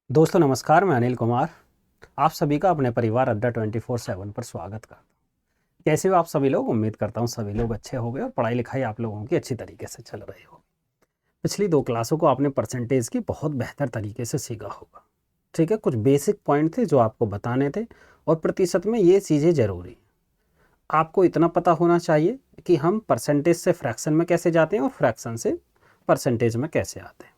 दोस्तों नमस्कार, मैं अनिल कुमार आप सभी का अपने परिवार अड्डा 24/7 पर स्वागत करता हूँ। कैसे हो आप सभी लोग? उम्मीद करता हूँ सभी लोग अच्छे होंगे और पढ़ाई लिखाई आप लोगों की अच्छी तरीके से चल रही हो। पिछली 2 क्लासों को आपने परसेंटेज की बहुत बेहतर तरीके से सीखा होगा। ठीक है, कुछ बेसिक पॉइंट थे जो आपको बताने थे और प्रतिशत में ये चीज़ें ज़रूरी हैं। आपको इतना पता होना चाहिए कि हम परसेंटेज से फ्रैक्शन में कैसे जाते हैं और फ्रैक्शन से परसेंटेज में कैसे आते हैं।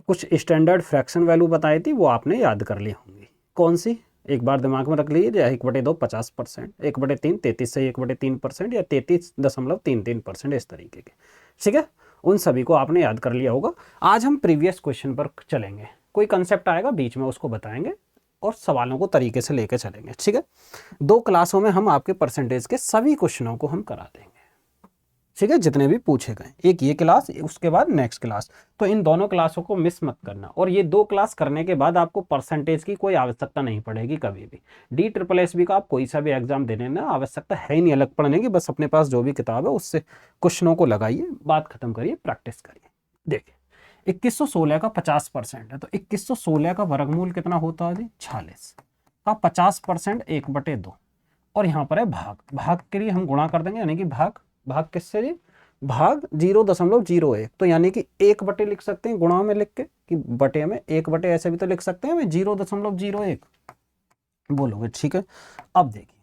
कुछ स्टैंडर्ड फ्रैक्शन वैल्यू बताई थी, वो आपने याद कर ली होंगी। कौन सी? एक बार दिमाग में रख लीजिए। 1/2 50%, 1/3 33 से 1/3% या 33.33%, इस तरीके के। ठीक है, उन सभी को आपने याद कर लिया होगा। आज हम प्रीवियस क्वेश्चन पर चलेंगे। कोई कंसेप्ट आएगा बीच में, उसको बताएंगे और सवालों को तरीके से लेकर चलेंगे। ठीक है, 2 क्लासों में हम आपके परसेंटेज के सभी क्वेश्चनों को हम करा देंगे। ठीक है, जितने भी पूछे गए, एक ये क्लास, उसके बाद नेक्स्ट क्लास। तो इन दोनों क्लासों को मिस मत करना। और ये 2 क्लास करने के बाद आपको परसेंटेज की कोई आवश्यकता नहीं पड़ेगी कभी भी। DSSS का आप कोई सा भी एग्जाम देने ना, आवश्यकता है ही नहीं अलग पढ़ने की। बस अपने पास जो भी किताब है उससे क्वेश्चनों को लगाइए, बात खत्म करिए, प्रैक्टिस करिए। देखिए, 2116 का 50% है, तो 2116 का वर्गमूल कितना होता है जी? 46 का 50% 1/2। और यहाँ पर है भाग। भाग के लिए हम गुणा कर देंगे, यानी कि भाग भाग किससे जी? भाग 0.01। तो यानी कि 1/, लिख सकते हैं गुणा में लिख के, कि बटे में 1/, ऐसे भी तो लिख सकते हैं हमें 0.01 बोलोगे। ठीक है, अब देखिए,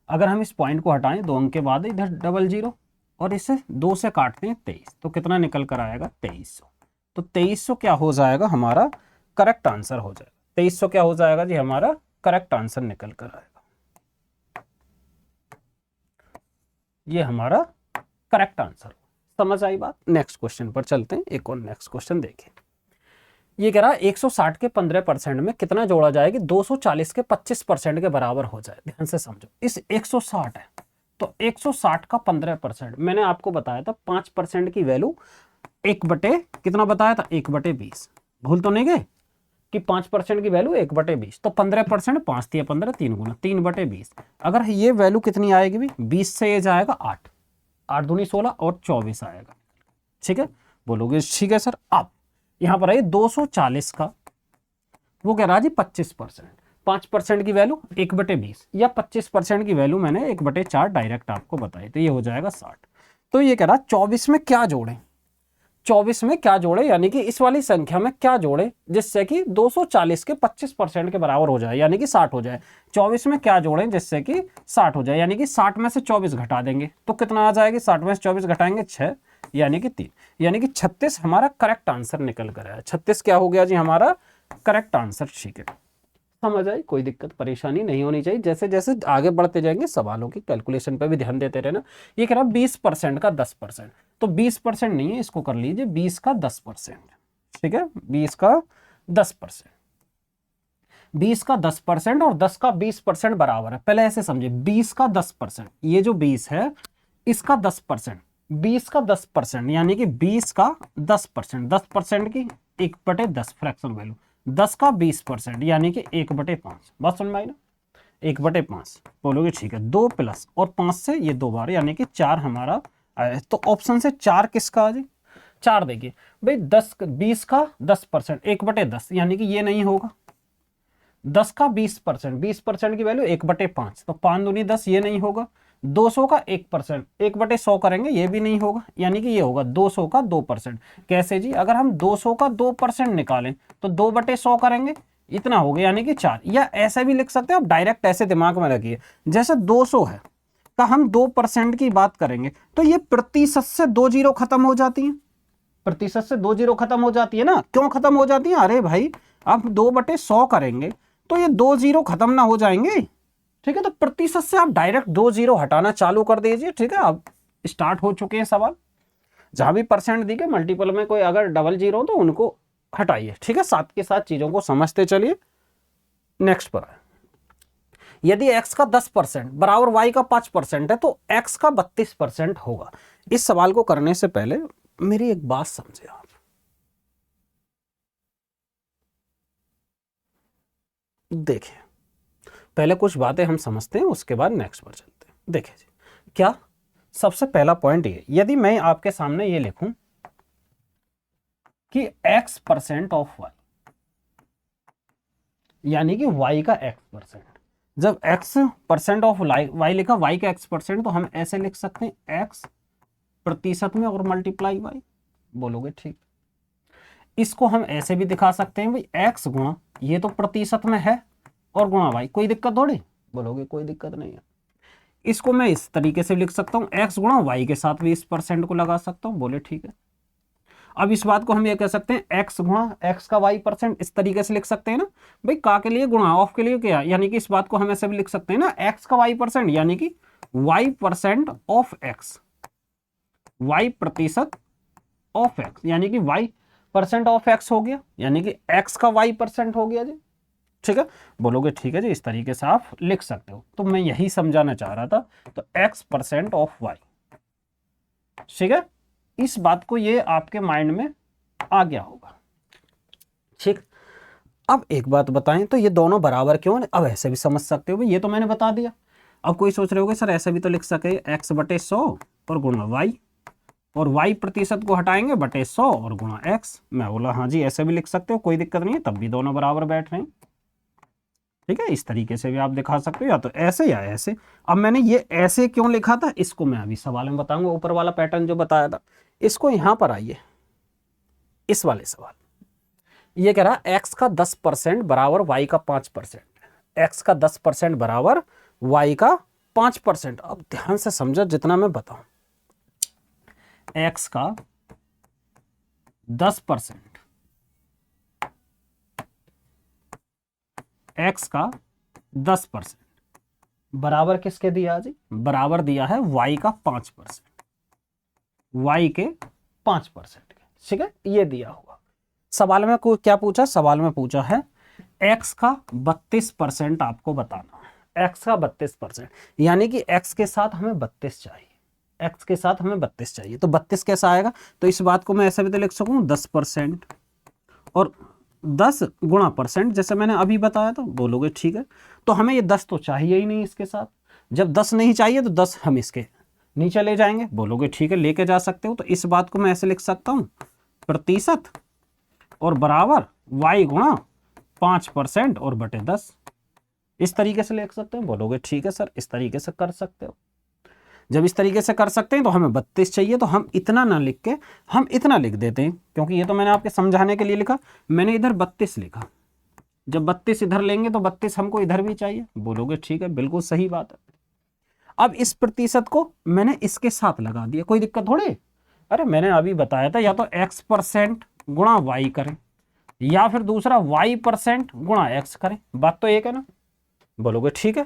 अगर हम इस पॉइंट को हटाएं 2 अंक के बाद, इधर डबल जीरो और इसे 2 से काटते हैं 23, तो कितना निकल कर आएगा? 2300। तो 2300 क्या हो जाएगा? हमारा करेक्ट आंसर हो जाएगा। 2300 क्या हो जाएगा जी? हमारा करेक्ट आंसर निकल कर आएगा। ये हमारा करेक्ट आंसर। समझ आई बात? नेक्स्ट क्वेश्चन पर चलते हैं। एक और नेक्स्ट क्वेश्चन देखिए। ये कह रहा है 160 के 15% में कितना जोड़ा जाए कि 240 के 25% के बराबर हो जाए। ध्यान से समझो, इस 160 है, तो 160 का 15%, मैंने आपको बताया था 5% की वैल्यू 1/, कितना बताया था? 1/20। भूल तो नहीं गए कि 5% की वैल्यू 1/20, तो 15%, 5 दिया 15, 3 गुना 3/20। अगर ये वैल्यू कितनी आएगी भी? 20 से ये जाएगा 8, 8 दूनी 16 और 24 आएगा। ठीक है, बोलोगे ठीक है सर। अब यहां पर आइए, 240 का वो कह रहा है जी 25%। 5% की वैल्यू 1/20 या 25% की वैल्यू मैंने 1/4 डायरेक्ट आपको बताई, तो ये हो जाएगा 60। तो ये कह रहा है 24 में क्या जोड़ें? 24 में क्या जोड़े, यानी कि इस वाली संख्या में क्या जोड़े जिससे कि 240 के 25% के बराबर हो जाए, यानी कि 60 हो जाए। 24 में क्या जोड़ें जिससे कि 60 हो जाए, यानी कि 60 में से 24 घटा देंगे तो कितना आ जाएगी? 60 में से 24 घटाएंगे 6, यानी कि 3, यानी कि 36 हमारा करेक्ट आंसर निकल कर आया। 36 क्या हो गया जी? हमारा करेक्ट आंसर। ठीक है, समझ आई? कोई दिक्कत परेशानी नहीं होनी चाहिए। जैसे जैसे आगे बढ़ते जाएंगे सवालों की कैलकुलेशन पर भी ध्यान देते रहना। ये कह रहा 20% का 10%, तो 20% नहीं है, इसको कर लीजिए 20 का 10%। ठीक है, 20 का 10%, 20 का 10% और 10 का 20% बराबर है। पहले ऐसे समझे, 20 का 10%, ये जो 20 है इसका 10%, 20 का 10%, यानी कि 20 का 10%, 10% की 1/10 फ्रैक्शन वैल्यू, 10 का 20%, यानी कि 1/5। बात समझ में आई ना? 1/5 बोलोगे ठीक है। 2 प्लस और 5 से ये 2 बार, यानी कि 4 हमारा आया। तो ऑप्शन से 4 किसका आ जाए? 4 देखिए भाई, 20 का 10%, 1/10, यानी कि ये नहीं होगा। 10 का 20%, 20% की वैल्यू 1/5, तो 5 दूनी 10, ये नहीं होगा। 200 का 1%, 1/100 करेंगे, ये भी नहीं होगा, यानी कि ये होगा 200 का 2%। कैसे जी? अगर हम 200 का 2% निकालें तो 2/100 करेंगे, इतना हो गया, यानी कि 4। या ऐसे भी लिख सकते हो आप, डायरेक्ट ऐसे दिमाग में रखिए, जैसे 200 है का हम 2% की बात करेंगे तो ये प्रतिशत से 2 जीरो खत्म हो जाती है। प्रतिशत से 2 जीरो खत्म हो जाती है ना? क्यों खत्म हो जाती है? अरे भाई, आप 2/100 करेंगे तो ये 2 जीरो खत्म ना हो जाएंगे? ठीक है, तो प्रतिशत से आप डायरेक्ट 2 जीरो हटाना चालू कर दीजिए। ठीक है, अब स्टार्ट हो चुके हैं सवाल। जहां भी परसेंट दी के मल्टीपल में कोई अगर डबल जीरो तो उनको हटाइए। ठीक है, साथ के साथ चीजों को समझते चलिए। नेक्स्ट पर, यदि x का 10% बराबर y का 5% है तो x का 32% होगा। इस सवाल को करने से पहले मेरी एक बात समझे आप। देखिए, पहले कुछ बातें हम समझते हैं, उसके बाद नेक्स्ट पर चलते हैं। देखिए जी, क्या सबसे पहला पॉइंट ये, यदि मैं आपके सामने ये लिखूं कि x% ऑफ y, यानी कि y का x%। जब x% ऑफ y लिखा, y का x%, तो हम ऐसे लिख सकते हैं x प्रतिशत में और मल्टीप्लाई y। बोलोगे ठीक। इसको हम ऐसे भी दिखा सकते हैं भाई x गुणा, ये तो प्रतिशत में है, और गुणा y। कोई दिक्कत थोड़ी। बोलोगे कोई दिक्कत नहीं है। इसको मैं इस तरीके से लिख सकता हूँ, x गुणा y के साथ भी इस % को लगा सकता हूँ। बोले ठीक है। अब इस बात को हम ये कह सकते हैं x गुणा x का y%, इस तरीके से लिख सकते हैं ना भाई, का के लिए गुणा, ऑफ के लिए क्या, यानी कि इस बात को हम ऐसे भी लिख सकते हैं ना, x का y%, यानी कि y% ऑफ x, y प्रतिशत ऑफ x, यानी कि y% ऑफ x हो गया, यानी कि x का y% हो गया जी। ठीक है, बोलोगे ठीक है जी, इस तरीके से आप लिख सकते हो। तो मैं यही समझाना चाह रहा था। तो x% ऑफ y, ठीक है, इस बात को ये आपके माइंड में आ गया होगा। ठीक, अब एक बात बताएं, तो ये दोनों बराबर क्यों है? अब ऐसे भी समझ सकते हो भाई, ये तो मैंने बता दिया। अब कोई सोच रहे होगे सर ऐसे भी तो लिख सके, x/100 और गुणा y, और y प्रतिशत को हटाएंगे बटे 100 और गुणा x। मैं बोला हाँ जी, ऐसे भी लिख सकते हो, कोई दिक्कत नहीं है, तब भी दोनों बराबर बैठ रहे हैं। ठीक है, इस तरीके से भी आप दिखा सकते हो, या तो ऐसे या ऐसे। अब मैंने ये ऐसे क्यों लिखा था, इसको मैं अभी सवाल में बताऊंगा। ऊपर वाला पैटर्न जो बताया था, इसको यहां पर आइए, इस वाले सवाल, ये कह रहा x का 10% बराबर y का 5%, x का 10% बराबर y का 5%। अब ध्यान से समझो जितना मैं बताऊं, x का 10%, x का 10% बराबर किसके दिया जी? बराबर दिया है y का 5%, y के 5% के। ठीक है, ये दिया हुआ। सवाल में क्या पूछा? सवाल में पूछा है x का 32% आपको बताना है। x का 32%, यानी कि x के साथ हमें 32 चाहिए, x के साथ हमें 32 चाहिए। तो 32 कैसा आएगा? तो इस बात को मैं ऐसे भी तो लिख सकूं 10%, और 10 गुणा %, जैसे मैंने अभी बताया था। बोलोगे ठीक है, तो हमें ये 10 तो चाहिए ही नहीं इसके साथ। जब 10 नहीं चाहिए तो 10 हम इसके नीचे ले जाएंगे। बोलोगे ठीक है, लेके जा सकते हो। तो इस बात को मैं ऐसे लिख सकता हूं, प्रतिशत और बराबर y गुणा 5% और बटे 10, इस तरीके से लिख सकते हैं। बोलोगे ठीक है सर, इस तरीके से कर सकते हो। जब इस तरीके से कर सकते हैं तो हमें 32 चाहिए, तो हम इतना ना लिख के हम इतना लिख देते हैं, क्योंकि ये तो मैंने आपके समझाने के लिए लिखा। मैंने इधर 32 लिखा, जब 32 इधर लेंगे तो 32 हमको इधर भी चाहिए। बोलोगे ठीक है, बिल्कुल सही बात है। अब इस प्रतिशत को मैंने इसके साथ लगा दिया, कोई दिक्कत थोड़ी। अरे मैंने अभी बताया था, या तो x% गुणा y करें, या फिर दूसरा y% गुणा x करें। बात तो एक है ना। बोलोगे ठीक है।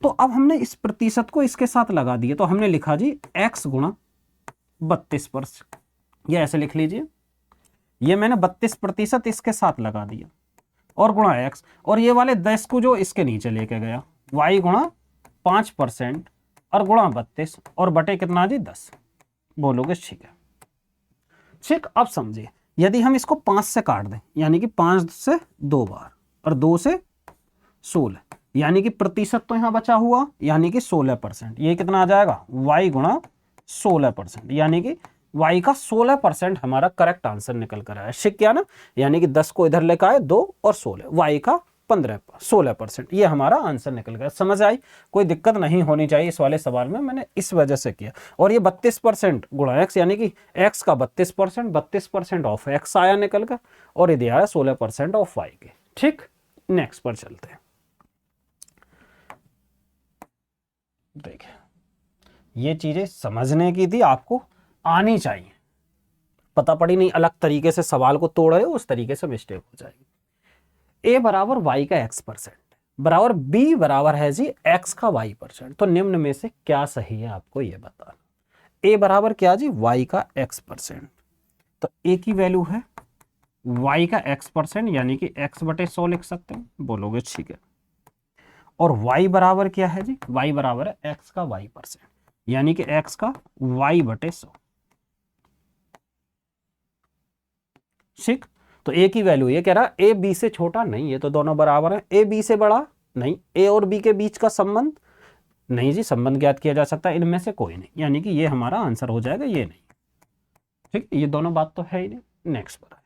तो अब हमने इस प्रतिशत को इसके साथ लगा दिए, तो हमने लिखा जी x गुणा 32%, ये ऐसे लिख लीजिए। ये मैंने 32% इसके साथ लगा दिया, और गुणा x, और ये वाले 10 को जो इसके नीचे लेके गया, y गुणा 5% और गुणा 32 और बटे कितना जी 10। बोलोगे ठीक है। ठीक, अब समझिए, यदि हम इसको 5 से काट दें, यानी कि 5 से 2 बार और 2 से 16, यानी कि प्रतिशत तो यहां बचा हुआ, यानी कि 16%। ये कितना आ जाएगा? y गुणा 16%, यानी कि y का 16% हमारा करेक्ट आंसर निकल कर आया। ठीक किया ना, यानी कि 10 को इधर लेकर आए 2 और 16, y का 16%, ये हमारा आंसर निकल गया। समझ आई? कोई दिक्कत नहीं होनी चाहिए इस वाले सवाल में, मैंने इस वजह से किया। और ये 32% गुणा x, यानी कि x का 32%, 32% ऑफ x आया निकल कर, और ये दिया है 16% ऑफ y के। ठीक, नेक्स्ट पर चलते हैं। देखिए, ये चीजें समझने की थी, आपको आनी चाहिए। पता पड़ी नहीं, अलग तरीके से सवाल को तोड़ रहे हो, उस तरीके से मिस्टेक हो जाएगी। a बराबर y का x% बराबर b बराबर है जी x का y%। तो निम्न में से क्या सही है, आपको ये बताना। a बराबर क्या जी? y का x%। तो a की वैल्यू है y का x%, यानी कि x बटे 100 लिख सकते हैं। बोलोगे ठीक है। और y बराबर क्या है जी? y बराबर है x का y%, यानी कि x का y बटे 100। ठीक, तो a की वैल्यू ये कह रहा है a b से छोटा नहीं, ये तो दोनों बराबर है। a b से बड़ा नहीं, a और b के बीच का संबंध नहीं जी, संबंध ज्ञात किया जा सकता है इनमें से कोई नहीं, यानी कि ये हमारा आंसर हो जाएगा, ये नहीं। ठीक, ये दोनों बात तो है ही नहीं। नेक्स्ट पर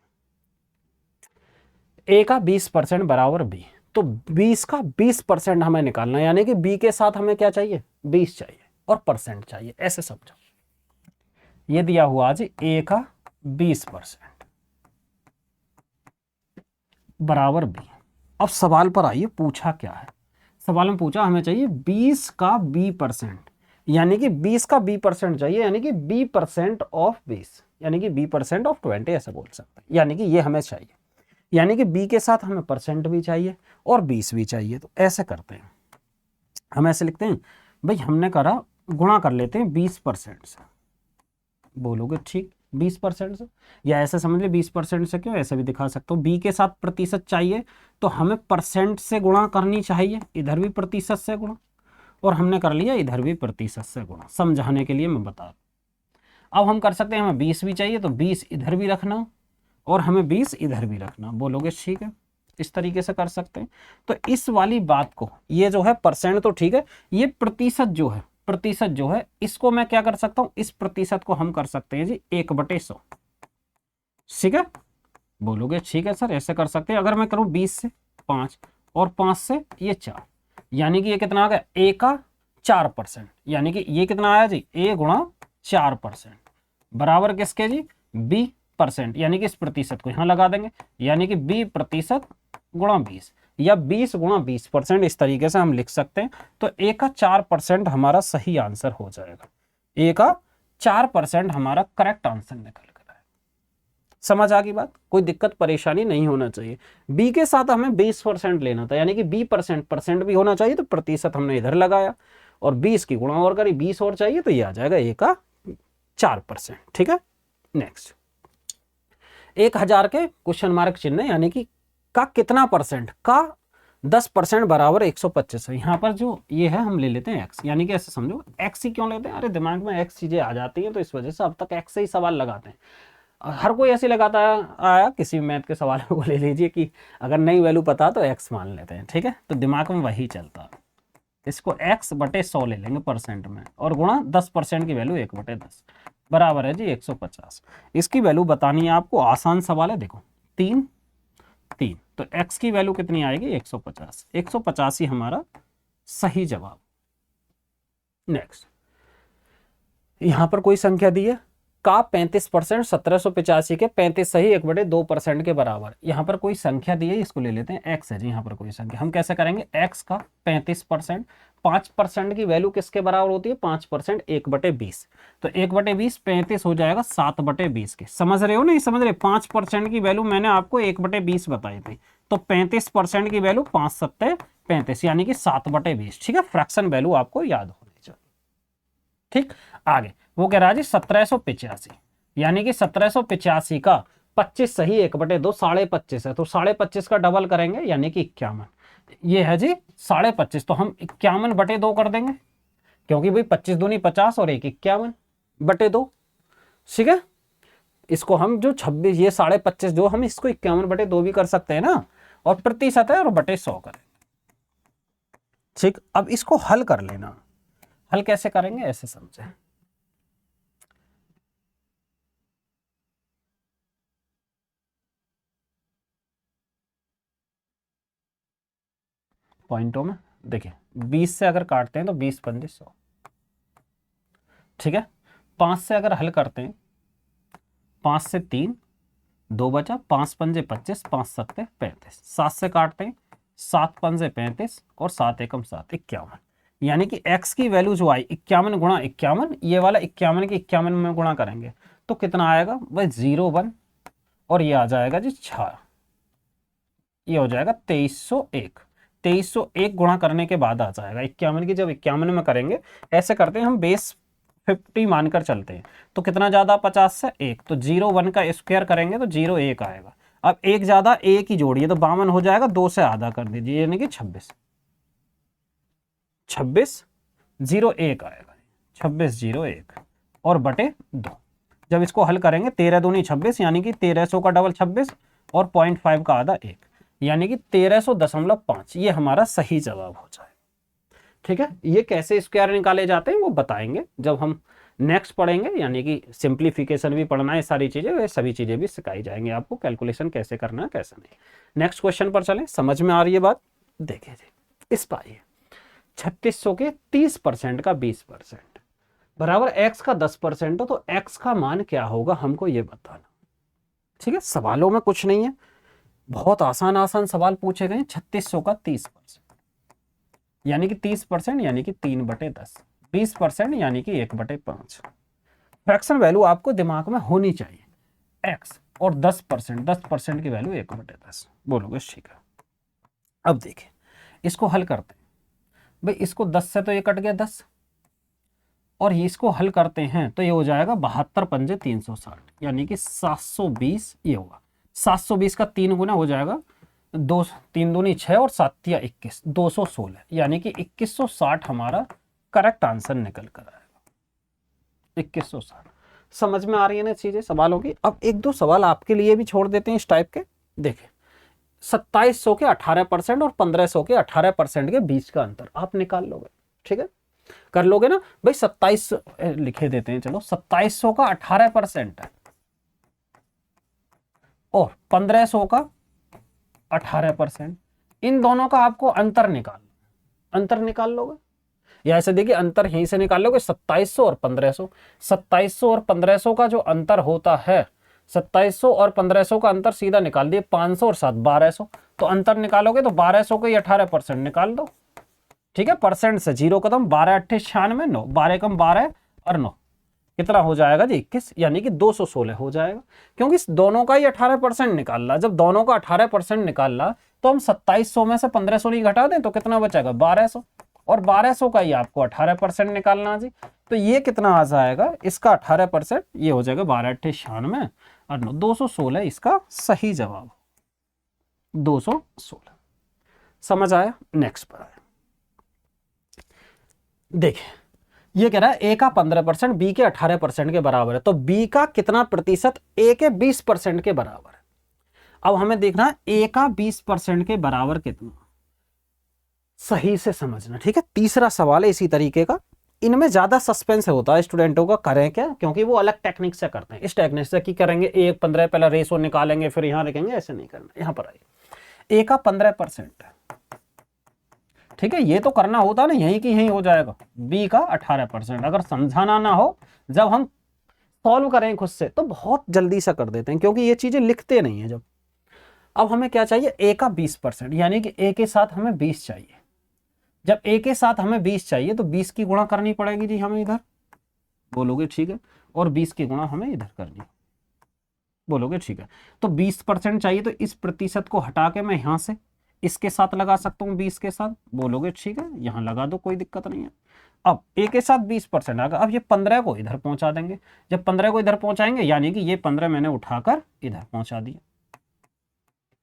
a का 20% बराबर b, तो 20 का 20% हमें निकालना है, यानी कि b के साथ हमें क्या चाहिए, 20 चाहिए और परसेंट चाहिए, ऐसे समझो। ये दिया हुआ जी a का 20% बराबर b। अब सवाल पर आइए, पूछा क्या है, सवाल में पूछा हमें चाहिए 20 का b%, यानी कि 20 का b% चाहिए, यानी कि b% ऑफ 20, यानी कि b% ऑफ 20 ऐसे बोल सकते हैं, यानी कि ये हमें चाहिए, यानी कि b के साथ हमें परसेंट भी चाहिए और 20 भी चाहिए। तो ऐसे करते हैं, हम ऐसे लिखते हैं भाई, हमने करा गुणा कर लेते हैं 20% से, बोलोगे ठीक 20% से, या ऐसे समझ ले 20% से, क्यों ऐसे भी दिखा सकता हूँ, b के साथ प्रतिशत चाहिए तो हमें परसेंट से गुणा करनी चाहिए, इधर भी प्रतिशत से गुणा, और हमने कर लिया इधर भी प्रतिशत से गुणा, समझाने के लिए मैं बता रहा हूं। अब हम कर सकते हैं, हमें 20 भी चाहिए तो 20 इधर भी रखना और हमें 20 इधर भी रखना, बोलोगे ठीक है, इस तरीके से कर सकते हैं। तो इस वाली बात को, ये जो है परसेंट तो ठीक है, ये प्रतिशत जो है, प्रतिशत जो है इसको मैं क्या कर सकता हूं, इस प्रतिशत को हम कर सकते हैं जी 1/100, ठीक है, बोलोगे ठीक है सर, ऐसे कर सकते हैं। अगर मैं करूं 20 से 5 और 5 से ये 4, यानी कि ये कितना आ गया, a का 4%, यानी कि ये कितना आया जी, a गुणा 4% बराबर किसके जी, b%, यानी कि इस प्रतिशत को यहां लगा देंगे, यानी कि b% गुणा 20 या 20 गुणा 20%, इस तरीके से हम लिख सकते हैं। तो a का 4% हमारा सही आंसर हो जाएगा, a का 4% हमारा करेक्ट आंसर निकल कर आएगा। समझ आ गई बात, कोई दिक्कत परेशानी नहीं होना चाहिए। b के साथ हमें 20% लेना था, यानी कि b% भी होना चाहिए, तो प्रतिशत हमने इधर लगाया और 20 की गुणा और करी, 20 और चाहिए तो ये आ जाएगा a का 4%, ठीक है। नेक्स्ट, 1000 के क्वेश्चन मार्क चिन्ह, यानी कि का कितना परसेंट, का 10% बराबर 125 है। यहाँ पर जो ये है हम ले लेते हैं x, यानी कि ऐसे समझो, x ही क्यों लेते हैं, अरे दिमाग में x चीजें आ जाती हैं तो इस वजह से अब तक x से ही सवाल लगाते हैं। हर कोई ऐसे लगाता आया, किसी भी मैथ के सवाल को ले लीजिए कि अगर नई वैल्यू पता तो x मान लेते हैं, ठीक है, तो दिमाग में वही चलता है। इसको x/100 ले लेंगे परसेंट में और गुणा 10% की वैल्यू 1/10 बराबर है जी 150। इसकी वैल्यू बतानी है आपको, आसान सवाल है, देखो 3 3, तो x की वैल्यू कितनी आएगी 150, 150 ही हमारा सही जवाब। नेक्स्ट, यहां पर कोई संख्या दी है, का 35% 1785 के 35 सही 1/2% के बराबर। यहाँ पर कोई संख्या दी है, इसको ले लेते हैं x है जी, यहाँ पर कोई संख्या, हम कैसे करेंगे, x का 35%, 5% की वैल्यू किसके बराबर होती है, 5% 1/20, तो 1/20 35 हो जाएगा 7/20 के, समझ रहे हो नहीं समझ रहे, 5% की वैल्यू मैंने आपको 1/20 बताई थी, तो 35% की वैल्यू 5 7 35, यानी कि 7/20, ठीक है, फ्रैक्शन वैल्यू आपको याद होनी चाहिए। ठीक, आगे वो कह रहा है जी 1785, यानी कि 1785 का 25 सही 1/2 25.5 है, तो 25.5 का डबल करेंगे यानी कि 51, ये है जी 25.5, तो हम 51/2 कर देंगे, क्योंकि भाई 25 दूनी 50 और 1 51/2, ठीक है। इसको हम जो 26, ये 25.5 जो हम इसको 51/2 भी कर सकते हैं ना, और प्रतिशत है और बटे 100 करें, ठीक। अब इसको हल कर लेना, हल कैसे करेंगे ऐसे समझे, पॉइंटों में देखिए, 20 से अगर काटते हैं तो 20 पंजे 100, ठीक है। 5 से अगर हल करते हैं, 5 से 3 2 बचा, 5 पंजे 25, 5 7 35, 7 से काटते हैं, 7 पंजे 35 और 7 एकम 7 51, यानी कि x की वैल्यू जो आई 51 गुणा 51, ये वाला 51 की 51 में गुणा करेंगे तो कितना आएगा भाई 0 1, और ये आ जाएगा जी 6, ये हो जाएगा 2301, 2301 गुणा करने के बाद आ जाएगा 51 की, जब 51 में करेंगे, ऐसे करते हैं हम बेस 50 मानकर चलते हैं, तो कितना ज्यादा 50 से 1, तो 0 1 का स्क्वायर करेंगे तो 0 1 आएगा, अब एक ज्यादा एक ही जोड़िए तो 52 हो जाएगा, 2 से आधा कर दीजिए यानी कि 26 0 1 आएगा, 26 0 1 और बटे 2, जब इसको हल करेंगे 13 दूनी 26, यानी कि 1300 का डबल 26 और 0.5 का आधा 1, यानी कि 1300.5, ये हमारा सही जवाब हो जाए, ठीक है। ये कैसे स्क्वायर निकाले जाते हैं वो बताएंगे जब हम नेक्स्ट पढ़ेंगे, यानी कि सिंप्लीफिकेशन भी पढ़ना है, सारी चीजें, वे सभी चीजें भी सिखाई जाएंगी आपको, कैलकुलेशन कैसे करना है कैसे नहीं। नेक्स्ट क्वेश्चन पर चलें, समझ में आ रही है बात। देखिए जी, इस पाइए 3600 के 30% का 20% बराबर x का 10% हो, तो x का मान क्या होगा हमको ये बताना। ठीक है, सवालों में कुछ नहीं है, बहुत आसान आसान सवाल पूछे गए। 3600 का 30% यानी कि 30% यानी कि 3/10, 20% यानी कि 1/5। फ्रैक्शन वैल्यू आपको दिमाग में होनी चाहिए, x और 10%, 10% की वैल्यू 1/10 बोलोगे, ठीक है। अब देखिए इसको हल करते हैं भाई, इसको 10 से तो ये कट गया 10, और ये इसको हल करते हैं तो ये हो जाएगा 72 पंजे 360 यानी कि 720 ये होगा। 720 का 3 गुना हो जाएगा, 2 3 दूनी 6 और 7 या 21, 216 यानी कि 2160 हमारा करेक्ट आंसर निकल कर आएगा। 2160 समझ में आ रही है ना चीजें सवालों की। अब एक दो सवाल आपके लिए भी छोड़ देते हैं इस टाइप के। देखिए 2700 के 18% और 1500 के 18% के बीच का अंतर आप निकाल लोगे, ठीक है, कर लोगे ना भाई। 27 लिखे देते हैं, चलो 2700 का 18% है और 1500 का 18%, इन दोनों का आपको अंतर निकाल लोगे, या ऐसे देखिए अंतर यहीं से निकाल लोगे 2700 और 1500। 2700 और 1500 का जो अंतर होता है, 2700 और 1500 का अंतर सीधा निकाल दिए, 500 और 7 1200, तो अंतर निकालोगे तो 1200 का 18% निकाल दो, ठीक है। परसेंट से 0 कदम, 12 8 96, 9 12 कम 12 और 9 कितना हो जाएगा जी 21, यानी कि 216 हो जाएगा, क्योंकि इस दोनों का ही 18% निकाल रहा। जब दोनों का 18% निकाल रहा तो हम 2700 में से 1500 नहीं घटा दें तो कितना बचेगा 1200, और 1200 का ही आपको 18% निकालना जी। तो ये कितना आ जाएगा, इसका 18% ये हो जाएगा 12 8 96 और 9, 216 इसका सही जवाब, 216। समझ आया। नेक्स्ट पर आया, देखिए ये कह रहा है ए का 15% बी के 18% के बराबर है, तो बी का कितना प्रतिशत ए के 20% के बराबर है। अब हमें देखना है ए का 20% के बराबर कितना, सही से समझना, ठीक है। तीसरा सवाल है इसी तरीके का, इनमें ज्यादा सस्पेंस होता है स्टूडेंटों का, करें क्या, क्योंकि वो अलग टेक्निक से करते हैं। इस टेक्निक से की करेंगे 1 15 पहले रेशो निकालेंगे फिर यहां रखेंगे, ऐसे नहीं करना। यहां पर आइए, ए का 15% है, ठीक है, ये तो करना होता ना यहीं की यहीं हो जाएगा। बी का 18%, अगर समझाना ना हो, जब हम सॉल्व करें खुद से तो बहुत जल्दी से कर देते हैं, क्योंकि ये चीजें लिखते नहीं है जब। अब हमें क्या चाहिए, ए का 20%, यानी कि ए के साथ हमें 20 चाहिए। जब ए के साथ हमें 20 चाहिए तो 20 की गुणा करनी पड़ेगी जी हमें इधर, बोलोगे ठीक है, और 20 की गुणा हमें इधर करनी, बोलोगे ठीक है। तो 20% चाहिए, तो इस प्रतिशत को हटा के मैं यहां से इसके साथ लगा सकता हूं 20 के साथ, बोलोगे ठीक है, यहां लगा दो कोई दिक्कत नहीं है। अब ए के साथ 20% आ गया, अब ये 15 को इधर पहुंचा देंगे। जब 15 को इधर पहुंचाएंगे यानी कि ये 15 मैंने उठाकर इधर पहुंचा दिया,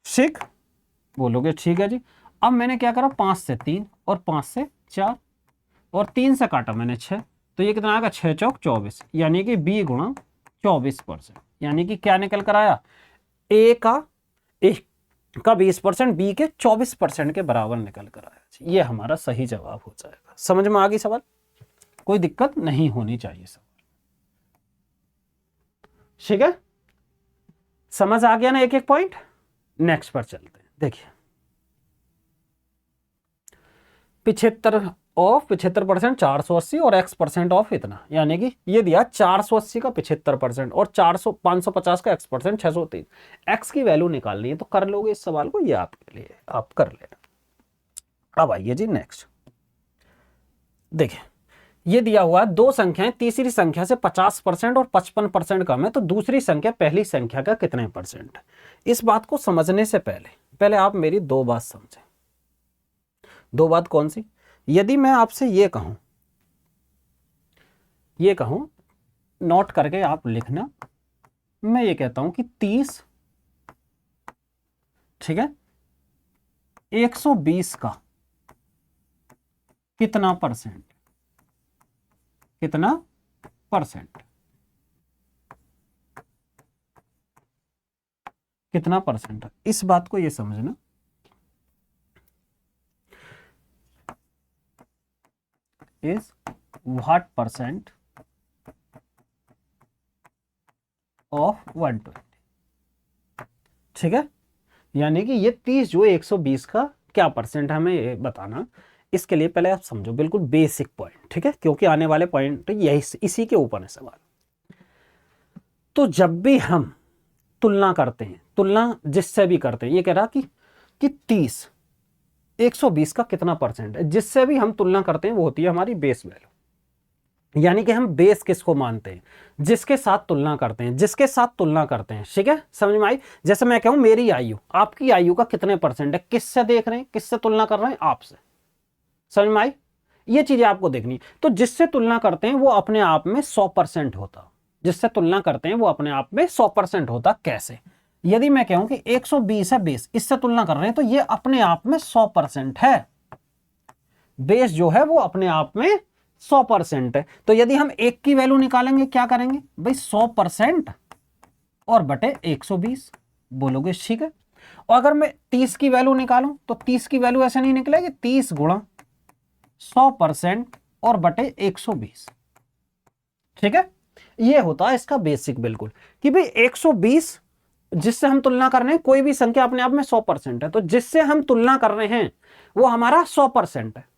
ठीक, बोलोगे ठीक है जी। अब मैंने क्या करा, 5 से 3 और 5 से 4 और 3 से काटा मैंने 6, तो ये कितना आएगा 6 चौक 24, यानी कि बी गुणा 24%, यानी कि क्या निकल कर आया, ए का 20% बी के 24% के बराबर निकल कर आया। ये हमारा सही जवाब हो जाएगा। समझ में आ गई सवाल, कोई दिक्कत नहीं होनी चाहिए सवाल, ठीक है, समझ आ गया ना एक एक पॉइंट। नेक्स्ट पर चलते हैं, देखिए 75 ऑफ 75% 480 और x% ऑफ इतना, यानी कि ये दिया 480 का 75% और 550 का x% 603, x की वैल्यू निकालनी है तो कर लोगे इस सवाल को, ये आपके लिए, आप कर लेना। अब आइए जी नेक्स्ट, देखिए ये दिया हुआ है दो संख्याएं तीसरी संख्या से 50% और 55% कम है, तो दूसरी संख्या पहली संख्या का कितने परसेंट है। इस बात को समझने से पहले आप मेरी दो बात समझें। दो बात कौन सी, यदि मैं आपसे ये कहूं नोट करके आप लिखना, मैं ये कहता हूं कि 30, ठीक है, 120 का कितना परसेंट, कितना परसेंट, कितना परसेंट है, इस बात को ये समझना। इज व्हाट परसेंट ऑफ 120, ठीक है, यानी कि ये 30 जो 120 का क्या परसेंट है हमें ये बताना। इसके लिए पहले आप समझो बिल्कुल बेसिक पॉइंट, ठीक है, क्योंकि आने वाले पॉइंट यही इसी के ऊपर है सवाल। तो जब भी हम तुलना करते हैं, तुलना जिससे भी करते हैं, ये कह रहा कि 30 120 का कितना परसेंट है, जिससे भी हम तुलना करते हैं वो होती है हमारी बेस वैल्यू। यानी कि हम बेस किसको मानते हैं, जिसके साथ तुलना करते हैं, जिसके साथ तुलना करते हैं, ठीक है, समझ में आई। जैसे मैं कहूं मेरी आयु, आपकी आयु का कितने परसेंट है, किससे देख रहे हैं, किससे तुलना कर रहे हैं, आपसे, समझ में आई। ये चीजें आपको देखनी। तो जिससे तुलना करते हैं वो अपने आप में 100% होता, जिससे तुलना करते हैं वो अपने आप में 100% होता। कैसे, यदि मैं कहूं कि 120 है बेस, इससे तुलना कर रहे हैं, तो ये अपने आप में 100% है। बेस जो है वो अपने आप में 100% है। तो यदि हम एक की वैल्यू निकालेंगे क्या करेंगे भाई, 100% और बटे 120 बोलोगे, ठीक है। और अगर मैं 30 की वैल्यू निकालूं तो 30 की वैल्यू ऐसे नहीं निकलेगी, 30 गुणा 100% और बटे 120, ठीक है। ये होता है इसका बेसिक बिल्कुल, कि भाई 120 जिससे हम तुलना कर रहे हैं, कोई भी संख्या अपने आप में 100% है, तो जिससे हम तुलना कर रहे हैं वो हमारा 100% है।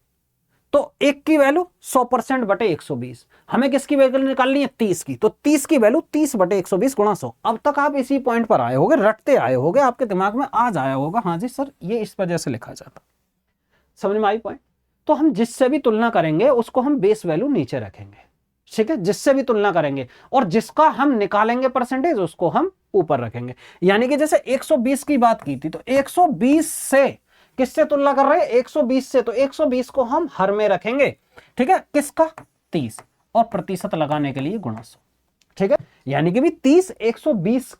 तो एक की वैल्यू 100% बटे 120, हमें किसकी वैल्यू निकालनी है, 30 की, तो 30 की वैल्यू 30 बटे 120 गुणा 100। अब तक आप इसी पॉइंट पर आए होगे, रटते आए होगे, आपके दिमाग में आ जाया होगा, हाँ जी सर ये इस वजह से लिखा जाता। समझ में आई पॉइंट। तो हम जिससे भी तुलना करेंगे उसको हम बेस वैल्यू नीचे रखेंगे, ठीक है, जिससे भी तुलना करेंगे, और जिसका हम निकालेंगे परसेंटेज उसको हम ऊपर रखेंगे। यानी कि जैसे 120 की बात की थी, तो 120 से किससे तुलना कर रहे हैं, 120 से, तो 120 को हम हर में रखेंगे, ठीक है, किसका, 30, और प्रतिशत लगाने के लिए गुणा 100, ठीक है। यानी कि भी 30 120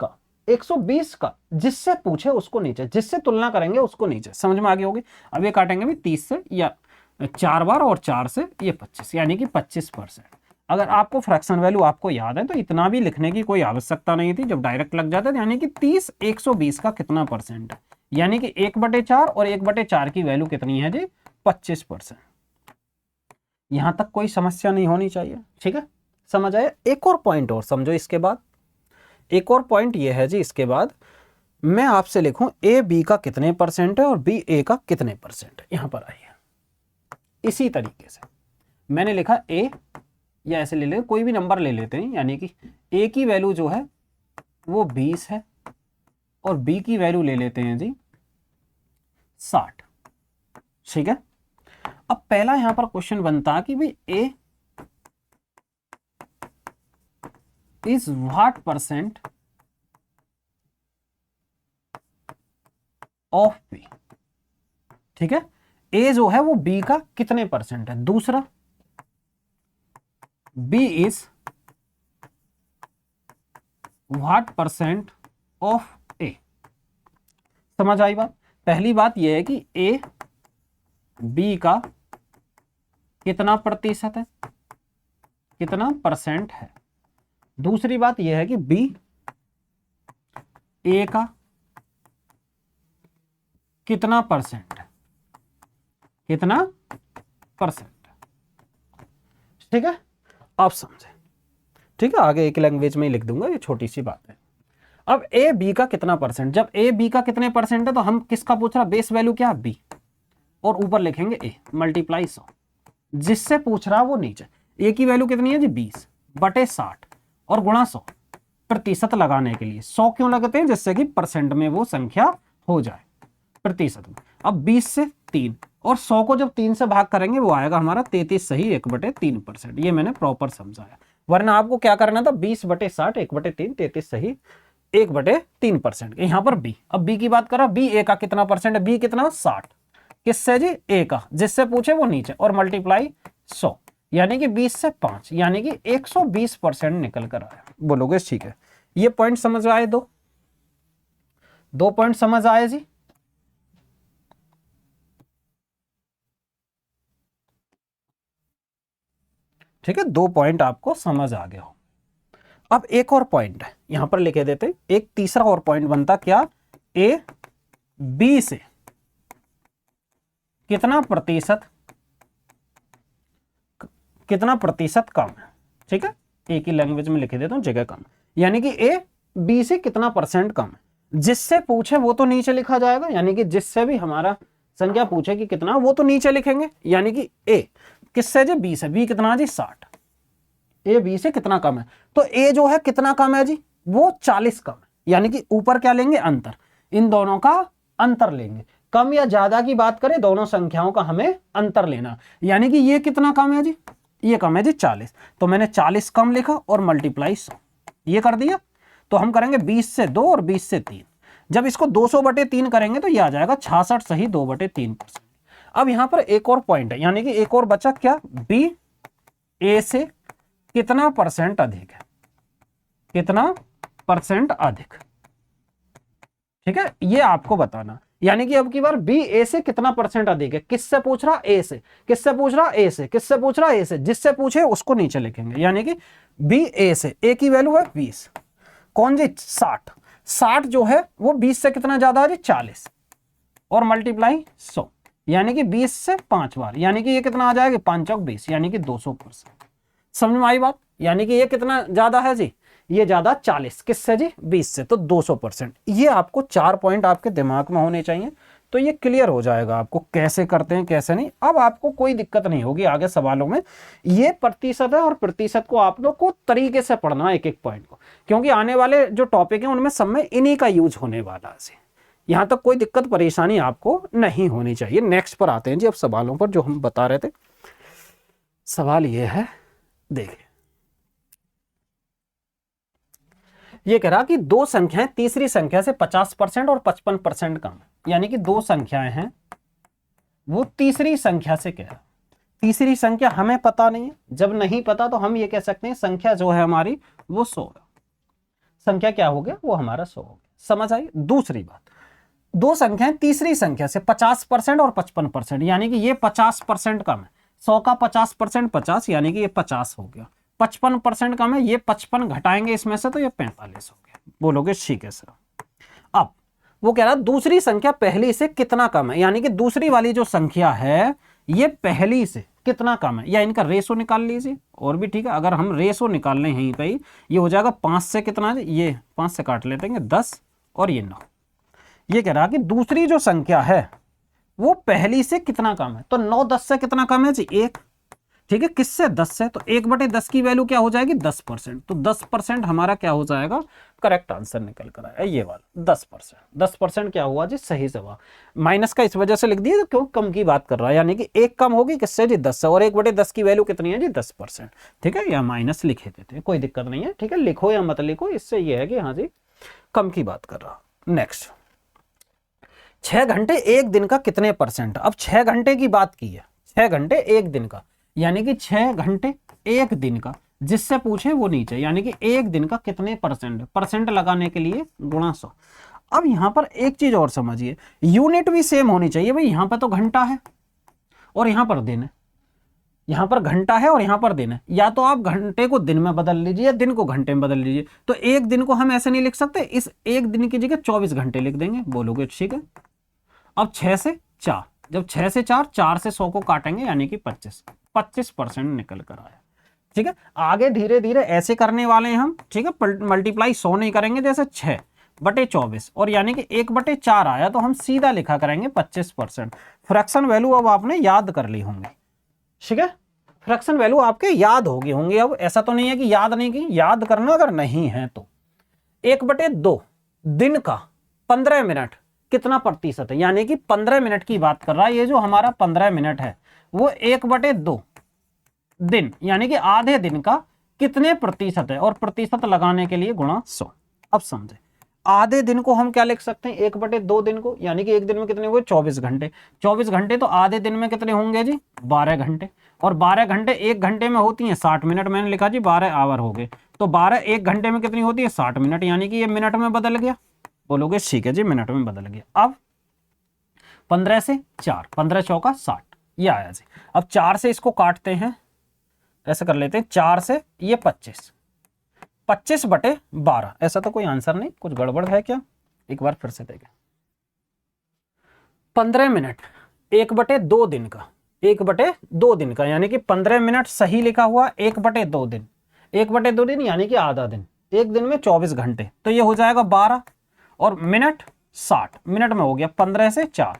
का जिससे पूछे उसको नीचे, जिससे तुलना करेंगे उसको नीचे। समझ में आ गई होगी। अब ये काटेंगे भी 30 से, या 4 बार, और 4 से ये 25, यानी कि 25%। अगर आपको फ्रैक्शन वैल्यू आपको याद है तो इतना भी लिखने की कोई आवश्यकता नहीं थी, जब डायरेक्ट लग जाता है। यानी कि 30 120 का कितना परसेंट है, यानी कि 1/4, और 1/4 की वैल्यू कितनी है जी, 25%। यहां तक कोई समस्या नहीं होनी चाहिए, ठीक है, समझ आया। एक और पॉइंट और समझो इसके बाद, एक और पॉइंट ये है जी, इसके बाद मैं आपसे लिखूं ए बी का कितने परसेंट है और बी ए का कितने परसेंट है। यहां पर आइए, इसी तरीके से मैंने लिखा ए, या ऐसे ले लेते, कोई भी नंबर ले लेते हैं, यानी कि ए की वैल्यू जो है वो 20 है, और बी की वैल्यू ले लेते हैं जी 60, ठीक है। अब पहला यहां पर क्वेश्चन बनता कि भाई A is what percent of B, ठीक है। ए जो है वो बी का कितने परसेंट है। दूसरा, B is what percent of A. समझ आई बात। पहली बात यह है कि ए बी का कितना प्रतिशत है, कितना परसेंट है। दूसरी बात यह है कि बी ए का कितना परसेंट है, कितना परसेंट, ठीक है। आप समझे, ठीक है, आगे एक लैंग्वेज में ही लिख दूंगा, ये छोटी सी बात है। अब ए बी का कितना परसेंट, जब ए बी का कितने परसेंट है तो हम किसका पूछ रहा, बेस वैल्यू क्या, बी, और ऊपर लिखेंगे ए मल्टीप्लाई 100, जिससे पूछ रहा वो नीचे। ए की वैल्यू कितनी है जी 20 बटे 60 और गुणा 100, प्रतिशत लगाने के लिए 100 क्यों लगते हैं, जिससे कि परसेंट में वो संख्या हो जाए प्रतिशत में। अब 20 से 3 और 100 को जब 3 से भाग करेंगे वो आएगा हमारा 33 सही 1/3%। ये मैंने प्रॉपर समझाया, वरना आपको क्या करना था, 20/60 1/3 33 सही 1/3%। यहां पर बी, अब बी की बात करा, बी ए का कितना परसेंट है, बी कितना 60, किससे जी ए का, जिससे पूछे वो नीचे, और मल्टीप्लाई 100, यानी कि 20 से 5, यानी कि 120% निकल कर आया। बोलोगे ठीक है। ये पॉइंट समझ आए, दो पॉइंट समझ आए जी। ठीक है, 2 पॉइंट आपको समझ आ गया हो। अब एक और पॉइंट है यहां पर लिखे देते, एक तीसरा और पॉइंट बनता क्या, ए बी से कितना प्रतिशत कम है, ठीक है। एक ही लैंग्वेज में लिखे देता हूं, जगह कम, यानी कि ए बी से कितना परसेंट कम है। जिससे पूछे वो तो नीचे लिखा जाएगा, यानी कि जिससे भी हमारा संख्या पूछे कि कितना, वो तो नीचे लिखेंगे, यानी कि ए किससे जी, बी से, बी कितना जी 60, ए बी से कितना कम है, तो ए जो है कितना कम है जी, वो 40 कम है, यानी कि ऊपर क्या लेंगे, अंतर, इन दोनों का अंतर लेंगे, कम या ज्यादा की बात करें दोनों संख्याओं का हमें अंतर लेना, यानी कि ये कितना कम है जी, ये कम है जी 40, तो मैंने 40 कम लिखा और मल्टीप्लाई 100 ये कर दिया, तो हम करेंगे 20 से 2 और 20 से 3, जब इसको 200/3 करेंगे तो ये आ जाएगा 66 सही 2/3%। अब यहां पर एक और पॉइंट है, यानी कि एक और बचा क्या, बी ए से कितना परसेंट अधिक है, कितना परसेंट अधिक, ठीक है, ये आपको बताना, यानी कि अब की बार बी ए से कितना परसेंट अधिक है, किससे पूछ रहा, ए से, किससे पूछ रहा, ए से, किससे पूछ रहा, ए से, जिससे पूछे उसको नीचे लिखेंगे, यानी कि बी ए से, ए की वैल्यू है 20, कौन जी 60, 60 जो है वो 20 से कितना ज्यादा है जी 40 और मल्टीप्लाई 100, यानी कि 20 से 5 बार, यानी कि ये कितना आ जाएगा 5 चौक 20, यानी कि 200%। समझ में आई बात, यानी कि ये कितना ज्यादा है जी, ये ज्यादा 40 किससे जी 20 से, तो 200%। ये आपको 4 पॉइंट आपके दिमाग में होने चाहिए, तो ये क्लियर हो जाएगा आपको कैसे करते हैं कैसे नहीं, अब आपको कोई दिक्कत नहीं होगी आगे सवालों में। ये प्रतिशत है और प्रतिशत को आप लोग को तरीके से पढ़ना है एक एक पॉइंट को, क्योंकि आने वाले जो टॉपिक है उनमें सब में इन्हीं का यूज होने वाला है, यहां तक कोई दिक्कत परेशानी आपको नहीं होनी चाहिए। नेक्स्ट पर आते हैं जी अब सवालों पर जो हम बता रहे थे। सवाल ये है, देखिए ये कह रहा कि दो संख्याएं तीसरी संख्या से 50% और 55% कम है, यानी कि दो संख्याएं हैं वो तीसरी संख्या से कह रहा, तीसरी संख्या हमें पता नहीं है, जब नहीं पता तो हम ये कह सकते हैं संख्या जो है हमारी वो 100 है, संख्या क्या हो गया वो हमारा 100 हो गया। समझ आई। दूसरी बात, दो संख्याएं तीसरी संख्या से 50% और 55%, यानी कि ये 50% कम है, 100 का 50% 50, यानी कि ये 50 हो गया, 55% कम है, ये 55 घटाएंगे इसमें से तो ये 45 हो गया। बोलोगे ठीक है सर। अब वो कह रहा दूसरी संख्या पहली से कितना कम है, यानी कि दूसरी वाली जो संख्या है ये पहली से कितना कम है, या इनका रेशो निकाल लीजिए और भी ठीक है। अगर हम रेशो निकाल लें यहीं पे ही, ये हो जाएगा 5 से कितना है, ये 5 से काट लेते हैं 10 और ये 9। ये कह रहा कि दूसरी जो संख्या है वो पहली से कितना कम है, तो 9 10 से कितना कम है जी 1, ठीक है, किससे 10 से, तो 1/10 की वैल्यू क्या हो जाएगी 10%, तो 10% हमारा क्या हो जाएगा, करेक्ट आंसर निकल कर आया ये वाला 10%। 10% क्या हुआ जी सही जवाब। माइनस का इस वजह से लिख दिया क्यों, कम की बात कर रहा है, यानी कि एक कम होगी किससे जी 10 से, और 1/10 की वैल्यू कितनी है जी 10%, ठीक है, या माइनस लिखे देते कोई दिक्कत नहीं है, ठीक है, लिखो या मत लिखो, इससे ये है कि हाँ जी कम की बात कर रहा। नेक्स्ट, 6 घंटे एक दिन का कितने परसेंट, अब 6 घंटे की बात की है, 6 घंटे एक दिन का, यानी कि 6 घंटे एक दिन का, जिससे पूछे वो नीचे, यानी कि एक दिन का कितने परसेंट, परसेंट लगाने के लिए गुणा 100। अब यहां पर एक चीज और समझिए, यूनिट भी सेम होनी चाहिए भाई, यहां पर तो घंटा है और यहां पर दिन है, यहां पर घंटा है और यहां पर दिन है, या तो आप घंटे को दिन में बदल लीजिए या दिन को घंटे में बदल लीजिए, तो एक दिन को हम ऐसे नहीं लिख सकते, इस एक दिन की जगह 24 घंटे लिख देंगे। बोलोगे ठीक है। अब 6 से 4, जब 6 से 4 से 100 को काटेंगे यानी कि 25% निकल कर आया, ठीक है। आगे धीरे धीरे ऐसे करने वाले हैं हम, ठीक है, मल्टीप्लाई 100 नहीं करेंगे, जैसे 6/24 और यानी कि 1/4 आया तो हम सीधा लिखा करेंगे 25%। फ्रैक्शन वैल्यू अब आपने याद कर ली होंगी, ठीक है, फ्रैक्शन वैल्यू आपके याद होंगी। अब ऐसा तो नहीं है कि याद नहीं की, याद करना अगर नहीं है तो 1/2 दिन का 15 मिनट कितना प्रतिशत है, यानी कि 15 मिनट की बात कर रहा है, ये जो हमारा 15 मिनट है वो 1/2 दिन यानी कि आधे दिन का कितने प्रतिशत है, और प्रतिशत लगाने के लिए गुणा 100। अब समझे, आधे दिन को हम क्या लिख सकते हैं 1/2 दिन को, यानी कि एक दिन में कितने हुए 24 घंटे, 24 घंटे तो आधे दिन में कितने होंगे जी 12 घंटे, और 12 घंटे एक घंटे में होती हैं 60 मिनट, मैंने लिखा जी 12 आवर हो गए, तो 12 एक घंटे में कितनी होती है 60 मिनट, यानी कि ये मिनट में बदल गया। बोलोगे ठीक है जी मिनट में बदल गया। अब 15 से 4, 15 चौका 60 ये आया जी। अब 4 से इसको काटते हैं, ऐसे कर लेते हैं, 4 से ये 25/12, ऐसा तो कोई आंसर नहीं, कुछ गड़बड़ है क्या, एक बार फिर से देखें। 15 मिनट 1/2 दिन का, 1/2 दिन का, यानी कि 15 मिनट सही लिखा हुआ, 1/2 दिन, 1/2 दिन यानी कि आधा दिन, एक दिन में 24 घंटे, तो ये हो जाएगा 12 और मिनट 60 मिनट में हो गया 15 से 4,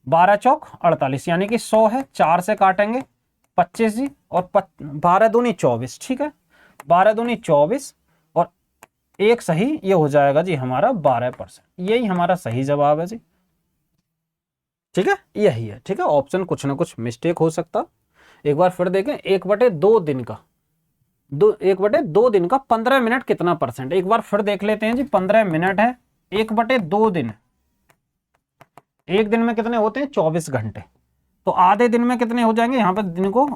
12 चौक 48 यानी कि 100 है, 4 से काटेंगे 25 जी, और 12 दूनी 24, ठीक है, 12 दूनी 24 और एक सही, ये हो जाएगा जी हमारा 12%। यही हमारा सही जवाब है जी, ठीक है, यही है, ठीक है। ऑप्शन कुछ ना कुछ मिस्टेक हो सकता। एक बार फिर देखें, 1/2 दिन का 1/2 दिन का 15 मिनट कितना परसेंट, एक बार फिर देख लेते हैं जी। 15 मिनट है, 1/2 दिन, एक दिन में कितने होते हैं 24 घंटे, तो आधे दिन में कितने हो जाएंगे यहाँ पर दिन को,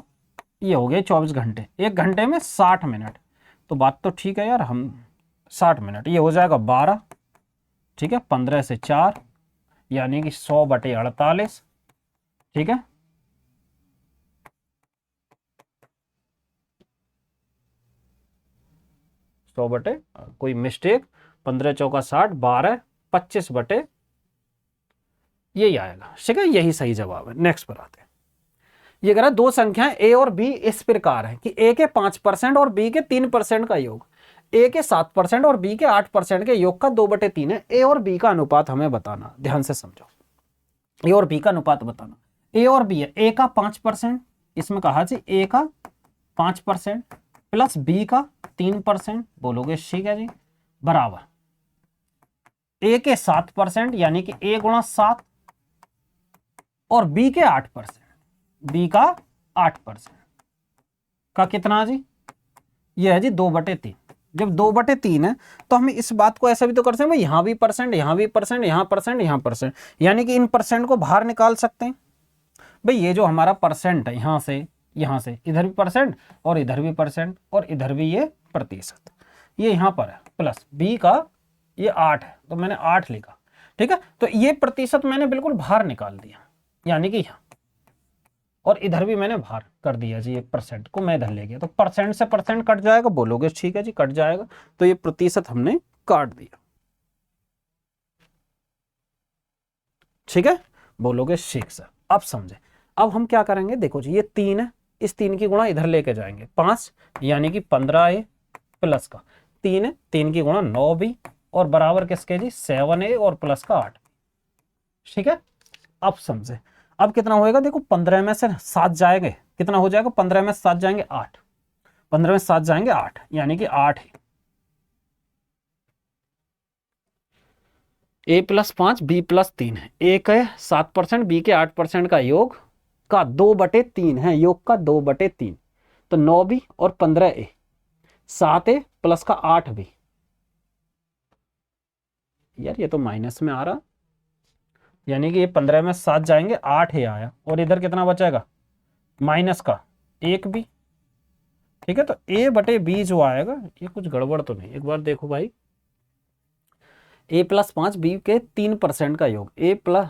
ये हो गए 24 घंटे, एक घंटे में 60 मिनट, तो बात तो ठीक है यार, हम 60 मिनट, ये हो जाएगा 12, ठीक है, 15 से 4 यानी कि 100/48, ठीक है। कोई मिस्टेक, 15 चौका 60, 12 25/, यही आएगा, ठीक है, यही सही जवाब है। नेक्स्ट पर आते हैं। ये कह रहा है दो संख्याएं ए और बी इस प्रकार है कि ए के 5% और बी के 3% का योग ए के 7% और बी के 8% के योग का 2/3 है। ए और बी का अनुपात हमें बताना, ध्यान से समझो, ए और बी का अनुपात बताना। ए और बी है, ए का 5%, इसमें कहा जी ए का 5% प्लस बी का 3%, बोलोगे ठीक है जी, बराबर ए के 7% यानी कि ए गुणा 7 और बी के 8%, बी का 8% का कितना जी, ये है जी 2/3। जब 2/3 है तो हम इस बात को ऐसा भी तो कर सकते हैं भाई, यहां भी परसेंट, यहां भी परसेंट, यहां परसेंट, यहां परसेंट, यानी कि इन परसेंट को बाहर निकाल सकते हैं। भाई ये जो हमारा परसेंट है, यहां से इधर भी परसेंट और इधर भी परसेंट और इधर भी ये प्रतिशत, ये यहां पर है, प्लस बी का ये 8 है तो मैंने 8 लिखा, ठीक है। तो ये प्रतिशत मैंने बिल्कुल बाहर निकाल दिया, यानी कि यहां, और इधर भी मैंने बाहर कर दिया जी, 1% को मैं इधर ले गया, तो परसेंट से परसेंट कट जाएगा, बोलोगे ठीक है जी कट जाएगा, तो ये प्रतिशत हमने काट दिया, ठीक है, बोलोगे ठीक सर, अब समझे। अब हम क्या करेंगे, देखो जी ये 3 है, इस 3 की गुणा इधर लेके जाएंगे 5, यानी कि 15a प्लस का 3 है, 3 की गुणा 9b और बराबर किसके जी 7a और प्लस का 8, ठीक है। अब समझे, अब कितना होएगा, देखो 15 में से 7 जाएंगे, कितना हो जाएगा, 15 में 7 जाएंगे 8, 15 में 7 जाएंगे 8 यानी कि 8 है, ए प्लस 5 बी प्लस 3 है, ए के 7% बी के 8% का योग का 2/3 है, योग का 2/3, तो 9b और 15a, 7a प्लस का 8b, यार ये तो माइनस में आ रहा, यानी कि ये 15 में 7 जाएंगे 8 ही आया, और इधर कितना बचेगा माइनस का 1b, ठीक है। तो a/b जो आएगा, ये कुछ गड़बड़ तो नहीं, एक बार देखो भाई, a प्लस 5 बी के 3% का योग, a प्लस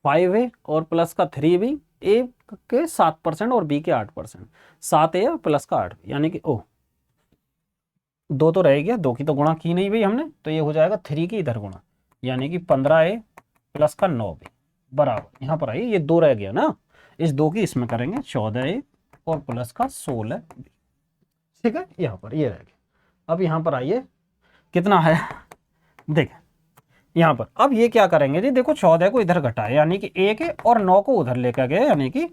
5a और प्लस का 3b, a के 7% और b के 8%, 7a और प्लस का 8, यानी कि ओ दो तो रह गया, दो की तो गुणा की नहीं भाई हमने, तो ये हो जाएगा 3 की इधर गुणा, यानी कि 15a प्लस का 9b बराबर, यहाँ पर आइए ये 2 रह गया ना, इस 2 की इसमें करेंगे 14a और प्लस का 16b, ठीक है, यहाँ पर ये रह गया। अब यहाँ पर आइए कितना है, देखें यहाँ पर, अब ये क्या करेंगे जी, देखो 14 को इधर घटाए यानी कि 1 है और 9 को उधर लेकर गए, यानी कि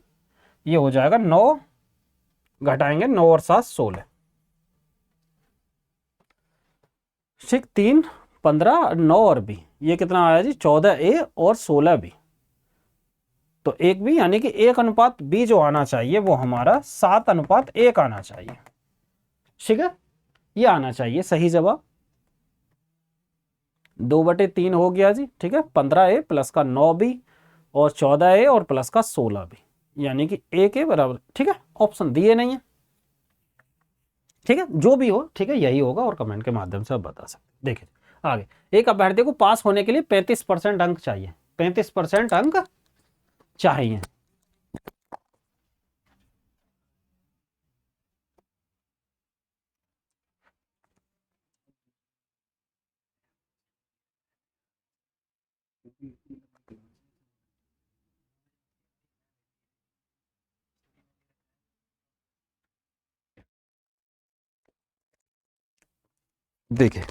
ये हो जाएगा 9 घटाएंगे 9 और 7 16, ठीक, 3 15 9 और बी, ये कितना आया जी 14a और 16b, तो एक भी, यानी कि 1:b जो आना चाहिए वो हमारा 7:1 आना चाहिए, ठीक है, ये आना चाहिए सही जवाब। 2/3 हो गया जी, ठीक है, 15a प्लस का 9b और 14a और प्लस का 16b, यानी कि a के बराबर, ठीक है, ऑप्शन दिए नहीं है, ठीक है, जो भी हो ठीक है यही होगा, और कमेंट के माध्यम से आप बता सकते। देखिए आगे, एक अभ्यर्थी को पास होने के लिए 35% अंक चाहिए, 35% अंक चाहिए, देखिए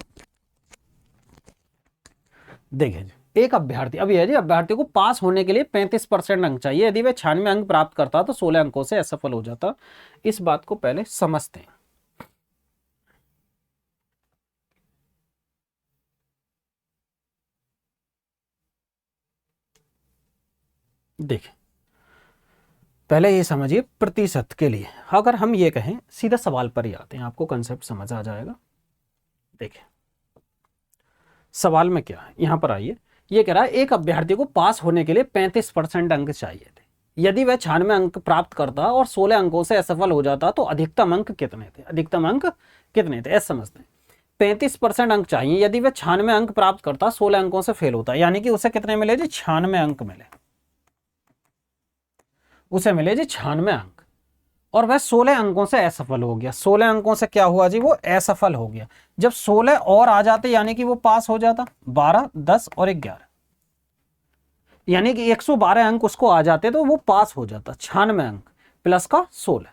देखिए एक अभ्यर्थी, अब यह जी अभ्यर्थी को पास होने के लिए 35% अंक चाहिए, यदि वह 96 अंक प्राप्त करता तो 16 अंकों से असफल हो जाता। इस बात को पहले समझते हैं। देखिए पहले ये समझिए प्रतिशत के लिए अगर हम ये कहें, सीधा सवाल पर ही आते हैं, आपको कंसेप्ट समझ आ जाएगा। देखिए सवाल में क्या है, यहां पर आइए, ये कह रहा है एक अभ्यर्थी को पास होने के लिए 35% अंक चाहिए थे, यदि वह 96 अंक प्राप्त करता और 16 अंकों से असफल हो जाता तो अधिकतम अंक कितने थे, अधिकतम अंक कितने थे, ऐसा समझते हैं। 35% अंक चाहिए, यदि वह 96 अंक प्राप्त करता 16 अंकों से फेल होता, यानी कि उसे कितने मिले जी, 96 अंक मिले, उसे मिले जी 96 अंक, और वह 16 अंकों से असफल हो गया। 16 अंकों से क्या हुआ जी, वो असफल हो गया। जब 16 और आ जाते यानी कि वो पास हो जाता, 12, 10 और 11, यानी कि 112 अंक उसको आ जाते तो वो पास हो जाता। 96 अंक प्लस का 16,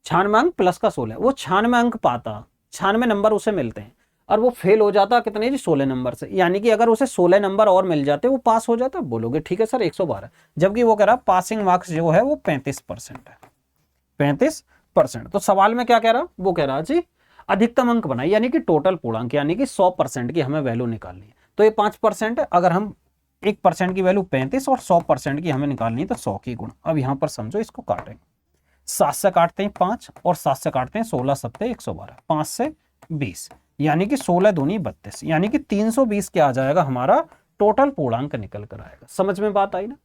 96 अंक प्लस का 16, वो 96 अंक पाता, 96 नंबर उसे मिलते हैं, और वो फेल हो जाता कितने जी, 16 नंबर से, यानी कि अगर उसे 16 नंबर और मिल जाते वो पास हो जाता। बोलोगे ठीक है सर 112, जबकि वो कह रहा पासिंग मार्क्स जो है वो 35% है, 35%। तो सवाल में क्या कह रहा, वो कह रहा जी अधिकतम अंक बनाई, यानी कि टोटल पूर्णांक, यानी कि 100% की हमें वैल्यू निकालनी है। तो ये 5% है, अगर हम 1% की वैल्यू 35 और 100% की हमें निकालनी है तो 100 की गुण। अब यहां पर समझो, इसको काटेंगे, 7 से काटते हैं 5 और 7 से काटते हैं 16 सत्ते 112, 5 से 20, यानी कि 16 दूनी 32, यानी कि 320 क्या आ जाएगा हमारा टोटल पूर्णांक निकल कर आएगा। समझ में बात आई ना,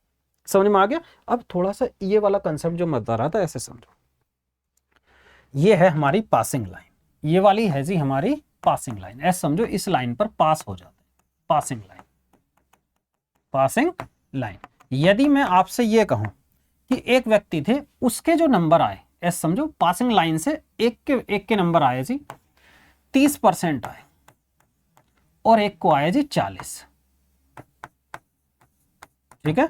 समझ में आ गया। अब थोड़ा सा ये वाला कंसेप्ट जो मैं बता रहा था ऐसे समझो, ये है हमारी पासिंग लाइन, ये वाली है जी हमारी पासिंग लाइन, ऐसे समझो इस लाइन पर पास हो जाते हैं, पासिंग लाइन, पासिंग लाइन। यदि मैं आपसे ये कहूं कि एक व्यक्ति थे, उसके जो नंबर आए, ऐसे समझो पासिंग लाइन से एक के नंबर आए जी 30% आए, और एक को आए जी 40, ठीक है,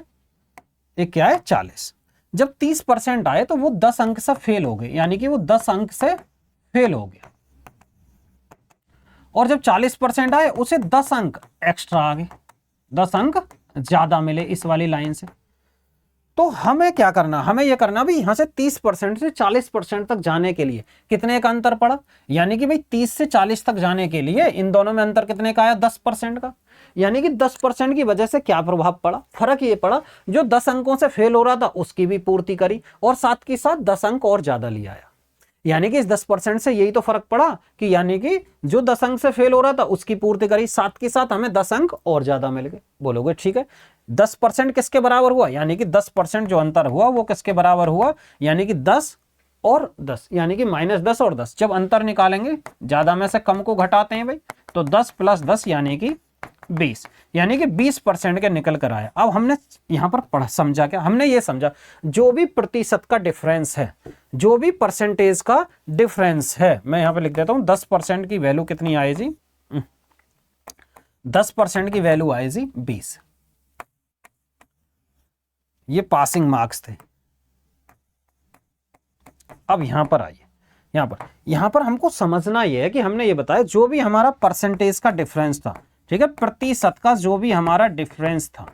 एक क्या है 40। जब 30% आए तो वो 10 अंक से फेल हो गए, यानी कि वो 10 अंक से फेल हो गया, और जब 40% आए उसे 10 अंक एक्स्ट्रा आ गए, 10 अंक ज्यादा मिले इस वाली लाइन से। तो हमें क्या करना, हमें यह करना भी यहां से 30% से 40% तक जाने के लिए कितने का अंतर पड़ा, यानी कि भाई 30 से 40 तक जाने के लिए इन दोनों में अंतर कितने का आया, 10% का। यानी कि 10% की वजह से क्या प्रभाव पड़ा, फर्क ये पड़ा, जो 10 अंकों से फेल हो रहा था उसकी भी पूर्ति करी, और साथ के साथ 10 अंक और ज्यादा ले आया। यानी कि इस 10% से यही तो फर्क पड़ा कि यानी कि जो 10 अंक से फेल हो रहा था उसकी पूर्ति करी, साथ के साथ हमें 10 अंक और ज्यादा मिल गए। बोलोगे ठीक है, 10% किसके बराबर हुआ, यानी कि 10% जो अंतर हुआ वो किसके बराबर हुआ, यानी कि 10 और 10, यानी कि -10 और 10। जब अंतर निकालेंगे ज्यादा में से कम को घटाते हैं भाई, तो 10 + 10 यानी कि 20, यानी कि 20% के निकल कर आया। अब हमने यहां पर पढ़ा, समझा क्या, हमने ये समझा जो भी प्रतिशत का डिफरेंस है, जो भी परसेंटेज का डिफरेंस है, मैं यहां पे लिख देता हूं 10% की वैल्यू कितनी आए जी, 10% की वैल्यू आए जी 20, ये पासिंग मार्क्स थे। अब यहां पर आइए, यहां पर हमको समझना यह है कि हमने ये बताया जो भी हमारा परसेंटेज का डिफरेंस था, ठीक है, प्रतिशत का जो भी हमारा डिफरेंस था,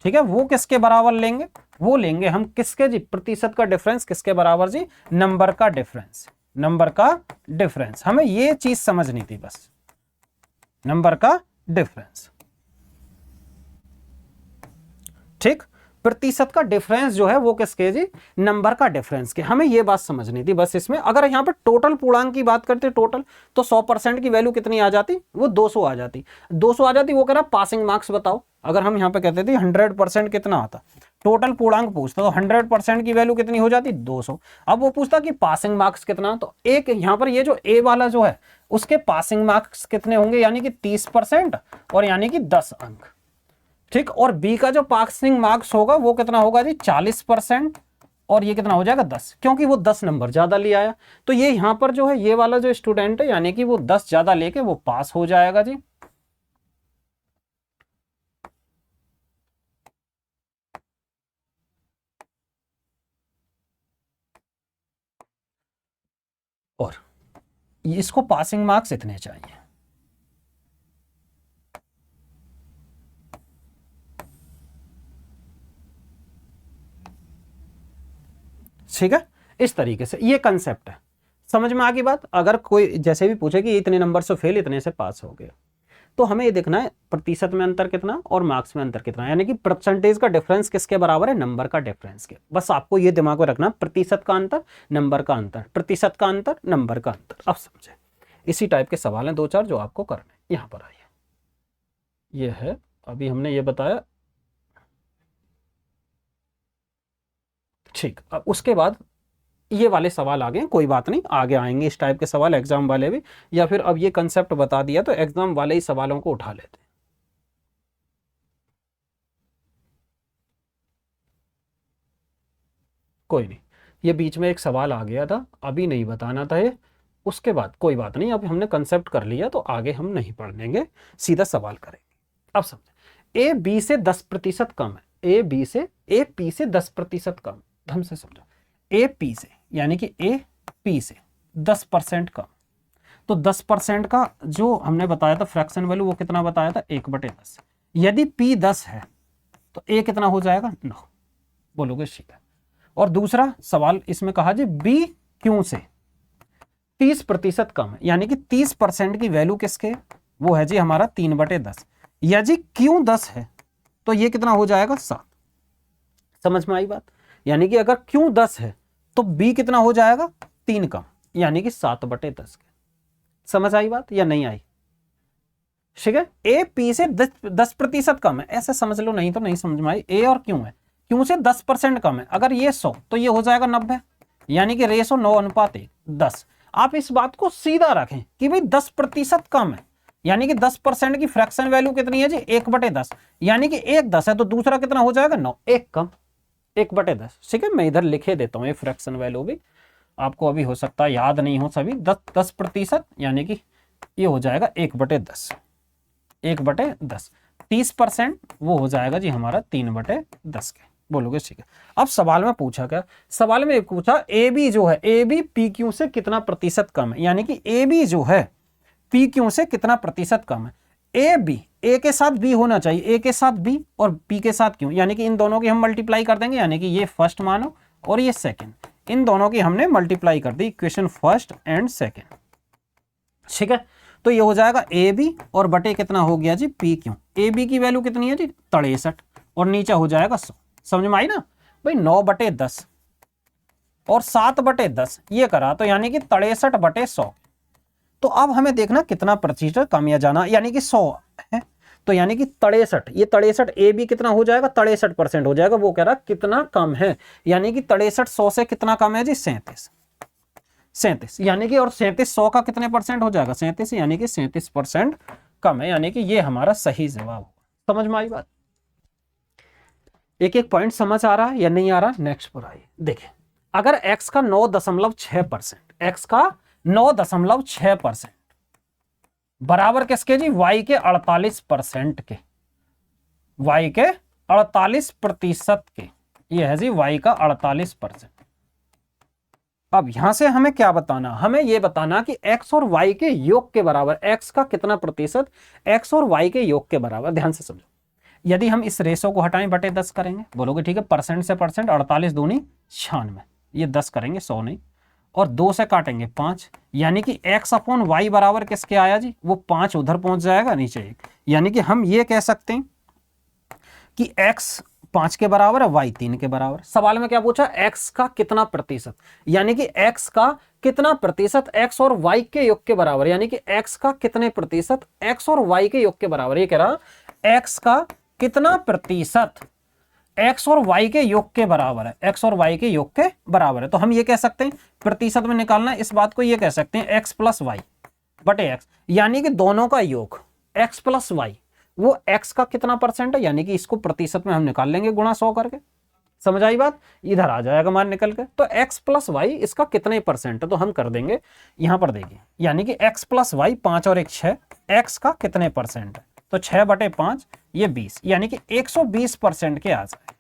ठीक है, वो किसके बराबर लेंगे, वो लेंगे हम किसके जी, प्रतिशत का डिफरेंस किसके बराबर जी, नंबर का डिफरेंस, नंबर का डिफरेंस। हमें ये चीज समझनी थी बस, नंबर का डिफरेंस, ठीक, प्रतिशत का डिफरेंस जो है वो किसके जी, नंबर का डिफरेंस के। हमें ये बात समझनी थी बस इसमें। अगर यहां पर टोटल पूर्णांक की बात करते टोटल, तो 100% की वैल्यू कितनी आ जाती, वो 200 आ जाती, 200 आ जाती। वो कह रहा पासिंग मार्क्स बताओ, अगर हम यहां पे कहते थे 100% कितना आता, टोटल पूर्णांक पूछता तो 100% की वैल्यू कितनी हो जाती, 200। अब वो पूछता कि पासिंग मार्क्स कितना, तो एक यहां पर ये जो ए वाला जो है उसके पासिंग मार्क्स कितने होंगे, यानी कि 30% और यानी कि 10 अंक, ठीक। और बी का जो पासिंग मार्क्स होगा वो कितना होगा जी, 40%, और ये कितना हो जाएगा 10, क्योंकि वो 10 नंबर ज्यादा ले आया। तो ये यहां पर जो है ये वाला जो स्टूडेंट है यानी कि वो 10 ज्यादा लेके वो पास हो जाएगा जी। और इसको पासिंग मार्क्स इतने चाहिए, ठीक है, इस तरीके से ये कंसेप्ट है। समझ में आ गई बात। अगर कोई जैसे भी पूछे कि इतने नंबर से फेल इतने से पास हो गए, तो हमें ये देखना है प्रतिशत में अंतर कितना और मार्क्स में अंतर कितना, यानी कि परसेंटेज का डिफरेंस किसके बराबर है, नंबर का डिफरेंस के। बस आपको ये दिमाग में रखना, प्रतिशत का अंतर नंबर का अंतर, प्रतिशत का अंतर नंबर का अंतर। अब समझे, इसी टाइप के सवाल हैं 2-4 जो आपको करने। यहां पर आइए, ये है अभी हमने ये बताया, ठीक। अब उसके बाद ये वाले सवाल आ गए, कोई बात नहीं, आगे आएंगे इस टाइप के सवाल एग्जाम वाले भी, या फिर अब ये कंसेप्ट बता दिया तो एग्जाम वाले ही सवालों को उठा लेते हैं। कोई नहीं, ये बीच में एक सवाल आ गया था, अभी नहीं बताना था ये, उसके बाद कोई बात नहीं, अभी हमने कंसेप्ट कर लिया तो आगे हम नहीं पढ़ेंगे, सीधा सवाल करेंगे। अब समझे, ए बी से 10% कम है, ए बी से ए पी से 10% कम, ढंग से समझो, ए पी से यानी कि ए पी से 10% कम, तो 10% का जो हमने बताया था फ्रैक्शन वैल्यू वो कितना बताया था, 1/10। यदि पी 10 है तो ए कितना हो जाएगा, 9। बोलोगे ठीक है। और दूसरा सवाल इसमें कहा जी बी क्यू से 30% कम है, यानी कि 30% की वैल्यू किसके, वो है जी हमारा 3/10। या जी क्यू 10 है तो ये कितना हो जाएगा, 7। समझ में आई बात। यानी कि अगर क्यू 10 है तो बी कितना हो जाएगा, 3 कम, यानी कि 7/10 के। समझ आई बात या नहीं आई, ठीक है। ए पी से 10% कम है, ऐसे समझ लो, नहीं तो नहीं समझ में आई। ए और क्यू है, क्यू से 10% कम है, अगर ये 100 तो ये हो जाएगा 90, यानी कि रेशो 9:1 10। आप इस बात को सीधा रखें कि भाई 10% कम है, यानी कि 10% की फ्रैक्शन वैल्यू कितनी है जी, 1/10, यानी कि एक 10 है तो दूसरा कितना हो जाएगा, 9, एक कम, 1/10। ठीक है, मैं इधर लिखे देता हूँ ये फ्रैक्शन वैल्यू भी, आपको अभी हो सकता है याद नहीं हो सभी। 10% यानी कि ये हो जाएगा 1/10, 1/10। 30% वो हो जाएगा जी हमारा 3/10 के। बोलोगे ठीक है। अब सवाल में पूछा क्या, सवाल में पूछा ए बी जो है, ए बी पी क्यू से कितना प्रतिशत कम है, यानी कि ए बी जो है पी क्यू से कितना प्रतिशत कम है। ए बी, ए के साथ बी होना चाहिए, ए के साथ बी और बी के साथ क्यू, यानी कि इन दोनों की हम मल्टीप्लाई कर देंगे, यानी कि ये फर्स्ट मानो और ये सेकंड, इन दोनों की हमने मल्टीप्लाई कर दी, इक्वेशन फर्स्ट एंड सेकंड। ठीक है, तो ये हो जाएगा ए बी और बटे कितना हो गया जी, पी क्यू। ए बी की वैल्यू कितनी है जी, 63 और नीचे हो जाएगा 100। समझ में आई ना भाई, 9/10 और 7/10 ये करा तो यानी कि 63/100। तो अब हमें देखना कितना प्रतिशत कम या जाना, यानी कि 100 है तो यानी कि 63, ये 63 ए बी कितना हो जाएगा, 63% हो जाएगा। वो कह रहा कितना कम है, यानी कि 63 100 से कितना कम है जी, 37 यानी कि, और 37 100 का कितने परसेंट हो जाएगा, 37, यानी कि 37% कम है, यानी कि ये हमारा सही जवाब होगा। समझ में आई बात, एक एक पॉइंट समझ आ रहा है या नहीं आ रहा। नेक्स्ट पर आइए, देखिए अगर x का 9.6%, x का 9.6% बराबर किसके जी, y के 48% के, y के 48% के, ये है जी y का 48%। अब यहां से हमें क्या बताना, हमें यह बताना कि x और y के योग के बराबर, x का कितना प्रतिशत x और y के योग के बराबर। ध्यान से समझो, यदि हम इस रेशो को हटाएं बटे 10 करेंगे, बोलोगे ठीक है, परसेंट से परसेंट, 48 दूनी 96, ये 10 करेंगे 100 नहीं, और 2 से काटेंगे 5, यानी कि x/y बराबर किसके आया जी, वो 5 उधर पहुंच जाएगा, नीचे 1, यानी कि हम ये कह सकते हैं कि x 5 के बराबर है, y 3 के बराबर। सवाल में क्या पूछा, x का कितना प्रतिशत, यानी कि x का कितना प्रतिशत x और y के योग के बराबर, यानी कि x का कितने प्रतिशत x और y के योग के बराबर। ये कह रहा x का कितना प्रतिशत x और y के योग के बराबर है, x और y के योग के बराबर है। तो हम ये कह सकते हैं प्रतिशत में निकालना, इस बात को ये कह सकते हैं x + y बटे x, यानी कि दोनों का योग x + y, वो x का कितना परसेंट है, यानी कि इसको प्रतिशत में हम निकाल लेंगे गुणा 100 करके। समझ आई बात, इधर आ जाएगा मान निकल के। तो x + y इसका कितने परसेंट है, तो हम कर देंगे यहां पर, देखिए यानी कि x + y 5 और 1 6, x का कितने परसेंट है, तो 6/5 ये 20, यानी कि 120% के आ जाए।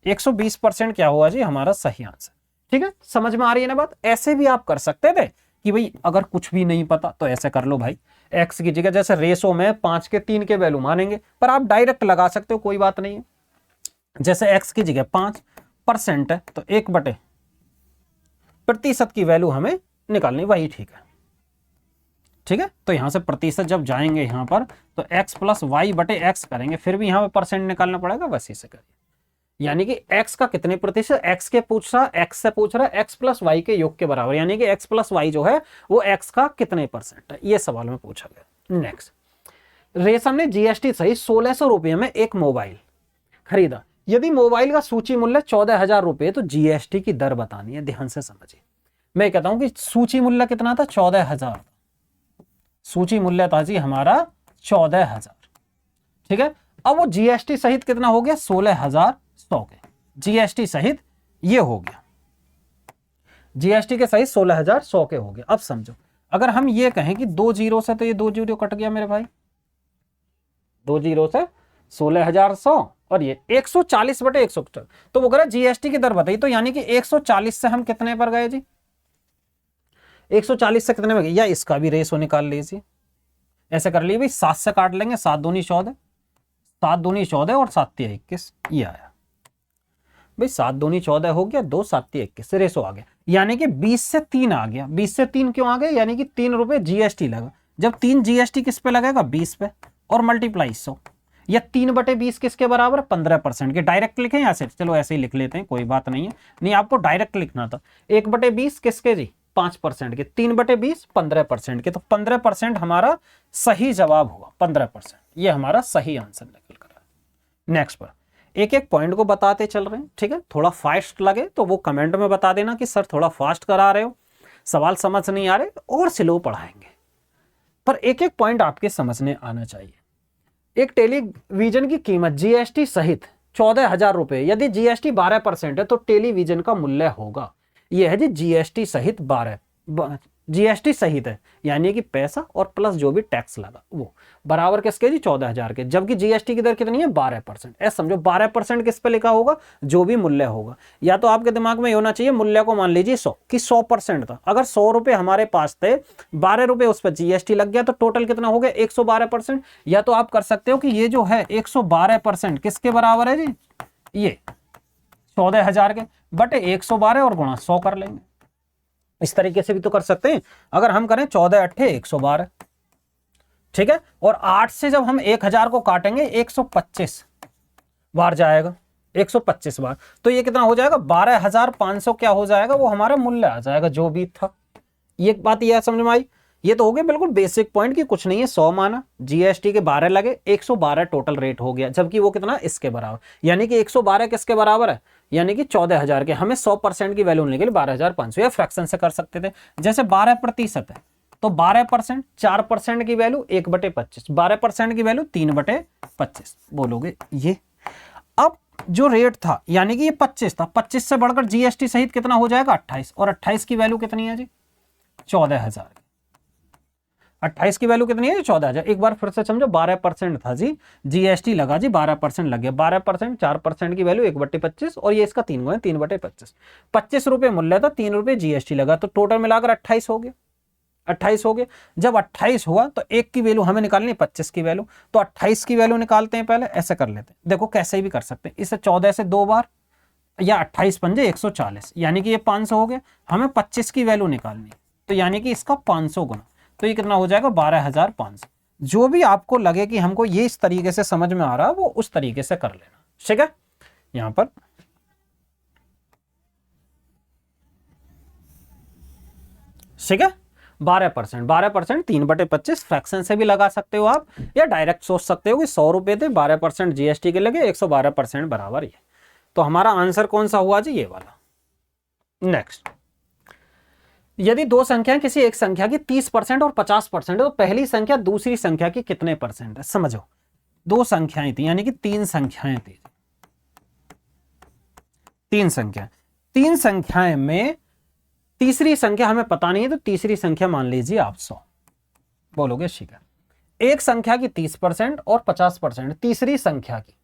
120% क्या हुआ जी हमारा सही आंसर। ठीक है, समझ में आ रही है ना बात। ऐसे भी आप कर सकते थे कि भाई अगर कुछ भी नहीं पता तो ऐसे कर लो भाई, x की जगह जैसे रेशो में 5 के 3 के वैल्यू मानेंगे, पर आप डायरेक्ट लगा सकते हो, कोई बात नहीं है। जैसे x की जगह 5% है तो 1/, प्रतिशत की वैल्यू हमें निकालनी, वही ठीक है। ठीक है, तो यहां से प्रतिशत जब जाएंगे यहां पर तो x प्लस वाई बटे एक्स करेंगे, फिर भी यहां पर परसेंट निकालना पड़ेगा, वैसे से करिए। यानी कि x का कितने प्रतिशत, x के पूछ रहा, x से पूछ रहा x प्लस वाई के योग के बराबर, यानी कि x प्लस वाई जो है वो x का कितने परसेंट है, ये सवाल में पूछा गया। नेक्स्ट, रेशम ने जीएसटी सहित 1600 रुपये में एक मोबाइल खरीदा। यदि मोबाइल का सूची मूल्य 14,000 रुपये तो जीएसटी की दर बतानी है। ध्यान से समझिए, मैं कहता हूं कि सूची मूल्य कितना था, 14,000। सूची मूल्य था जी हमारा 14,000। ठीक है, अब वो जीएसटी सहित कितना हो गया, 16,100 के, जीएसटी सहित ये हो गया, जीएसटी के सहित 16,100 के हो गया। अब समझो, अगर हम ये कहें कि 2 जीरो से, तो ये 2 जीरो कट गया मेरे भाई, 2 जीरो से 16,100 और ये 140 बटे 170, तो वो कह जीएसटी की दर बताइए। तो यानी कि 140 से हम कितने पर गए जी, 140 से कितने में गए, या इसका भी रेशो निकाल लीजिए, ऐसे कर लीजिए भाई, 7 से काट लेंगे, 7 दूनी 14, 7 दूनी 14 और 7 तिया 21, ये आया भाई, 7 दूनी 14 हो गया, 2 7 तिया 21 से रेशो आ गया। यानी कि 20 से 3 आ गया। 20 से 3 क्यों आ गया, यानी कि 3 रुपए जीएसटी लगा। जब 3 जीएसटी किस पे लगेगा, 20 पे, और मल्टीप्लाई 100, या 3 बटे 20 किसके बराबर, 15% के। डायरेक्ट लिखें या सिर्फ, चलो ऐसे ही लिख लेते हैं, कोई बात नहीं है, नहीं आपको डायरेक्ट लिखना था। 1 बटे 20 किसके जी, 5% के, 3 बटे 20 15% के, तो 15% हमारा सही जवाब हुआ, 15%, ये हमारा सही आंसर निकल कर आया। नेक्स्ट पर एक एक पॉइंट को बताते चल रहे हैं। ठीक है, थोड़ा फास्ट लगे तो वो कमेंट में बता देना कि सर थोड़ा फास्ट करा रहे हो, सवाल समझ नहीं आ रहे, और स्लो पढ़ाएंगे, पर एक एक पॉइंट आपके समझने आना चाहिए। एक टेलीविजन की कीमत जीएसटी सहित 14,000 रुपए, यदि जीएसटी 12% है तो टेलीविजन का मूल्य होगा, यह है जी जीएसटी सहित 12, जीएसटी सहित है, यानी कि पैसा और प्लस जो भी टैक्स लगा वो बराबर किसके जी, 14,000 के, जबकि जीएसटी की दर कितनी है, 12%। ऐसा समझो 12% किस पे लिखा होगा, जो भी मूल्य होगा। या तो आपके दिमाग में होना चाहिए मूल्य को मान लीजिए 100, कि 100% था, अगर 100 रुपए हमारे पास थे, 12 रुपए उस पर जीएसटी लग गया, तो टोटल कितना हो गया, 112%। या तो आप कर सकते हो कि ये जो है 112% किसके बराबर है जी, ये 14,000 के बटे 112 और गुणा 100 कर लेंगे। इस तरीके से भी तो कर सकते हैं। अगर हम करें 14 अट्ठे 112, ठीक है, और 8 से जब हम 1000 को काटेंगे 125 बार जाएगा, 125 बार, तो ये कितना हो जाएगा, 12,500 क्या हो जाएगा, वो हमारा मूल्य आ जाएगा जो भी था। ये बात यह समझ में आई। ये तो हो गया बिल्कुल बेसिक पॉइंट कि कुछ नहीं है, 100 माना, जीएसटी के 12 लगे, 112 टोटल रेट हो गया, जबकि वो कितना, इसके बराबर, यानी कि 112 किसके बराबर है, यानी कि 14,000 के। हमें 100% की वैल्यू लेने के लिए 12,500, या फ्रैक्शन से कर सकते थे, जैसे 12% है तो 12%, 4% की वैल्यू 1/25, 12% की वैल्यू 3/25 बोलोगे ये। अब जो रेट था, यानी कि ये 25 था, 25 से बढ़कर जीएसटी सहित कितना हो जाएगा, 28, और 28 की वैल्यू कितनी है जी, 14,000। 28 की वैल्यू कितनी है, 14,000। एक बार फिर से समझो, 12% था जी, जीएसटी लगा जी, 12% लग गया, 12%, 4% की वैल्यू 1/25, और ये इसका 3 गुना 3/25, 25 रुपए मूल्य था, 3 रुपए जीएसटी लगा, तो टोटल मिलाकर 28 हो गया, 28 हो गया। जब 28 हुआ तो एक की वैल्यू हमें निकालनी है 25 की वैल्यू, तो 28 की वैल्यू निकालते हैं, पहले ऐसे कर लेते हैं, देखो कैसे भी कर सकते हैं, इसे 14 से 2 बार, या 28 पंजे 140, यानी कि ये 500 हो गया। हमें 25 की वैल्यू निकालनी है, तो यानी कि इसका 500 गुना, तो ये कितना हो जाएगा, 12,500। जो भी आपको लगे कि हमको ये इस तरीके से समझ में आ रहा है, वो उस तरीके से कर लेना। ठीक है, यहां पर ठीक है, 12%, 12% 3/25, फ्रैक्शन से भी लगा सकते हो आप, या डायरेक्ट सोच सकते हो कि 100 रुपए थे, 12% जीएसटी के लगे, 112% बराबर ये। तो हमारा आंसर कौन सा हुआ जी, ये वाला। नेक्स्ट, यदि दो संख्याएं किसी एक संख्या की 30% और 50% है, तो पहली संख्या दूसरी संख्या की कितने परसेंट है। समझो, दो संख्याएं थी, यानी कि 3 संख्याएं थी, 3 संख्याएं में तीसरी संख्या हमें पता नहीं है, तो तीसरी संख्या मान लीजिए आप 100 बोलोगे, ठीक है। एक संख्या की 30% और 50%, तीसरी संख्या की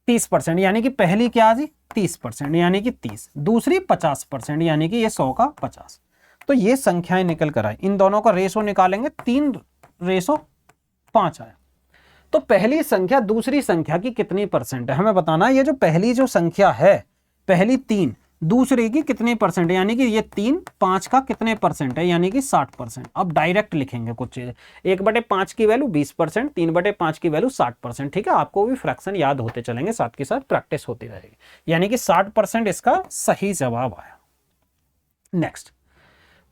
30%, यानी कि पहली क्या जी 30%, यानी कि 30, दूसरी 50%, यानी कि ये 100 का 50। तो ये संख्याएं निकल कर आए, इन दोनों का रेशो निकालेंगे, 3:5 आया। तो पहली संख्या दूसरी संख्या की कितनी परसेंट है हमें बताना है। ये जो पहली जो संख्या है, पहली 3, दूसरे की कितने परसेंट है, यानी कि ये 3 5 का कितने परसेंट है, यानी कि 60%। अब डायरेक्ट लिखेंगे कुछ चीजें, 1/5 की वैल्यू 20%, 3/5 की वैल्यू 60%। ठीक है, आपको भी फ्रैक्शन याद होते चलेंगे, साथ के साथ प्रैक्टिस होती रहेगी, यानी कि 60% इसका सही जवाब आया। नेक्स्ट,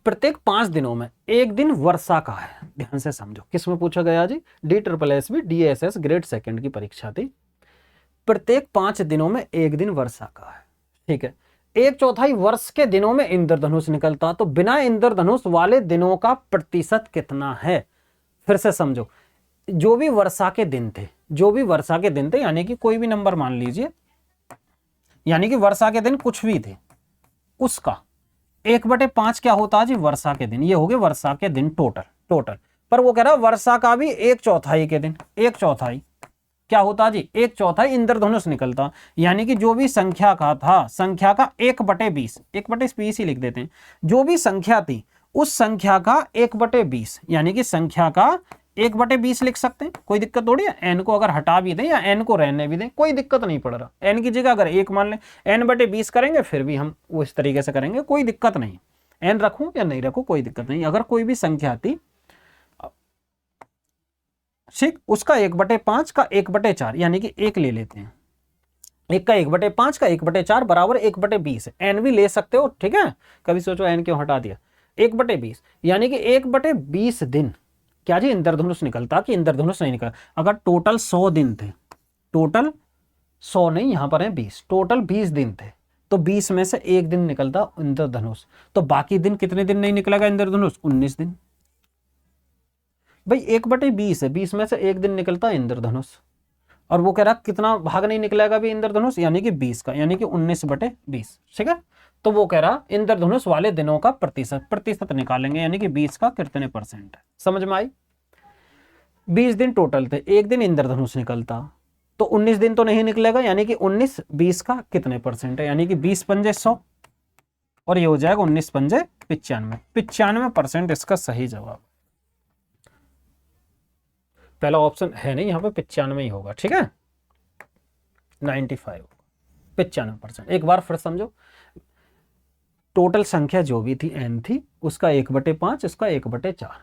प्रत्येक 5 दिनों में एक दिन वर्षा का है। ध्यान से समझो, किसमें पूछा गया जी, DSSB DSS ग्रेड सेकंड की परीक्षा थी। प्रत्येक 5 दिनों में एक दिन वर्षा का है। ठीक है, 1/4 वर्ष के दिनों में इंद्रधनुष निकलता, तो बिना इंद्रधनुष वाले दिनों का प्रतिशत कितना है। फिर से समझो, जो भी वर्षा के दिन थे, जो भी वर्षा के दिन थे, यानी कि कोई भी नंबर मान लीजिए, यानी कि वर्षा के दिन कुछ भी थे, उसका 1/5 क्या होता है जी, वर्षा के दिन। ये हो गए वर्षा के दिन टोटल। पर वो कह रहा वर्षा का भी 1/4 के दिन, 1/4 क्या होता जी, 1/4 इंद्रधनुष निकलता, यानी कि जो भी संख्या का था, संख्या का 1/20, 1/20 ही लिख देते हैं, जो भी संख्या थी उस संख्या का 1/20, यानी कि संख्या का 1/20 लिख सकते हैं, कोई दिक्कत थोड़ी है। एन को अगर हटा भी दें या एन को रहने भी दें, कोई दिक्कत नहीं पड़ रहा। एन की जगह अगर 1 मान लें, n/20 करेंगे, फिर भी हम वो इस तरीके से करेंगे, कोई दिक्कत नहीं। एन रखूं या नहीं रखूं कोई दिक्कत नहीं। अगर कोई भी संख्या थी, ठीक, उसका 1/5 का 1/4, यानी कि 1 ले लेते हैं, 1 का 1/5 का 1/4 बराबर 1/20 है। एन भी ले सकते हो, ठीक है, कभी सोचो एन क्यों हटा दिया, 1/20, यानी कि 1/20 दिन क्या जी इंद्रधनुष निकलता, कि इंद्रधनुष नहीं निकला। अगर टोटल 100 दिन थे, टोटल 100 नहीं, यहां पर है 20, टोटल 20 दिन थे, तो 20 में से एक दिन निकलता इंद्रधनुष, तो बाकी दिन कितने दिन नहीं निकलेगा इंद्रधनुष, 19 दिन। भाई 1/20 है, 20 में से एक दिन निकलता है इंद्रधनुष, और वो कह रहा कितना भाग नहीं निकलेगा भी इंद्रधनुष, यानी कि 20 का, यानी कि 19/20। ठीक है, तो वो कह रहा इंद्रधनुष वाले दिनों का प्रतिशत निकालेंगे, यानी कि 20 का कितने परसेंट है। समझ में आई, 20 दिन टोटल थे, एक दिन इंद्रधनुष निकलता, तो 19 दिन तो नहीं निकलेगा, यानी कि 19 20 का कितने परसेंट है, यानी कि 20 पंजे 100, और ये हो जाएगा 19 पंजे 95, 95% इसका सही जवाब। पहला ऑप्शन है नहीं, यहां पे 95 ही होगा। ठीक है, 95, 95%। एक बार फिर समझो, टोटल संख्या जो भी थी n थी, उसका 1/5, उसका 1/4,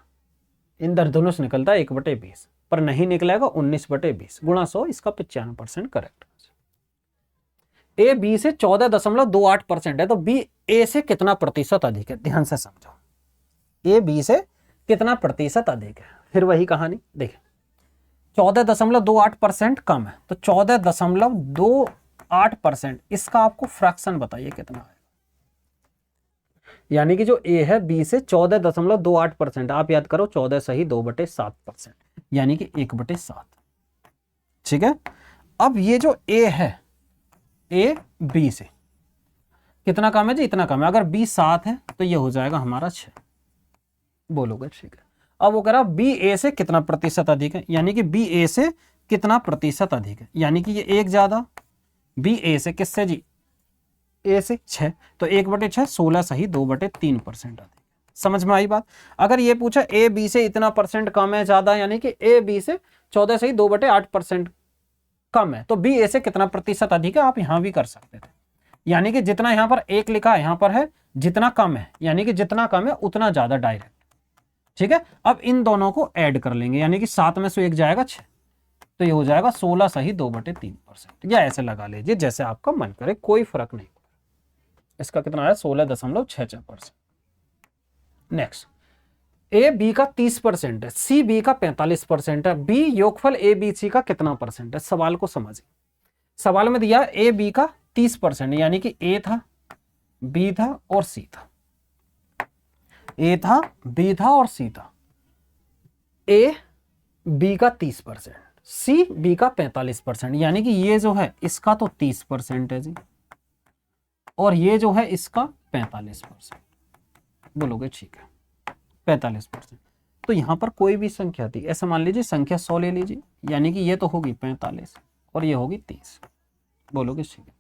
इंद्रधनुष निकलता 1/20, पर नहीं निकलेगा 19/20 गुणा 100, इसका 95% करेक्ट। ए बी से 14.28% है, तो बी ए से कितना प्रतिशत अधिक है। ध्यान से समझो, ए बी से कितना प्रतिशत अधिक है। फिर वही कहानी देखिए, 14.28% कम है, तो 14.28%, इसका आपको फ्रैक्शन बताइए कितना है। यानी कि जो ए है बी से 14.28%, आप याद करो 14 सही 2/7%, यानी कि 1/7। ठीक है, अब ये जो ए है, ए बी से कितना कम है जी, इतना कम है। अगर बी 7 है तो ये हो जाएगा हमारा 6, बोलोगे ठीक है। अब वो कह रहा बी ए से कितना प्रतिशत अधिक है, यानी कि बी ए से कितना प्रतिशत अधिक है, यानी कि ये 1 ज्यादा, बी ए से किससे जी, ए से 6, तो 1/6, 16 सही 2/3% अधिक। समझ में आई बात। अगर ये पूछा ए बी से इतना परसेंट कम है ज्यादा, यानी कि ए बी से 14 सही 2/8% कम है, तो बी ए से कितना प्रतिशत अधिक है, आप यहां भी कर सकते थे। यानी कि जितना यहां पर 1 लिखा है, यहां पर है जितना कम है, यानी कि जितना कम है उतना ज्यादा डायरेक्ट। ठीक है, अब इन दोनों को ऐड कर लेंगे, यानी कि 7 में से 1 जाएगा 6, तो ये हो जाएगा 16 सही 2/3%, या ऐसे लगा लीजिए जैसे आपका मन करे, कोई फर्क नहीं। इसका कितना है 16.66%। नेक्स्ट, ए बी का 30% है, सी बी का 45% है, बी योगफल ए बी सी का कितना परसेंट है। सवाल को समझिए, सवाल में दिया ए बी का 30%, यानी कि ए था, बी था और सी था, ए था, बी था और सी था। ए बी का 30%, सी बी का 45%, यानी कि ये जो है इसका तो 30% है जी, और ये जो है इसका 45%। बोलोगे ठीक है, 45%। तो यहां पर कोई भी संख्या थी, ऐसा मान लीजिए संख्या 100 ले लीजिए, यानी कि ये तो होगी 45 और ये होगी 30। बोलोगे ठीक है।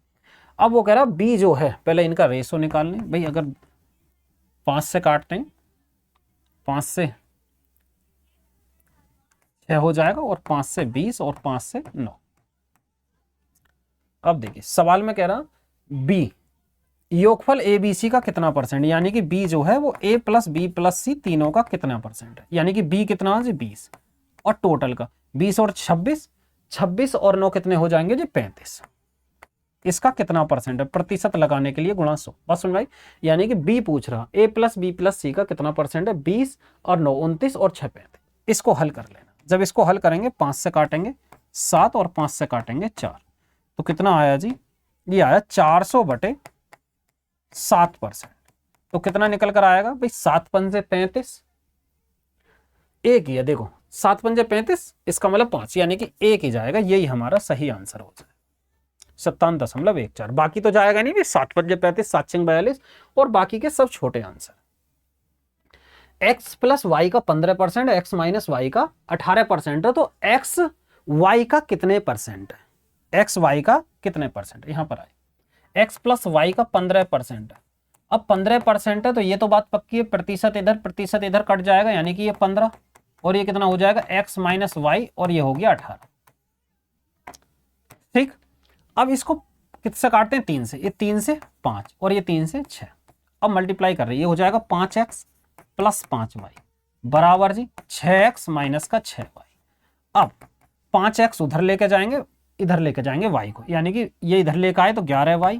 अब वो कह रहा बी जो है, पहले इनका रेशो निकालने। भाई अगर 5 से काटते हैं, 5 से 6 हो जाएगा, और 5 से 20 और 5 से 9। अब देखिए सवाल में कह रहा बी योगफल ए बी सी का कितना परसेंट, यानी कि बी जो है वो ए प्लस बी प्लस सी तीनों का कितना परसेंट है, यानी कि बी कितना है जी 20 और टोटल का 20 और 26, 26 और 9 कितने हो जाएंगे जी 35। इसका कितना परसेंट है, प्रतिशत लगाने के लिए गुणा 100। बस सुन भाई, यानी कि बी पूछ रहा ए प्लस बी प्लस सी का कितना परसेंट है, 20 और 9 29 और 6 35। इसको हल कर लेना। जब इसको हल करेंगे 5 से काटेंगे 7 और 5 से काटेंगे 4, तो कितना आया जी, ये आया 400/7%। तो कितना निकल कर आएगा भाई, 7 पंजे 35, एक ही है देखो, 7 पंजे 35, इसका मतलब 5, यानी कि एक ही जाएगा। यही हमारा सही आंसर हो जाएगा 57.14। बाकी तो जाएगा नहीं भी, 7 पंजे 35, 7 छंग 42 और बाकी के सब छोटे आंसर। x प्लस वाई का 15%, x माइनस वाई का 18% है, तो x y का कितने परसेंट है, x y का कितने परसेंट, यहां पर आए x प्लस वाई का 15% है। अब 15% है तो ये तो बात पक्की है, प्रतिशत इधर कट जाएगा, यानी कि ये 15 और ये कितना हो जाएगा x माइनस वाई और ये हो गया 18। ठीक, अब इसको किससे काटते हैं, 3 से, ये 3 से 5 और ये 3 से 6। अब मल्टीप्लाई कर रही है, ये हो जाएगा 5x प्लस 5y बराबर जी 6x माइनस का 6y। अब 5x उधर लेके जाएंगे, इधर लेके जाएंगे y को, यानी कि ये इधर लेके आए तो 11y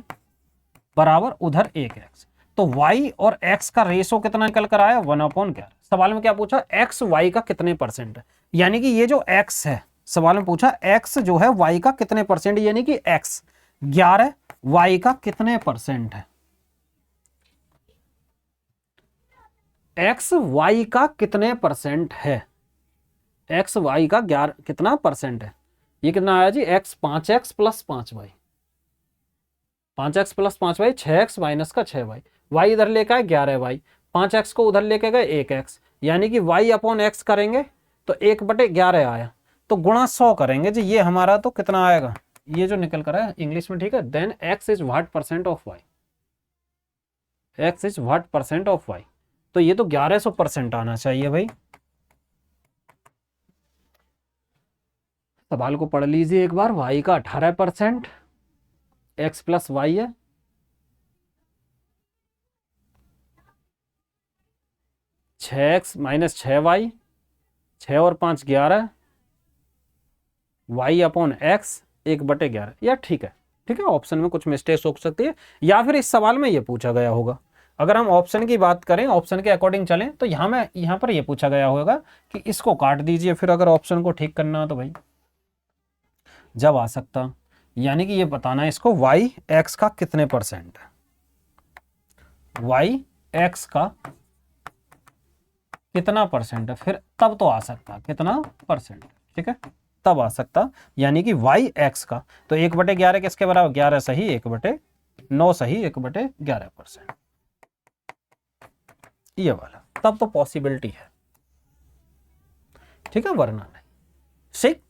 बराबर उधर 1x। तो y और x का रेशो कितना निकल कर आया, 1/11। सवाल में क्या पूछा, x y का कितने परसेंट है, यानी कि ये जो x है, सवाल में पूछा x जो है y का कितने परसेंट, यानी कि x 11 y का कितने परसेंट है, x y का कितने परसेंट है, x y का 11 कितना परसेंट है, ये कितना आया जी x 5x plus 5y, 5x plus 5y 6x minus का 6y, y इधर लेकर आए 11y, 5x को उधर लेके गए 1x, यानी कि y अपॉन x करेंगे तो 1/11 आया, तो गुणा 100 करेंगे जी, ये हमारा तो कितना आएगा, ये जो निकल कर आया इंग्लिश में, ठीक है। Then x is what percent of y, x is what percent of y, तो ये तो 1100% आना चाहिए भाई। सवाल को पढ़ लीजिए एक बार, y का 18%, x प्लस वाई है, छः एक्स माइनस 6y, 6 और 5 11, y अपॉन x 1/11, या ठीक है, ठीक है। ऑप्शन में कुछ मिस्टेक हो सकती है, या फिर इस सवाल में ये पूछा गया होगा। अगर हम ऑप्शन की बात करें, ऑप्शन के अकॉर्डिंग चलें, तो यहाँ पर ये पूछा गया होगा कि इसको काट दीजिए, फिर अगर ऑप्शन को ठीक करना तो भाई जब आ सकता, यानी कि ये बताना है इसको y x का कितने परसेंट है, y x का कितना परसेंट है, फिर तब तो आ सकता कितना परसेंट, ठीक है, तब आ सकता, यानी कि y x का, तो 1/11 किसके बराबर, 11 सही 1/9 सही 1/11%, ये वाला, तब तो पॉसिबिलिटी है, ठीक है, वरना नहीं। ठीक,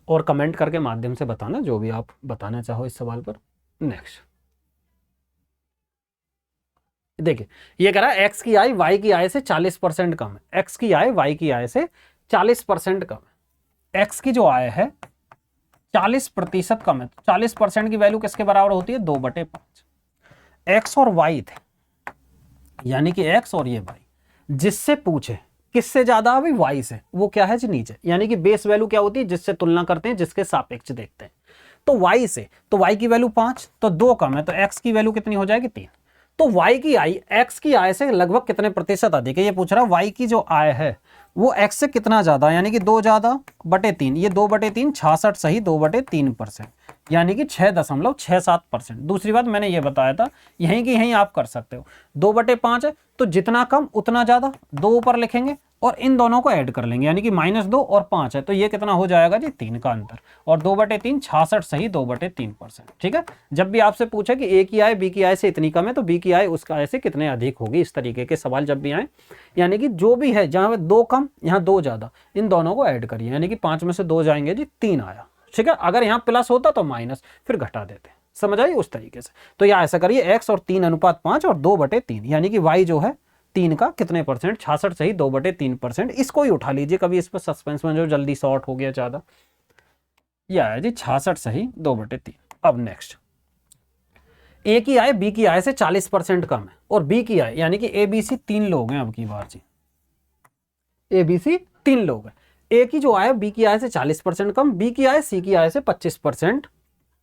और कमेंट करके माध्यम से बताना जो भी आप बताना चाहो इस सवाल पर। नेक्स्ट देखिए, ये कह रहा है x की आय y की आय से 40% कम है, x की आय y की आय से 40% कम है, x की जो आय है 40% कम है, तो 40% की वैल्यू किसके बराबर होती है, 2/5। x और y थे, यानी कि x और ये y, जिससे पूछे किससे ज्यादा, अभी y से, वो क्या है जी नीचे, यानी कि बेस वैल्यू क्या होती है, जिससे तुलना करते हैं, जिसके सापेक्ष देखते हैं, तो y से, तो y की वैल्यू 5, तो 2 कम है, तो x की वैल्यू कितनी हो जाएगी 3। तो y की आय x की आय से लगभग कितने प्रतिशत अधिक है, ये पूछ रहा है y की जो आय है वो x से कितना ज्यादा, यानी कि 2 ज्यादा बटे 3, ये 2/3 66 सही 2/3%, यानी कि 6.67%। दूसरी बात मैंने ये बताया था, यहीं की यहीं आप कर सकते हो, 2/5 है तो जितना कम उतना ज्यादा, 2 ऊपर लिखेंगे और इन दोनों को ऐड कर लेंगे, यानी कि -2 और 5 है, तो ये कितना हो जाएगा जी 3 का अंतर, और 2/3 66 सही 2/3%, ठीक है। जब भी आपसे पूछे कि ए की आय बी की आय से इतनी कम है, तो बी की आय उसका आय से कितने अधिक होगी, इस तरीके के सवाल जब भी आए, यानी कि जो भी है, जहां 2 कम यहाँ 2 ज्यादा, इन दोनों को ऐड करिए, यानी कि 5 में से 2 जाएंगे जी 3 आया, ठीक है। अगर यहाँ प्लस होता तो माइनस, फिर घटा देते, समझ आई उस तरीके से। तो यहाँ ऐसा करिए x और 3:5 और 2/3, यानी कि y जो है 3 का कितने परसेंट, 66 सही 2/3%, इसको ही उठा लीजिए, कभी इस पर सस्पेंस में जो जल्दी शॉर्ट हो गया ज्यादा, यह है जी 66 सही 2/3। अब नेक्स्ट ए की आय बी की आय से 40% कम है और बी की आय यानी कि ए बी सी 3 लोग हैं, अब की बार जी ए बी सी 3 लोग हैं। ए की जो आय बी की आय से 40% कम, बी की आय सी की आय से 25%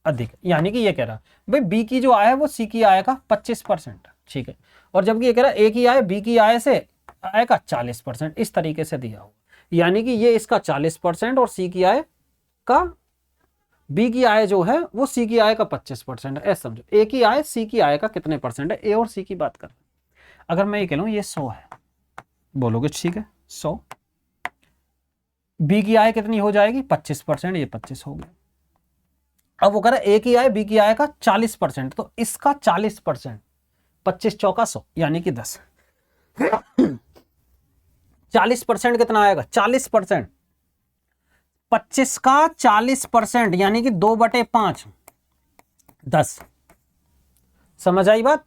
अधिक, यानी कि ये कह रहा भाई बी की जो आय है वो सी की आय का 25%, ठीक है। और जबकि ये कह रहा ए की आय बी की आय से आय का 40%, इस तरीके से दिया हुआ, यानी कि ये इसका 40% और सी की आय का, बी की आय जो है वो सी की आय का 25% है। ऐसा समझो ए की आय सी की आय का कितने परसेंट है, ए और सी की बात कर। अगर मैं ये कह लूं ये 100 है, बोलोगे ठीक है 100, बी की आय कितनी हो जाएगी 25%, ये 25 हो गया। अब वो कह रहा है ए की आय बी की आय का 40%, तो इसका 40%, 25 चौका 100 यानी कि 10। 40% कितना आएगा 40%, 25 का 40% यानी कि 2/5, 10। समझ आई बात?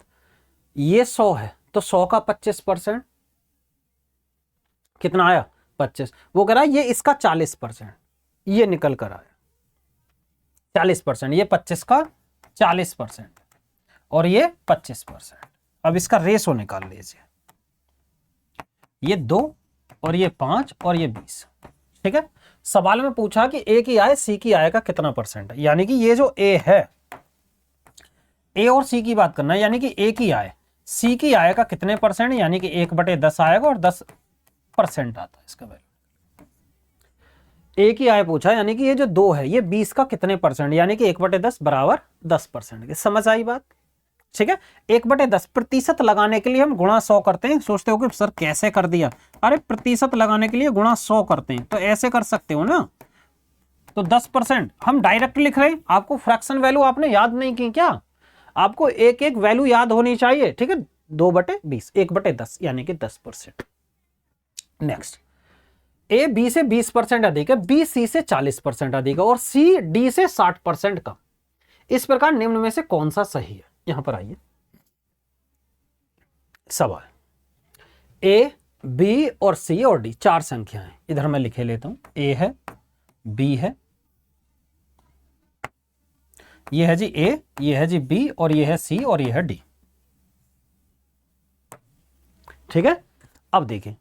ये 100 है तो 100 का 25% कितना आया 25। वो कह रहा है ये इसका 40%, ये निकल कर आया 40%, ये 25 का 40% और ये 25%। अब इसका रेशो निकाल लीजिए, ये 2 और ये 5 और ये 20, ठीक है। सवाल में पूछा कि ए की आय सी की आय का कितना परसेंट है, यानी कि ये जो ए है, ए और सी की बात करना है, यानी कि ए की आय सी की आय का कितने परसेंट, यानी कि 1/10 आएगा और 10% आता है इसका वैल्यू। ए की आय पूछा, यानी कि ये जो 2 है ये 20 का कितने परसेंट, यानी कि 1/10 बराबर 10%। समझ आई बात? ठीक है। 1/10 प्रतिशत लगाने के लिए हम गुणा 100 करते हैं। सोचते हो कि सर कैसे कर दिया, अरे प्रतिशत लगाने के लिए गुणा 100 करते हैं, तो ऐसे कर सकते हो ना। तो 10% हम डायरेक्ट लिख रहे हैं, आपको फ्रैक्शन वैल्यू आपने याद नहीं की क्या? आपको एक एक वैल्यू याद होनी चाहिए, ठीक है। 2/20, 1/10 यानी कि 10%। नेक्स्ट, ए बी से 20% अधिक है, बी सी से 40% अधिक है और सी डी से 60% कम। इस प्रकार निम्न में से कौन सा सही है? यहां पर आइए सवाल, ए बी और सी और डी 4 संख्याएं, इधर मैं लिखे लेता हूं। ए है, बी है, ये है जी ए, ये है जी बी और ये है सी और ये है डी, ठीक है। अब देखें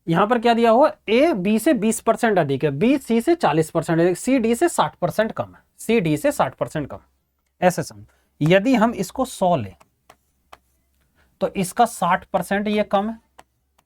यहां पर क्या दिया हुआ, ए बी से 20% अधिक है, बी सी से 40% अधिक, सी डी से 60% कम है, सी डी से 60% कम। ऐसे समझ, यदि हम इसको 100 ले तो इसका 60% ये कम है,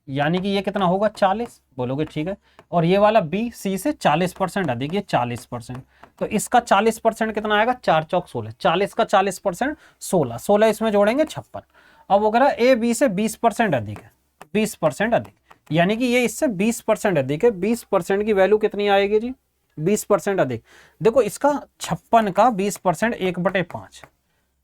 यानी कि ये कितना होगा 40, बोलोगे ठीक है। और ये वाला बी सी से 40% अधिक, ये 40%, तो इसका 40% कितना आएगा 4 चौक 16, 40 का 40% 16, 16 इसमें जोड़ेंगे 56। अब वो कह रहा है ए बी से 20% अधिक है, 20% अधिक, यानी कि ये इससे 20% अधिक है। 20% की वैल्यू कितनी आएगी जी 20% अधिक। देखो इसका 56 का 20% 1/5,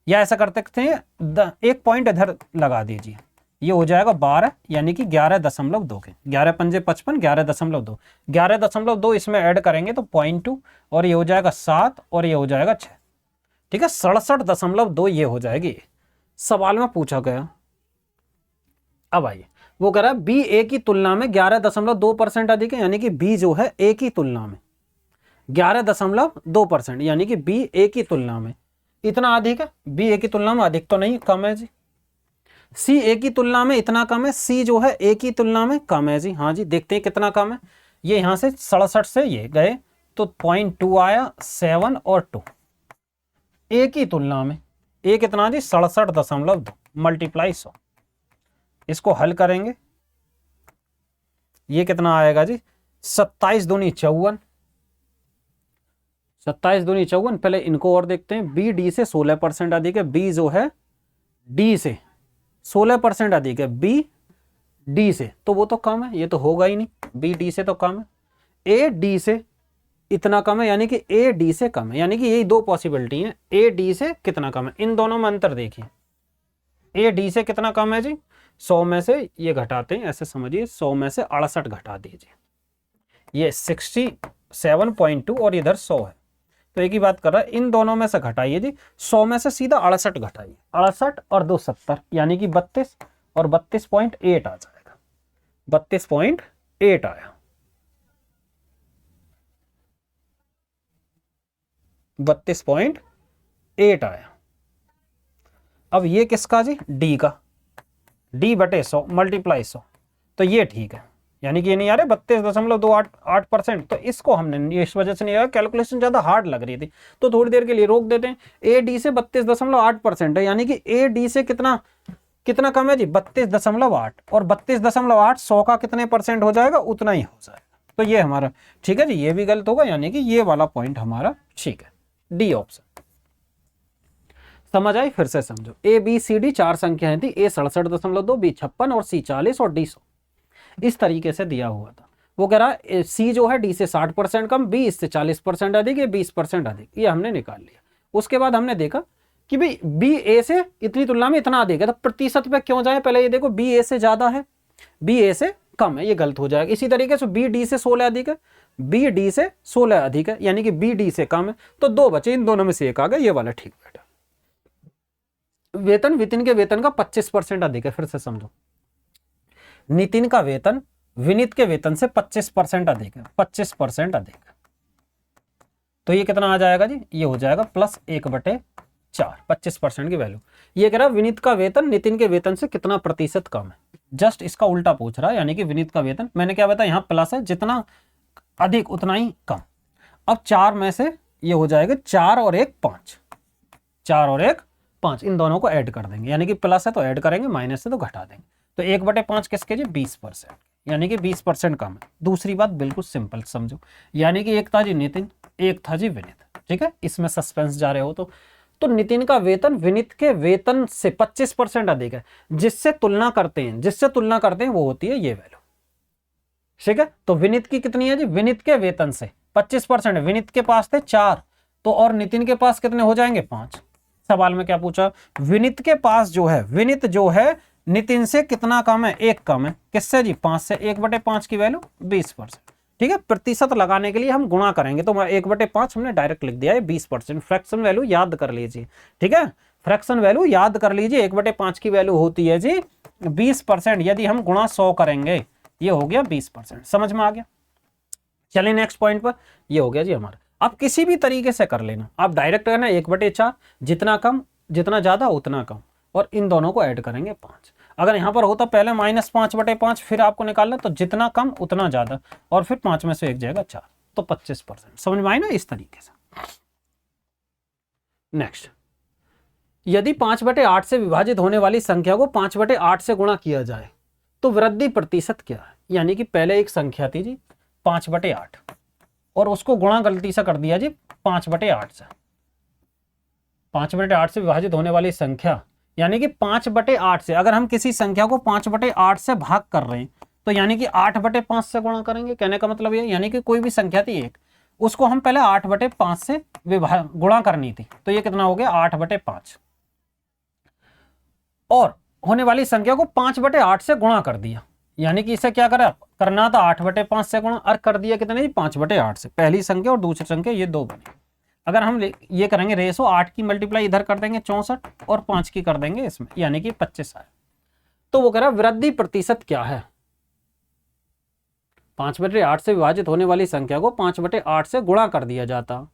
या ऐसा कर सकते हैं एक पॉइंट इधर लगा दीजिए, ये हो जाएगा 12, यानी कि 11.2 के 11 पंजे 55, 11.2, 11.2 इसमें ऐड करेंगे तो 0.2 और ये हो जाएगा 7 और ये हो जाएगा 6, ठीक है। 67.2 ये हो जाएगी। सवाल में पूछा गया। अब आइए, वो कह रहा है बी ए की तुलना में 11.2% अधिक है, यानी कि बी जो है ए की तुलना में 11.2%, यानी कि बी ए की तुलना में इतना अधिक है। बी ए की तुलना में अधिक तो नहीं, कम है जी। सी ए की तुलना में इतना कम है, सी जो है ए की तुलना में कम है जी। हाँ जी, देखते हैं कितना कम है। ये यहां से 67 से ये गए तो 0.2 आया, 7 और 2 ए की तुलना में। ए कितना जी 67.2 मल्टीप्लाई 100, इसको हल करेंगे ये कितना आएगा जी 27 दूनी 54, 27 दूनी 54। पहले इनको और देखते हैं, बी डी से 16% अधिक है, बी जो है डी से 16% अधिक है, बी डी से, तो वो तो कम है, ये तो होगा ही नहीं, बी डी से तो कम है। ए डी से इतना कम है, यानी कि ए डी से कम है, यानी कि यही दो पॉसिबिलिटी है, ए डी से कितना कम है। इन दोनों में अंतर देखिए, ए डी से कितना कम है जी 100 में से ये घटाते हैं, ऐसे समझिए 100 में से 68 घटा दीजिए, ये 67.2 और इधर 100 है, तो एक ही बात कर रहा है, इन दोनों में से घटाइए जी, 100 में से सीधा 68 घटाइए, 68 और 2 70, यानी कि 32 और 32.8 आ जाएगा, 32.8 आया, 32.8 आया। अब ये किसका जी, डी का, डी बटे 100 मल्टीप्लाई 100, तो ये ठीक है, यानी कि ये नहीं आ रहे 32.28%। तो इसको हमने इस वजह से नहीं आया, कैलकुलेशन ज्यादा हार्ड लग रही थी, तो थोड़ी देर के लिए रोक देते हैं। ए डी से 32.8% है, यानी कि ए डी से कितना कितना कम है जी, 32.8, और 32.8 100 का कितने परसेंट हो जाएगा, उतना ही हो जाएगा। तो ये हमारा ठीक है जी, ये भी गलत होगा, यानी कि ये वाला पॉइंट हमारा ठीक है, डी ऑप्शन। समझ आई, फिर से समझो। ए बी सी डी 4 संख्याएं थी, ए 67.2, बी 56 और सी 40 और डी 100, इस तरीके से दिया हुआ था। वो कह रहा है सी जो है डी से 60% कम, बी इससे 40% अधिक, ये 20% अधिक, ये हमने निकाल लिया। उसके बाद हमने देखा कि भाई बी ए से इतनी तुलना में इतना अधिक है, तो प्रतिशत पे क्यों जाए, पहले ये देखो बी ए से ज्यादा है, बी ए से कम है, ये गलत हो जाएगा। इसी तरीके से बी डी से 16 अधिक है, बी डी से 16 अधिक है, यानी कि बी डी से कम है, तो 2 बचे, इन दोनों में से एक आ गया, ये वाला ठीक बैठा। वेतन वितिन के वेतन का 25% अधिक है, फिर से समझो, नितिन का वेतन विनीत के वेतन से 25% अधिक है, 25% अधिक, तो ये कितना आ जाएगा जी, ये हो जाएगा +1/4, 25% की वैल्यू। ये कह रहा है विनीत का वेतन नितिन के वेतन से कितना प्रतिशत कम है, जस्ट इसका उल्टा पूछ रहा है, यानी कि विनीत का वेतन, मैंने क्या बताया, यहाँ प्लस है, जितना अधिक उतना ही कम। अब 4 में से ये हो जाएगा 4 और 1 5, 4 और 1 5, इन दोनों को ऐड कर देंगे, यानी कि प्लस है तो ऐड करेंगे, माइनस है तो घटा देंगे, तो 1/5 किसके जी, 20%, यानी कि 20% कम है। दूसरी बात बिल्कुल सिंपल समझो, यानी कि एक था जी नितिन, एक था जी विनीत, ठीक है, इसमें सस्पेंस जा रहे हो तो नितिन का वेतन विनीत के वेतन से 25% अधिक है, जिससे तुलना करते हैं वो होती है ये वैल्यू, ठीक है। तो विनीत की कितनी है जी, विनीत के वेतन से 25%, विनीत के पास थे 4, तो और नितिन के पास कितने हो जाएंगे, 5। सवाल में क्या पूछा, विनीत के पास जो है, विनीत जो है नितिन से कितना कम है, 1 कम है, किससे जी, 5 से, 1/5 की वैल्यू 20%, ठीक है। प्रतिशत लगाने के लिए हम गुणा करेंगे, तो 1/5 हमने डायरेक्ट लिख दिया है 20%। फ्रैक्शन वैल्यू याद कर लीजिए, ठीक है, फ्रैक्शन वैल्यू याद कर लीजिए, 1/5 की वैल्यू होती है जी 20%, यदि हम गुणा 100 करेंगे, ये हो गया 20%, समझ में आ गया। चलिए नेक्स्ट पॉइंट पर, ये हो गया जी हमारा। आप किसी भी तरीके से कर लेना, आप डायरेक्ट करना 1/4, जितना कम जितना ज्यादा उतना कम, और इन दोनों को ऐड करेंगे 5। अगर यहां पर होता पहले -5/5, फिर आपको निकालना, तो जितना कम उतना ज्यादा, और फिर 5 में से एक जाएगा 4, तो 25%। समझ में आई ना, इस तरीके से। नेक्स्ट, यदि 5/8 से विभाजित होने वाली संख्या को 5/8 से गुणा किया जाए तो वृद्धि प्रतिशत क्या है। यानी कि पहले एक संख्या थी जी 5/8, और उसको गुणा गलती से कर दिया जी 5/8 से। 5/8 से विभाजित होने वाली संख्या, यानी कि 5/8 से, अगर हम किसी संख्या को 5/8 से भाग कर रहे हैं, तो यानी कि 8/5 से गुणा करेंगे। कहने का मतलब ये, यानी कि कोई भी संख्या थी एक, उसको हम पहले 8/5 से गुणा करनी थी, तो ये कितना हो गया 8/5, और होने वाली संख्या को 5/8 से गुणा कर दिया, यानी कि इसे क्या करना था 8/5 से गुणा, और कर दिया कितने जी 5/8 से। पहली संख्या और दूसरी संख्या ये 2 बनी। अगर हम ये करेंगे रेशो, 8 की मल्टीप्लाई इधर कर देंगे 64, और 5 की कर देंगे इसमें, यानी कि 25 आए। तो वो कह रहा है वृद्धि प्रतिशत क्या है, 5/8 से विभाजित होने वाली संख्या को 5/8 से गुणा कर दिया जाता,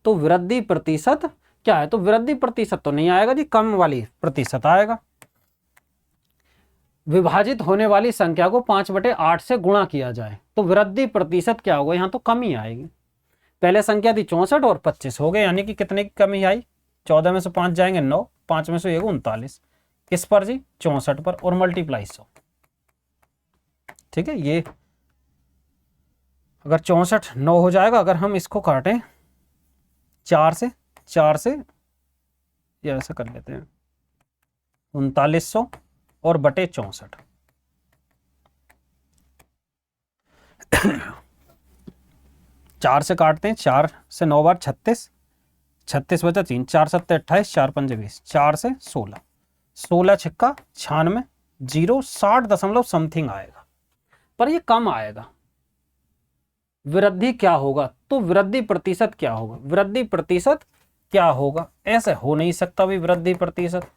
तो वृद्धि प्रतिशत क्या है। तो वृद्धि प्रतिशत तो नहीं आएगा जी, कम वाली प्रतिशत आएगा। विभाजित होने वाली संख्या को 5/8 से गुणा किया जाए तो वृद्धि प्रतिशत क्या होगा, यहां तो कमी आएगी। पहले संख्या थी 64 और 25 हो गए, यानी कि कितने की कमी आई, 14 में से 5 जाएंगे 9, 5 में से 1 39, किस पर जी 64 पर, और मल्टीप्लाई 100, ठीक है। ये अगर 64 9 हो जाएगा, अगर हम इसको काटें 4 से ये ऐसा कर लेते हैं 3900 और बटे 64, 4 से काटते हैं, 4 से 9 बार 36, 36 बचा 3, 4 7 28, 4 5 20, 4 से 16, 16 छिक्का 96, 0 60 दशमलव समथिंग आएगा, पर ये कम आएगा। वृद्धि क्या होगा, तो वृद्धि प्रतिशत क्या होगा, वृद्धि प्रतिशत क्या होगा, ऐसे हो नहीं सकता भाई। वृद्धि प्रतिशत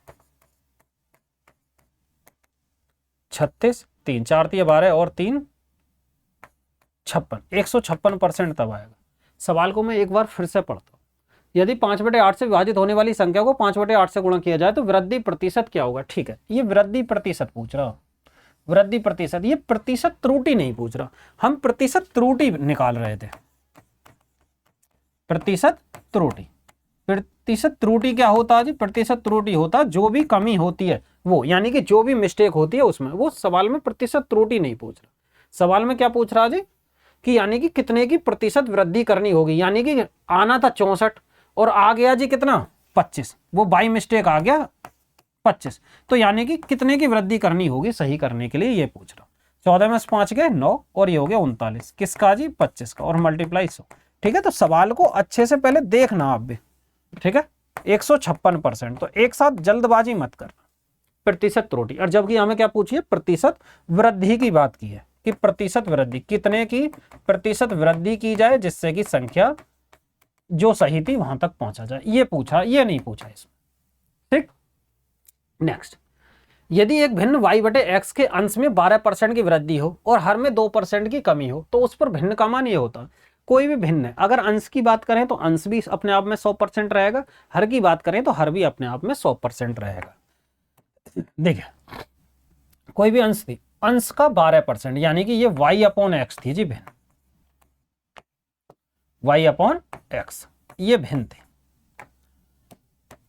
36, 3 4 12 और 3 56, 156% तब आएगा। सवाल को मैं एक बार फिर से पढ़ता हूँ। यदि 5/8 से विभाजित होने वाली संख्या को 5/8 से गुणा किया जाए तो वृद्धि प्रतिशत क्या होगा। ठीक है, ये वृद्धि प्रतिशत पूछ रहा, वृद्धि प्रतिशत, ये प्रतिशत त्रुटि नहीं पूछ रहा, हम प्रतिशत त्रुटि निकाल रहे थे। प्रतिशत त्रुटि, प्रतिशत त्रुटि क्या होता है जी, प्रतिशत त्रुटि होता है जो भी कमी होती है वो, यानी कि जो भी मिस्टेक होती है उसमें, वो सवाल में प्रतिशत त्रुटि नहीं पूछ रहा। सवाल में क्या पूछ रहा जी कि यानी कि कितने की प्रतिशत वृद्धि करनी होगी, यानी कि आना था 64 और आ गया जी कितना 25, वो बाई मिस्टेक आ गया 25, तो यानी कि कितने की वृद्धि करनी होगी सही करने के लिए ये पूछ रहा। 14 में 5 गए 9 और ये हो गया 39, किसका जी 25 का, और मल्टीप्लाई 100। ठीक है, तो सवाल को अच्छे से पहले देखना आप भी। ठीक है, 156%, तो एक साथ जल्दबाजी मत करना। प्रतिशत त्रुटि, और जबकि हमें क्या पूछिए प्रतिशत वृद्धि की बात की है कि प्रतिशत वृद्धि, कितने की प्रतिशत वृद्धि की जाए जिससे कि संख्या जो सही थी वहां तक पहुंचा जाए, ये पूछा, ये नहीं पूछा इसमें। ठीक, नेक्स्ट, यदि एक भिन्न y/x के अंश में 12% की वृद्धि हो और हर में 2% की कमी हो तो उस पर भिन्न का मान ये होता है। कोई भी भिन्न है, अगर अंश की बात करें तो अंश भी अपने आप में 100% रहेगा, हर की बात करें तो हर भी अपने आप में 100% रहेगा। देखिए कोई भी अंश थी, अंश का 12%, यानी कि ये y/x थी जी भिन्न, y/x ये भिन्न थे।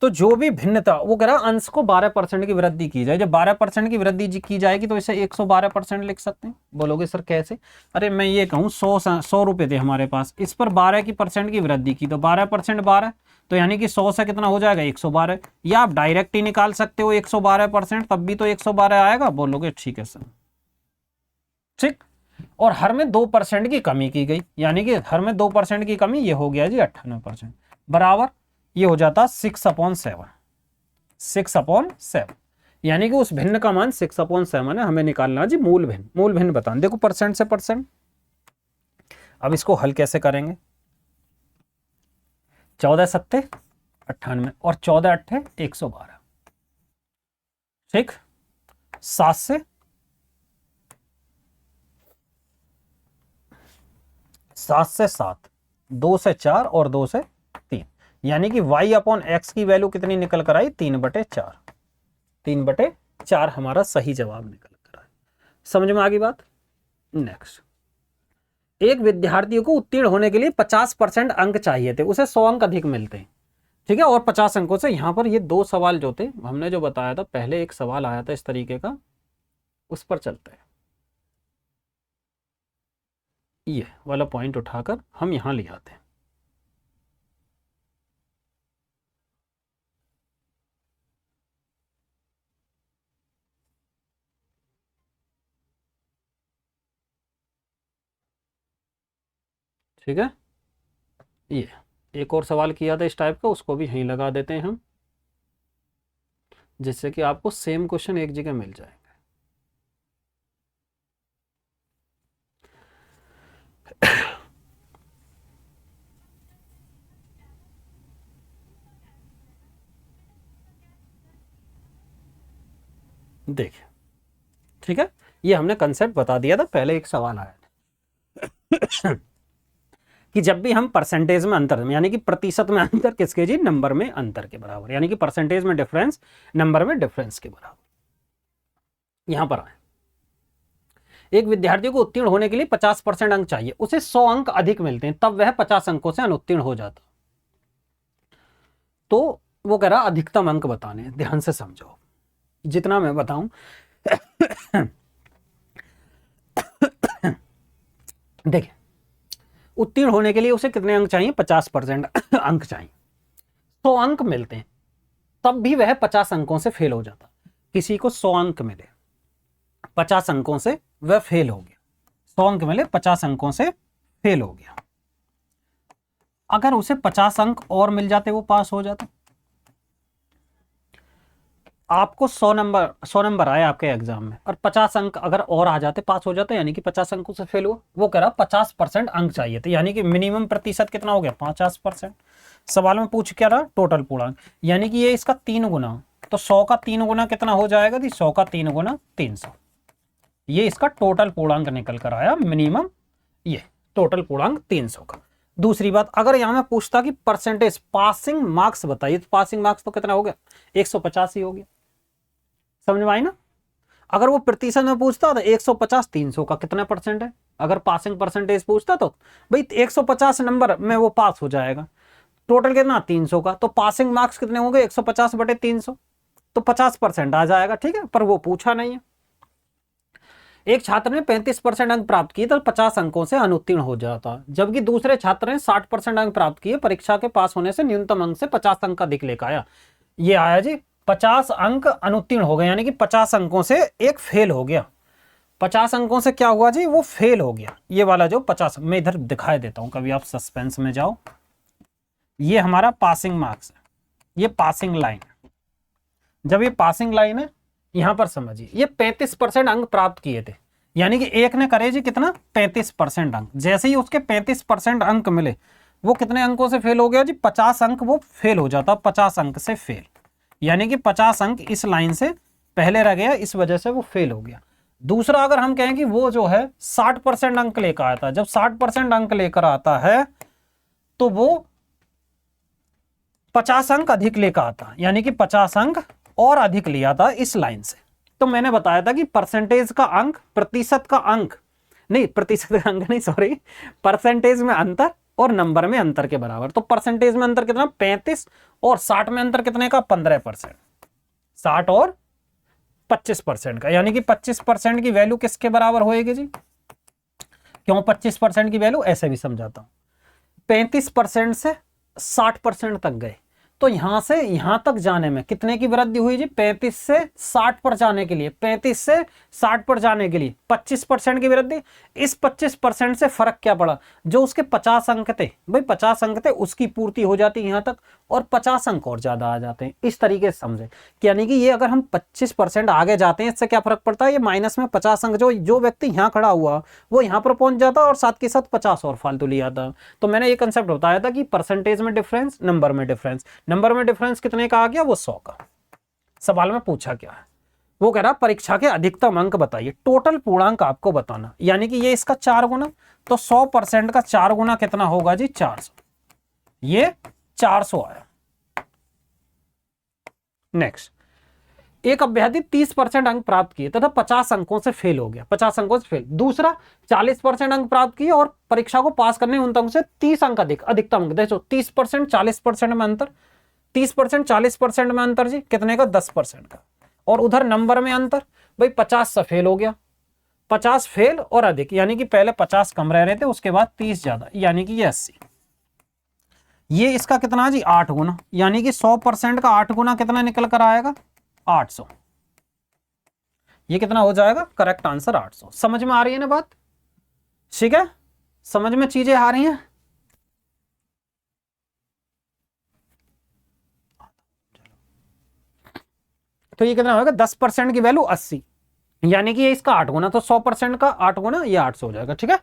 तो जो भी भिन्नता, वो कह रहा अंश को 12% की वृद्धि की जाए। जब 12% की वृद्धि की जाएगी तो इसे 112% लिख सकते हैं। बोलोगे सर कैसे, अरे मैं ये कहूँ 100 रुपए थे हमारे पास, इस पर 12% की वृद्धि की तो 12% 12, तो यानी कि 100 से कितना हो जाएगा 112, या आप डायरेक्ट ही निकाल सकते हो 112%, तब भी तो 112 आएगा। बोलोगे ठीक है सर, ठीक। और हर में 2% की कमी की गई, यानी कि हर में 2% की कमी, ये हो गया जी 98%, बराबर ये हो जाता 6/7, 6/7, यानी कि उस भिन्न का मान 6/7 है। हमें निकालना जी मूल भिन्न, मूल भिन्न बताना। देखो परसेंट से परसेंट, अब इसको हल कैसे करेंगे, 14 7 98 और 14 8 112, ठीक। 7 से 7, 2 से 4 और 2 से 3, यानी कि y/x की वैल्यू कितनी निकल कर आई 3/4, 3/4 हमारा सही जवाब निकल कर आया। समझ में आ गई बात। नेक्स्ट, एक विद्यार्थी को उत्तीर्ण होने के लिए 50% अंक चाहिए थे, उसे 100 अंक अधिक मिलते हैं, ठीक है, और 50 अंकों से। यहां पर ये दो सवाल जो थे, हमने जो बताया था पहले, एक सवाल आया था इस तरीके का, उस पर चलते हैं। ये वाला पॉइंट उठाकर हम यहां ले आते हैं। ठीक है, ये एक और सवाल किया था इस टाइप का, उसको भी यहीं लगा देते हैं हम, जिससे कि आपको सेम क्वेश्चन एक जगह मिल जाएंगे। देखिए, ठीक है, ये हमने कंसेप्ट बता दिया था पहले, एक सवाल आया था कि जब भी हम परसेंटेज में अंतर, यानी कि प्रतिशत में अंतर किसके जी, नंबर में अंतर के बराबर, यानी कि परसेंटेज में डिफरेंस नंबर में डिफरेंस के बराबर। यहां पर आए, एक विद्यार्थी को उत्तीर्ण होने के लिए 50% अंक चाहिए, उसे 100 अंक अधिक मिलते हैं, तब वह 50 अंकों से अनुत्तीर्ण हो जाता। तो वो कह रहा अधिकतम अंक बताने, ध्यान से समझो जितना मैं बताऊं। देखिए, उत्तीर्ण होने के लिए उसे कितने अंक चाहिए, 50% अंक चाहिए, 100 अंक मिलते हैं, तब भी वह 50 अंकों से फेल हो जाता। किसी को 100 अंक मिले, 50 अंकों से वह फेल हो गया, 100 अंक मिले 50 अंकों से फेल हो गया। अगर उसे 50 अंक और मिल जाते वो पास हो जाता। आपको 100 नंबर आए आपके एग्जाम में, और 50 अंक अगर और आ जाते पास हो जाते, यानी कि 50 अंकों से फेल हुआ। वो कह रहा 50% अंक चाहिए थे, यानी कि मिनिमम प्रतिशत कितना हो गया 50%। सवाल में पूछ क्या रहा, टोटल पूर्णांक, यानी कि ये इसका 3 गुना, तो 100 का 3 गुना कितना हो जाएगा, 100 का 3 गुना 300, ये इसका टोटल पूर्णांक निकल कर आया मिनिमम, ये टोटल पूर्णांक 300 का। दूसरी बात, अगर यहाँ मैं पूछता कि परसेंटेज पासिंग मार्क्स बताइए, तो पासिंग मार्क्स तो कितना हो गया, 150 ही हो गया। समझ में आई ना। अगर वो प्रतिशत में पूछता तो 150 300 का कितना परसेंट है, अगर पासिंग परसेंटेज पूछता तो भाई 150 नंबर में वो पास हो जाएगा, टोटल कितना 300 का, तो पासिंग मार्क्स कितने होंगे 150 बटे 300, तो 50% आ जाएगा। ठीक है, पर वो पूछा नहीं है। एक छात्र ने 35% अंक प्राप्त किए तो 50 अंकों से अनुत्तीर्ण हो जाता, जबकि दूसरे छात्र ने 60% अंक प्राप्त किए, परीक्षा के पास होने से न्यूनतम अंक से 50 अंक अधिक लेकर आया। ये आया जी 50 अंक अनुत्तीर्ण हो गए, यानी कि 50 अंकों से एक फेल हो गया। 50 अंकों से क्या हुआ जी, वो फेल हो गया। ये वाला जो 50, मैं इधर दिखाई देता हूं, कभी आप सस्पेंस में जाओ। ये हमारा पासिंग मार्क्स है, ये पासिंग लाइन। जब ये पासिंग लाइन है, यहां पर समझिए ये 35% अंक प्राप्त किए थे, यानी कि एक ने करे जी कितना 35% अंक। जैसे ही उसके 35% अंक मिले, वो कितने अंकों से फेल हो गया जी, 50 अंक वो फेल हो जाता, 50 अंक से फेल, यानी कि 50 अंक इस लाइन से पहले रह गया, इस वजह से वो फेल हो गया। दूसरा, अगर हम कहें कि वो जो है 60% अंक लेकर आता है, जब 60% अंक लेकर आता है तो वो 50 अंक अधिक लेकर आता, यानी कि 50 अंक और अधिक लिया था इस लाइन से। तो मैंने बताया था कि परसेंटेज का अंक, प्रतिशत का अंक नहीं, प्रतिशत का अंक नहीं, सॉरी, परसेंटेज में अंतर और नंबर में अंतर के बराबर। तो परसेंटेज में अंतर कितना 35 और 60 में अंतर कितने का 15%, 60 और 25% का, यानी कि 25% की वैल्यू किसके बराबर होएगी जी, क्यों 25% की वैल्यू, ऐसे भी समझाता हूं। 35% से 60% तक गए, तो यहां से यहां तक जाने में कितने की वृद्धि हुई जी, 35 से 60 पर जाने के लिए, 35 से 60 पर जाने के लिए 25% की वृद्धि। इस 25% से फर्क क्या पड़ा, जो उसके 50 अंक थे, भाई 50 अंक थे, उसकी पूर्ति हो जाती है यहां तक, और 50 अंक और ज्यादा आ जाते हैं। इस तरीके से समझे, यानी कि ये अगर हम 25% आगे जाते हैं, इससे क्या फर्क पड़ता है, ये माइनस में 50 अंक, जो व्यक्ति यहाँ खड़ा हुआ वो यहाँ पर पहुंच जाता और साथ के साथ 50 और फालतू लिया था। तो मैंने ये कंसेप्ट बताया था कि परसेंटेज में डिफरेंस, नंबर में डिफरेंस। नंबर में डिफरेंस कितने का आ गया, वो 100 का। सवाल में पूछा क्या है, वो कह रहा परीक्षा के अधिकतम अंक बताइए, टोटल पूर्णांक आपको बताना, यानी कि ये इसका 4 गुना, तो 100% का 4 गुना कितना होगा जी 400, ये 400 आया। नेक्स्ट, एक अभ्यर्थी 30% अंक प्राप्त किए तथा 50 अंकों से फेल हो गया, 50 अंकों से फेल। दूसरा 40% अंक प्राप्त किए और परीक्षा को पास करने उन अंकों से 30 अंक अधिक, अधिकतम अंक। देखो 30% 40% में अंतर, 30% 40% में अंतर जी कितने का 10% का, और उधर नंबर में अंतर, भाई 50 से फेल हो गया, 50 फेल और अधिक, यानी कि पहले 50 कम रह रहे थे, उसके बाद 30 ज्यादा, यानी कि ये 80। ये इसका कितना जी 8 गुना, यानी कि 100% का 8 गुना कितना निकल कर आएगा 800। ये कितना हो जाएगा, करेक्ट आंसर 800। समझ में आ रही है ना बात, ठीक है, समझ में चीजें आ रही हैं। तो ये कितना होगा 10% की वैल्यू 80, यानी कि ये इसका 8 गुना, तो 100% का 8 गुना ये 800 हो जाएगा। ठीक है,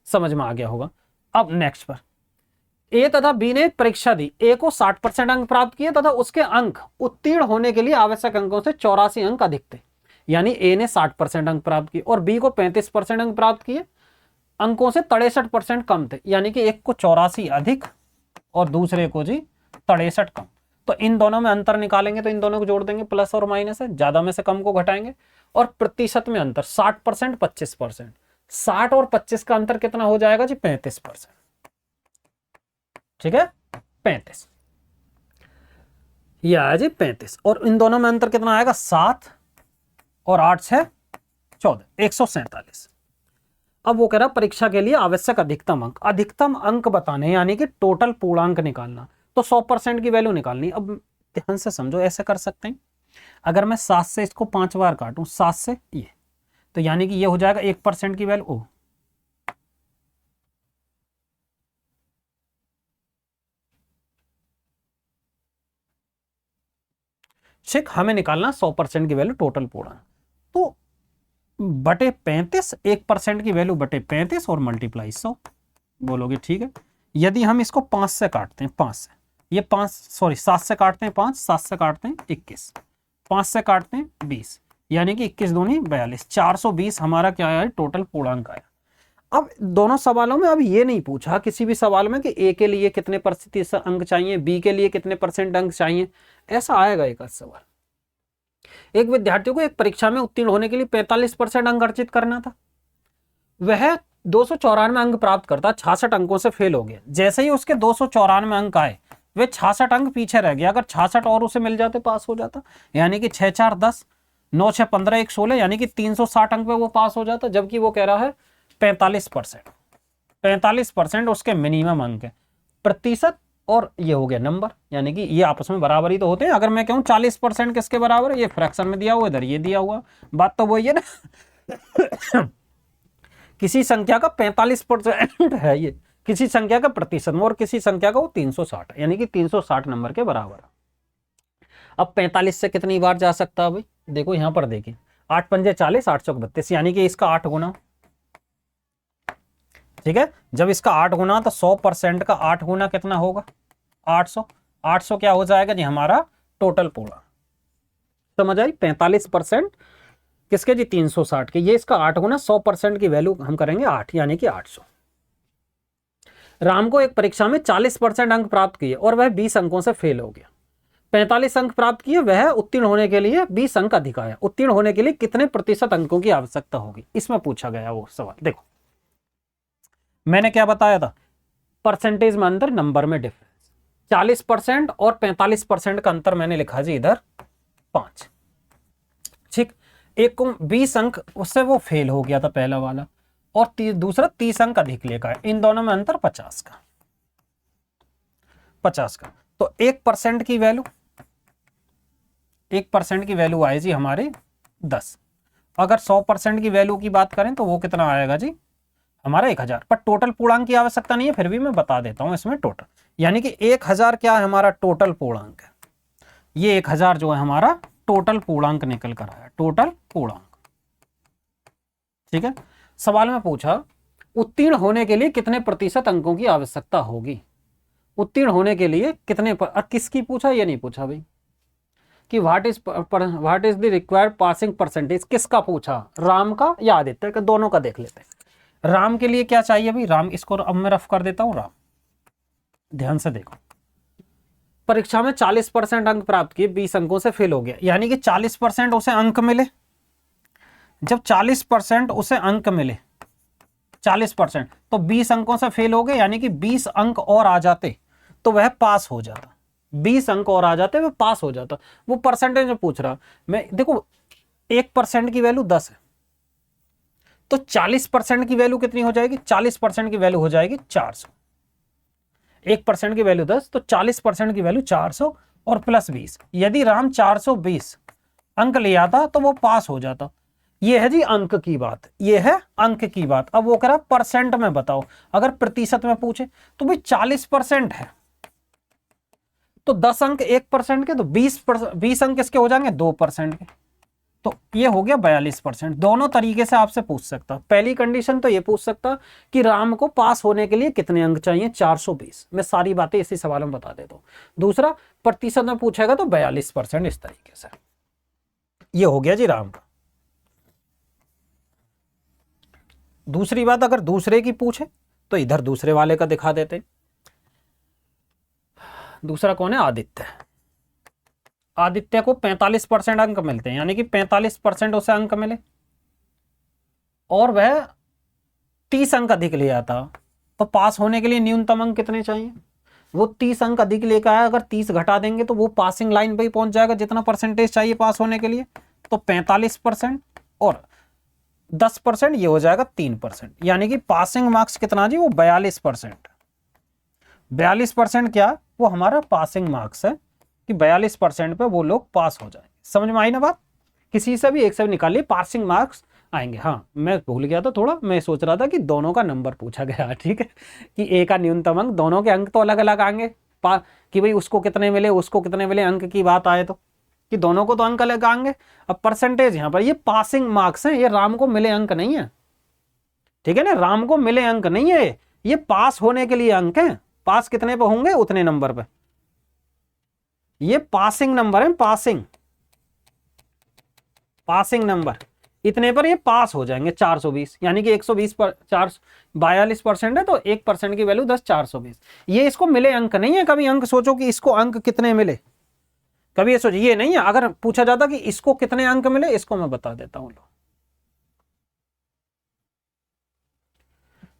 समझ में आ गया होगा। अब नेक्स्ट पर, ए तथा बी ने परीक्षा दी, ए को 60% अंक प्राप्त किए तथा उसके अंक उत्तीर्ण होने के लिए आवश्यक अंकों से 84 अंक अधिक थे, यानी ए ने 60% अंक प्राप्त किए और बी को 35% अंक प्राप्त किए, अंकों से 63% कम थे, यानी कि एक को 84 अधिक और दूसरे को जी 63 कम। तो इन दोनों में अंतर निकालेंगे तो इन दोनों को जोड़ देंगे, प्लस और माइनस है, ज्यादा में से कम को घटाएंगे। और प्रतिशत में अंतर 60% 25%, 60 और 25 का अंतर कितना हो जाएगा जी 35%। ठीक है, 35, ये आया जी 35, और इन दोनों में अंतर कितना आएगा 7 और 8 6 14, 147। अब वो कह रहा परीक्षा के लिए आवश्यक अधिकतम अंक, अधिकतम अंक बताने, यानी कि टोटल पूर्णांक निकालना, तो 100% की वैल्यू निकालनी। अब ध्यान से समझो, ऐसे कर सकते हैं, अगर मैं 7 से इसको 5 बार काटूं, 7 से ये, तो यानी कि ये हो जाएगा 1% की वैल्यू। ठीक, हमें निकालना 100% की वैल्यू टोटल पूर्णांक, तो बटे 35, 1% की वैल्यू बटे 35 और मल्टीप्लाई 100 बोलोगे। ठीक है, यदि हम इसको 5 से काटते हैं, 5 से ये 5, सॉरी 7 से काटते हैं 5, 7 से काटते हैं 21, 5 से काटते हैं 20, यानी कि 21 दूनी 42, 420 हमारा क्या आया, टोटल पूर्णांक आया। अब दोनों सवालों में अब ये नहीं पूछा किसी भी सवाल में कि ए के लिए कितने प्रतिशत अंक चाहिए, बी के लिए कितने % अंक चाहिए, ऐसा आएगा एक सवाल। एक विद्यार्थी को एक परीक्षा में उत्तीर्ण होने के लिए 45% अंक अर्जित करना था, वह 294 अंक प्राप्त करता, 66 अंकों से फेल हो गया। जैसे ही उसके 294 अंक आए, वे 66 अंक पीछे रह गया। अगर 66 और उसे मिल जाते पास हो जाता, यानी कि 6 4 10, 9 6 15 1 16, यानी कि 360 अंक पे वो पास हो जाता। जबकि वो कह रहा है 45%। 45% उसके मिनिमम अंक है, प्रतिशत और ये हो गया नंबर, यानी कि ये आपस में बराबर ही तो होते हैं। अगर मैं कहूँ 40% किसके बराबर है, ये फ्रैक्शन में दिया हुआ, इधर ये दिया हुआ, बात तो वही है ना। किसी संख्या का 45% है ये, किसी संख्या का प्रतिशत में, और किसी संख्या का वो 360, यानी कि 360 नंबर के बराबर है। अब 45 से कितनी बार जा सकता है भाई, देखो यहां पर देखिए, 8 पंजे 40, 8 चौक 32, यानी कि इसका 8 गुना। ठीक है, जब इसका 8 गुना तो 100% का 8 गुना कितना होगा, 800। 800 क्या हो जाएगा जी, हमारा टोटल पूरा। समझ आई, 45% किसके जी, 360 के। ये इसका 8 गुना, 100% की वैल्यू हम करेंगे 8, यानी कि 800। राम को एक परीक्षा में 40% अंक प्राप्त किए और वह 20 अंकों से फेल हो गया। 45 अंक प्राप्त किए, वह उत्तीर्ण होने के लिए 20 अंक अधिक आया। उत्तीर्ण होने के लिए कितने प्रतिशत अंकों की आवश्यकता होगी, इसमें पूछा गया वो सवाल। देखो मैंने क्या बताया था, परसेंटेज में अंतर, नंबर में डिफरेंस। 40% और 45% का अंतर मैंने लिखा जी इधर 5। ठीक, एक को 20 अंक उससे वो फेल हो गया था पहला वाला, और दूसरा 30 अंक अधिक लेकर आया। इन दोनों में अंतर 50 का। 50 का तो 1% की वैल्यू, 1% की वैल्यू आए जी हमारे 10। अगर 100% की वैल्यू की बात करें तो वो कितना आएगा जी, हमारा 1000। पर टोटल पूर्णांक की आवश्यकता नहीं है, फिर भी मैं बता देता हूं इसमें टोटल, यानी कि 1000 क्या है हमारा टोटल पूर्णांक है। ये 1000 जो है हमारा टोटल पूर्णांक निकल कर आया, टोटल पूर्णांक। ठीक है, सवाल में पूछा उत्तीर्ण होने के लिए कितने प्रतिशत अंकों की आवश्यकता होगी। उत्तीर्ण होने के लिए कितने किसकी पूछा, ये नहीं पूछा भाई कि what is the required passing percentage, किसका पूछा, राम का या आदित्य का, दोनों का देख लेते हैं। राम के लिए क्या चाहिए भाई, राम, इसको अब मैं रफ कर देता हूं। राम ध्यान से देखो, परीक्षा में 40% अंक प्राप्त किए, 20 अंकों से फेल हो गया, यानी कि 40% उसे अंक मिले। जब 40% उसे अंक मिले, 40%, तो 20 अंकों से फेल हो गए, यानी कि 20 अंक और आ जाते तो वह पास हो जाता। 20 अंक और आ जाते वह पास हो जाता। वो परसेंटेज में पूछ रहा मैं, देखो 1% की वैल्यू 10 है, तो 40% की वैल्यू कितनी हो जाएगी, 40% की वैल्यू हो जाएगी 400। 1% की वैल्यू 10, तो 40% की वैल्यू 400 और प्लस 20। यदि राम 420 अंक ले आता तो वो पास हो जाता। ये है जी अंक की बात, ये है अंक की बात। अब वो कह रहा परसेंट में बताओ, अगर प्रतिशत में पूछे तो भाई 40% है तो 10 अंक 1% के, तो 20 अंक किसके हो जाएंगे, 2% के, तो ये हो गया 42%। दोनों तरीके से आपसे पूछ सकता। पहली कंडीशन तो ये पूछ सकता कि राम को पास होने के लिए कितने अंक चाहिए, 420। मैं सारी बातें इसी सवाल में बता देता हूं। दूसरा प्रतिशत में पूछेगा तो 42%, इस तरीके से। ये हो गया जी राम का। दूसरी बात, अगर दूसरे की पूछे तो इधर दूसरे वाले का दिखा देते। दूसरा कौन है, आदित्य। आदित्य को 45% अंक मिलते हैं, यानी कि 45% उसे अंक मिले और वह 30 अंक अधिक ले आता, तो पास होने के लिए न्यूनतम अंक कितने चाहिए। वो 30 अंक अधिक लेकर आया, अगर 30 घटा देंगे तो वो पासिंग लाइन पे ही पहुंच जाएगा, जितना परसेंटेज चाहिए पास होने के लिए। तो 45% और 10% ये हो जाएगा 3%, यानी कि पासिंग मार्क्स कितना जी, वो 42%। 42% क्या, वो हमारा पासिंग मार्क्स है कि 42% पे वो लोग पास हो जाएंगे। समझ में आई ना बात, किसी से भी एक से निकालिए पासिंग मार्क्स आएंगे। हाँ मैं भूल गया था थोड़ा, मैं सोच रहा था कि दोनों का नंबर पूछा गया, ठीक है, कि ए का न्यूनतम अंक, दोनों के अंक तो अलग अलग आएंगे कि भाई उसको कितने मिले उसको कितने मिले, अंक की बात आए तो कि दोनों को तो अंक अलग आएंगे। अब परसेंटेज यहाँ पर ये पासिंग मार्क्स है, ये राम को मिले अंक नहीं है, ठीक है ना, राम को मिले अंक नहीं है, ये पास होने के लिए अंक है। पास कितने पे होंगे, उतने नंबर पे, ये पासिंग नंबर है, पासिंग नंबर। इतने पर ये पास हो जाएंगे 420, यानी कि 120 पर 42% है तो 1% की वैल्यू 10 420। ये इसको मिले अंक नहीं है, कभी अंक सोचो कि इसको अंक कितने मिले, कभी ये सोचो, ये नहीं है। अगर पूछा जाता कि इसको कितने अंक मिले, इसको मैं बता देता हूं।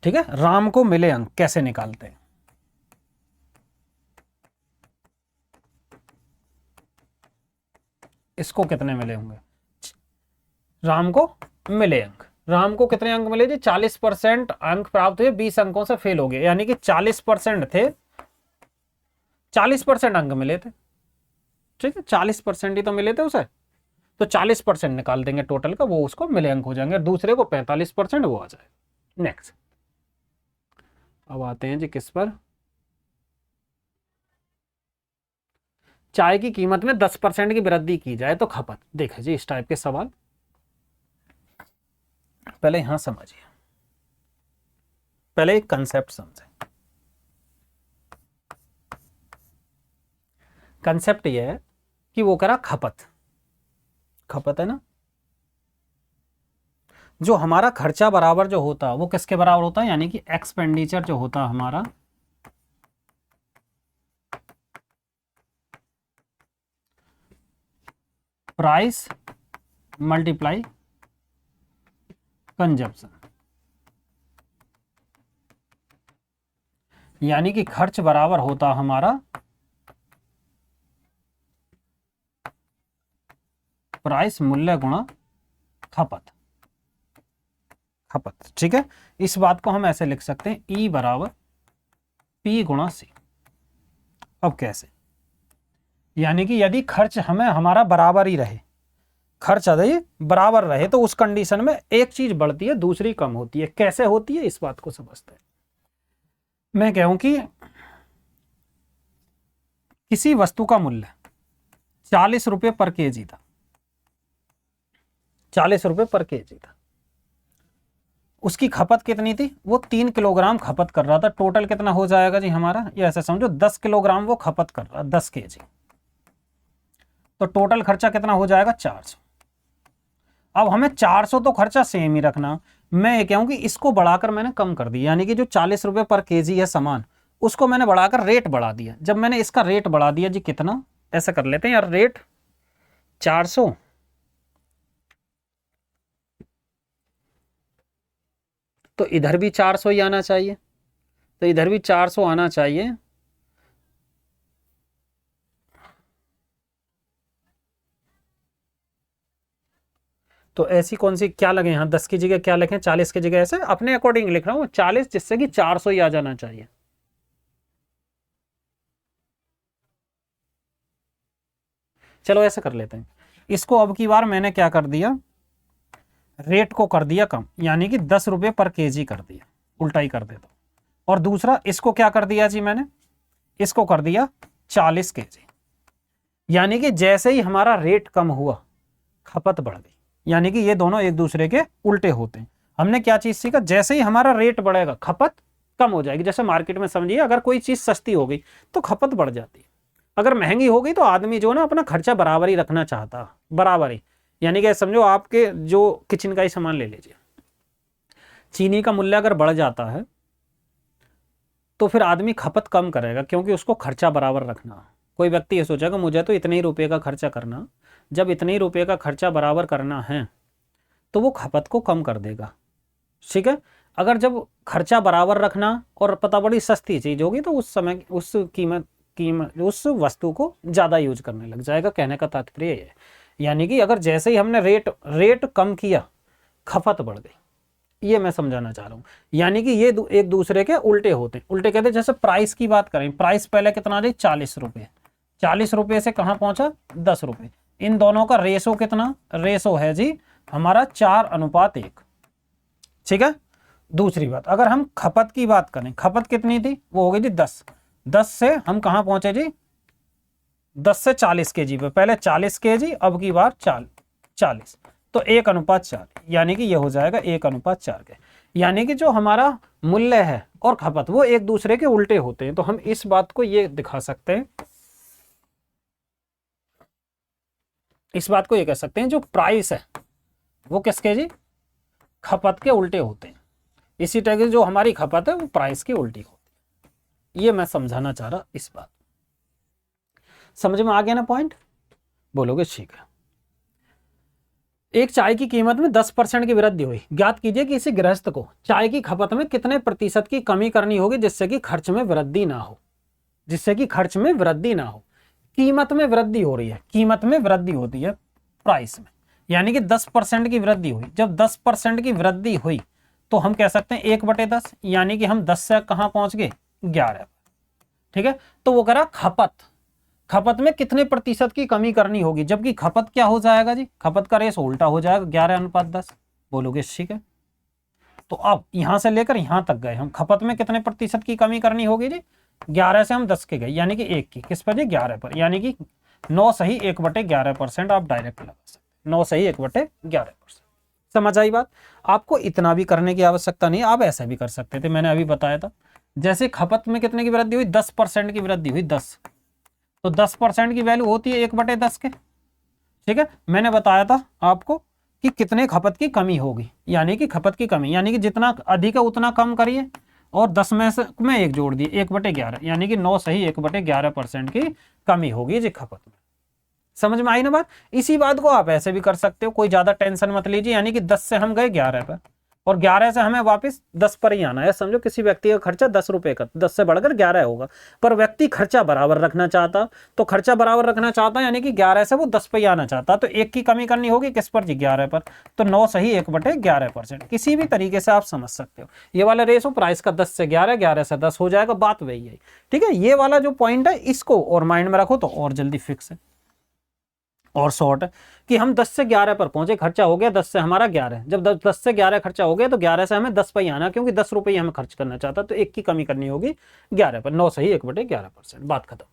ठीक है, राम को मिले अंक कैसे निकालते हैं। इसको कितने मिले होंगे, राम को मिले अंक, राम को कितने अंक मिले जी, 40% अंक प्राप्त हुए, 20 अंकों से फेल हो गए, यानी कि 40% थे, 40% अंक मिले थे। ठीक है, 40% ही तो मिले थे उसे, तो 40% निकाल देंगे टोटल का, वो उसको मिले अंक हो जाएंगे, दूसरे को 45% वो आ जाए। नेक्स्ट, अब आते हैं जी किस पर, चाय की कीमत में 10% की वृद्धि की जाए तो खपत। देखिए जी इस टाइप के सवाल पहले यहां समझिए, पहले एक कंसेप्ट समझे। कंसेप्ट ये है कि वो करा खपत, खपत है ना, जो हमारा खर्चा बराबर जो होता है वो किसके बराबर होता है, यानी कि एक्सपेंडिचर जो होता है हमारा प्राइस मल्टीप्लाई कंजप्शन, यानी कि खर्च बराबर होता हमारा प्राइस मूल्य गुणा खपत, खपत। ठीक है, इस बात को हम ऐसे लिख सकते हैं, ई बराबर पी गुणा सी। अब कैसे, यानी कि यदि खर्च हमें हमारा बराबर ही रहे, खर्च यदि बराबर रहे तो उस कंडीशन में एक चीज बढ़ती है दूसरी कम होती है। कैसे होती है इस बात को समझते हैं। मैं कहूं कि किसी वस्तु का मूल्य 40 रुपये पर केजी था, 40 रुपये पर केजी था, उसकी खपत कितनी थी, वो 3 किलोग्राम खपत कर रहा था। टोटल कितना हो जाएगा जी हमारा, ये ऐसे समझो 10 किलोग्राम वो खपत कर रहा है, 10 केजी, तो टोटल खर्चा कितना हो जाएगा 400। अब हमें 400 तो खर्चा सेम ही रखना, मैं ये कहूं कि इसको बढ़ाकर मैंने कम कर दिया, यानी कि जो 40 रुपये पर केजी है सामान, उसको मैंने बढ़ाकर रेट बढ़ा दिया। जब मैंने इसका रेट बढ़ा दिया जी कितना, ऐसा कर लेते हैं यार, रेट 400 तो इधर भी 400 ही आना चाहिए, तो इधर भी 400 आना चाहिए। तो ऐसी कौन सी क्या लगे यहाँ, 10 की जगह क्या लिखें, 40 की जगह, ऐसे अपने अकॉर्डिंग लिख रहा हूँ 40, जिससे कि 400 ही आ जाना चाहिए। चलो ऐसे कर लेते हैं इसको। अब की बार मैंने क्या कर दिया, रेट को कर दिया कम, यानी कि 10 रुपये पर केजी कर दिया, उल्टा ही कर देता। और दूसरा इसको क्या कर दिया जी मैंने, इसको कर दिया 40 केजी, यानी कि जैसे ही हमारा रेट कम हुआ खपत बढ़ गई, यानी कि ये दोनों एक दूसरे के उल्टे होते हैं। हमने क्या चीज सीखा, जैसे ही हमारा रेट बढ़ेगा खपत कम हो जाएगी। जैसे मार्केट में समझिए, अगर कोई चीज सस्ती हो गई तो खपत बढ़ जाती है, अगर महंगी हो गई तो आदमी जो ना अपना खर्चा बराबर ही रखना चाहता, बराबर ही। यानी कि समझो आपके जो किचन का ही सामान ले लीजिए, चीनी का मूल्य अगर बढ़ जाता है तो फिर आदमी खपत कम करेगा, क्योंकि उसको खर्चा बराबर रखना। कोई व्यक्ति ये सोचेगा मुझे तो इतने ही रुपये का खर्चा करना, जब इतने ही रुपये का खर्चा बराबर करना है तो वो खपत को कम कर देगा। ठीक है, अगर जब खर्चा बराबर रखना और पता बड़ी सस्ती चीज होगी तो उस समय उस कीमत उस वस्तु को ज्यादा यूज करने लग जाएगा। कहने का तात्पर्य है, यानी कि अगर जैसे ही हमने रेट कम किया खपत बढ़ गई, ये मैं समझाना चाह रहा हूं। यानी कि ये एक दूसरे के उल्टे होते हैं। उल्टे कहते हैं, जैसे प्राइस की बात करें, प्राइस पहले कितना जी 40 रुपये, 40 रुपये से कहां पहुंचा 10 रुपये, इन दोनों का रेशो कितना, रेशो है जी हमारा 4:1। ठीक है, दूसरी बात अगर हम खपत की बात करें, खपत कितनी थी, वो हो गई जी 10, 10 से हम कहां पहुंचे जी 10 से 40 केजी पे, पहले 40 केजी, अब की बार 40, तो 1:4, यानी कि ये हो जाएगा 1:4 के। यानी कि जो हमारा मूल्य है और खपत वो एक दूसरे के उल्टे होते हैं। तो हम इस बात को ये दिखा सकते हैं, इस बात को ये कह सकते हैं, जो प्राइस है वो किसके जी, खपत के उल्टे होते हैं। इसी तरह की जो हमारी खपत है वो प्राइस की उल्टी होती है। ये मैं समझाना चाह रहा इस बात। समझ में आ गया ना पॉइंट? बोलोगे ठीक है। एक चाय की कीमत में 10% की वृद्धि हुई। ज्ञात कीजिए कि इसी गृहस्थ को चाय की खपत में कितने प्रतिशत की कमी करनी होगी जिससे कि खर्च में वृद्धि ना हो, जिससे कि खर्च में वृद्धि ना हो। कीमत में वृद्धि हो रही है, कीमत में वृद्धि होती है प्राइस में, यानी कि 10% की वृद्धि हुई। जब 10% की वृद्धि हुई तो हम कह सकते हैं 1/10, यानी कि हम 10 से कहां पहुंच गए, 11। ठीक है, तो वो कह रहा खपत में कितने प्रतिशत की कमी करनी होगी, जबकि खपत क्या हो जाएगा जी, खपत का रेस उल्टा हो जाएगा, 11:10। बोलोगे ठीक है। तो अब यहां से लेकर यहां तक गए हम, खपत में कितने प्रतिशत की कमी करनी होगी जी, 11 से हम 10 के गए, यानी कि 1 की, किस पर जी, 11 पर, यानी कि 9 सही 1/11% आप डायरेक्ट लगा सकते, 9 सही 1/11%। समझ आई बात? आपको इतना भी करने की आवश्यकता नहीं, आप ऐसा भी कर सकते थे, मैंने अभी बताया था। जैसे खपत में कितने की वृद्धि हुई, 10% की वृद्धि हुई, 10, तो 10% की वैल्यू होती है 1/10 के। ठीक है, मैंने बताया था आपको कि कितने खपत की कमी होगी, यानी कि खपत की कमी, यानी कि जितना अधिक है उतना कम करिए, और 10 में से मैं 1 जोड़ दिए, 1/11, यानी कि 9 सही 1/11% की कमी होगी जी खपत में। समझ में आई ना बात? इसी बात को आप ऐसे भी कर सकते हो, कोई ज्यादा टेंशन मत लीजिए, यानी कि 10 से हम गए 11 पर, और 11 से हमें वापस 10 पर ही आना है। समझो किसी व्यक्ति का खर्चा 10 रुपए का, 10 से बढ़कर 11 होगा, पर व्यक्ति खर्चा बराबर रखना चाहता, तो खर्चा बराबर रखना चाहता यानी कि 11 से वो 10 पर ही आना चाहता, तो 1 की कमी करनी होगी किस पर जी, 11 पर, तो 9 सही 1/11%। किसी भी तरीके से आप समझ सकते हो। ये वाला रेस हो प्राइस का 10 से 11, 11 से 10 हो जाएगा, बात वही है। ठीक है, ये वाला जो पॉइंट है इसको और माइंड में रखो तो और जल्दी फिक्स है और शॉर्ट है कि हम 10 से 11 पर पहुंचे, खर्चा हो गया 10 से हमारा 11, जब 10 से 11 खर्चा हो गया तो 11 से हमें 10 पर ही आना, क्योंकि 10 रुपये हमें खर्च करना चाहता, तो 1 की कमी करनी होगी 11 पर, 9 सही 1/11%, बात खत्म।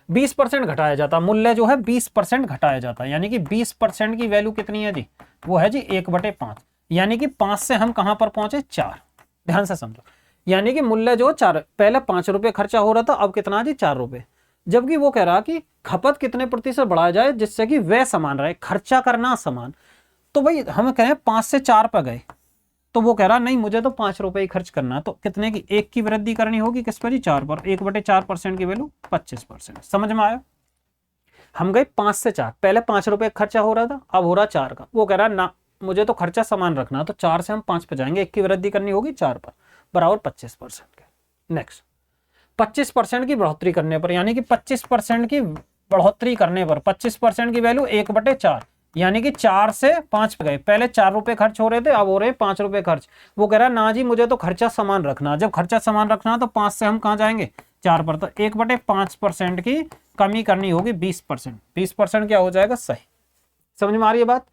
20% घटाया जाता, मूल्य जो है 20% घटाया जाता, यानी कि 20% की वैल्यू कितनी है जी, वो है जी 1/5, यानी कि 5 से हम कहां पर पहुंचे, 4। ध्यान से समझो, यानी कि मूल्य जो 4, पहले 5 रुपये खर्चा हो रहा था, अब कितना जी, 4 रुपये। जबकि वो कह रहा कि खपत कितने प्रतिशत बढ़ाया जाए जिससे कि वह समान रहे, खर्चा करना समान। तो भाई हम कह रहे हैं 5 से 4 पर गए, तो वो कह रहा नहीं मुझे तो 5 रुपए ही खर्च करना, तो कितने की, 1 की वृद्धि करनी होगी किस पर जी, 4 पर, 1/4% की वैल्यू 25%। समझ में आया? हम गए 5 से 4, पहले 5 रुपए खर्चा हो रहा था, अब हो रहा 4 का। वो कह रहा ना मुझे तो खर्चा समान रखना, तो 4 से हम 5 पे जाएंगे, 1 की वृद्धि करनी होगी 4 पर, बराबर 25% के। नेक्स्ट, 25% की बढ़ोतरी करने पर, यानी कि 25% की बढ़ोतरी करने पर 25% की वैल्यू 1/4, यानी कि 4 से 5 पे गए, पहले 4 रुपए खर्च हो रहे थे, अब हो रहे 5 रुपए खर्च। वो कह रहा है ना जी मुझे तो खर्चा समान रखना, जब खर्चा समान रखना तो 5 से हम कहां जाएंगे, 4 पर, तो 1/5% की कमी करनी होगी 20%। 20% क्या हो जाएगा, सही। समझ में आ रही है बात?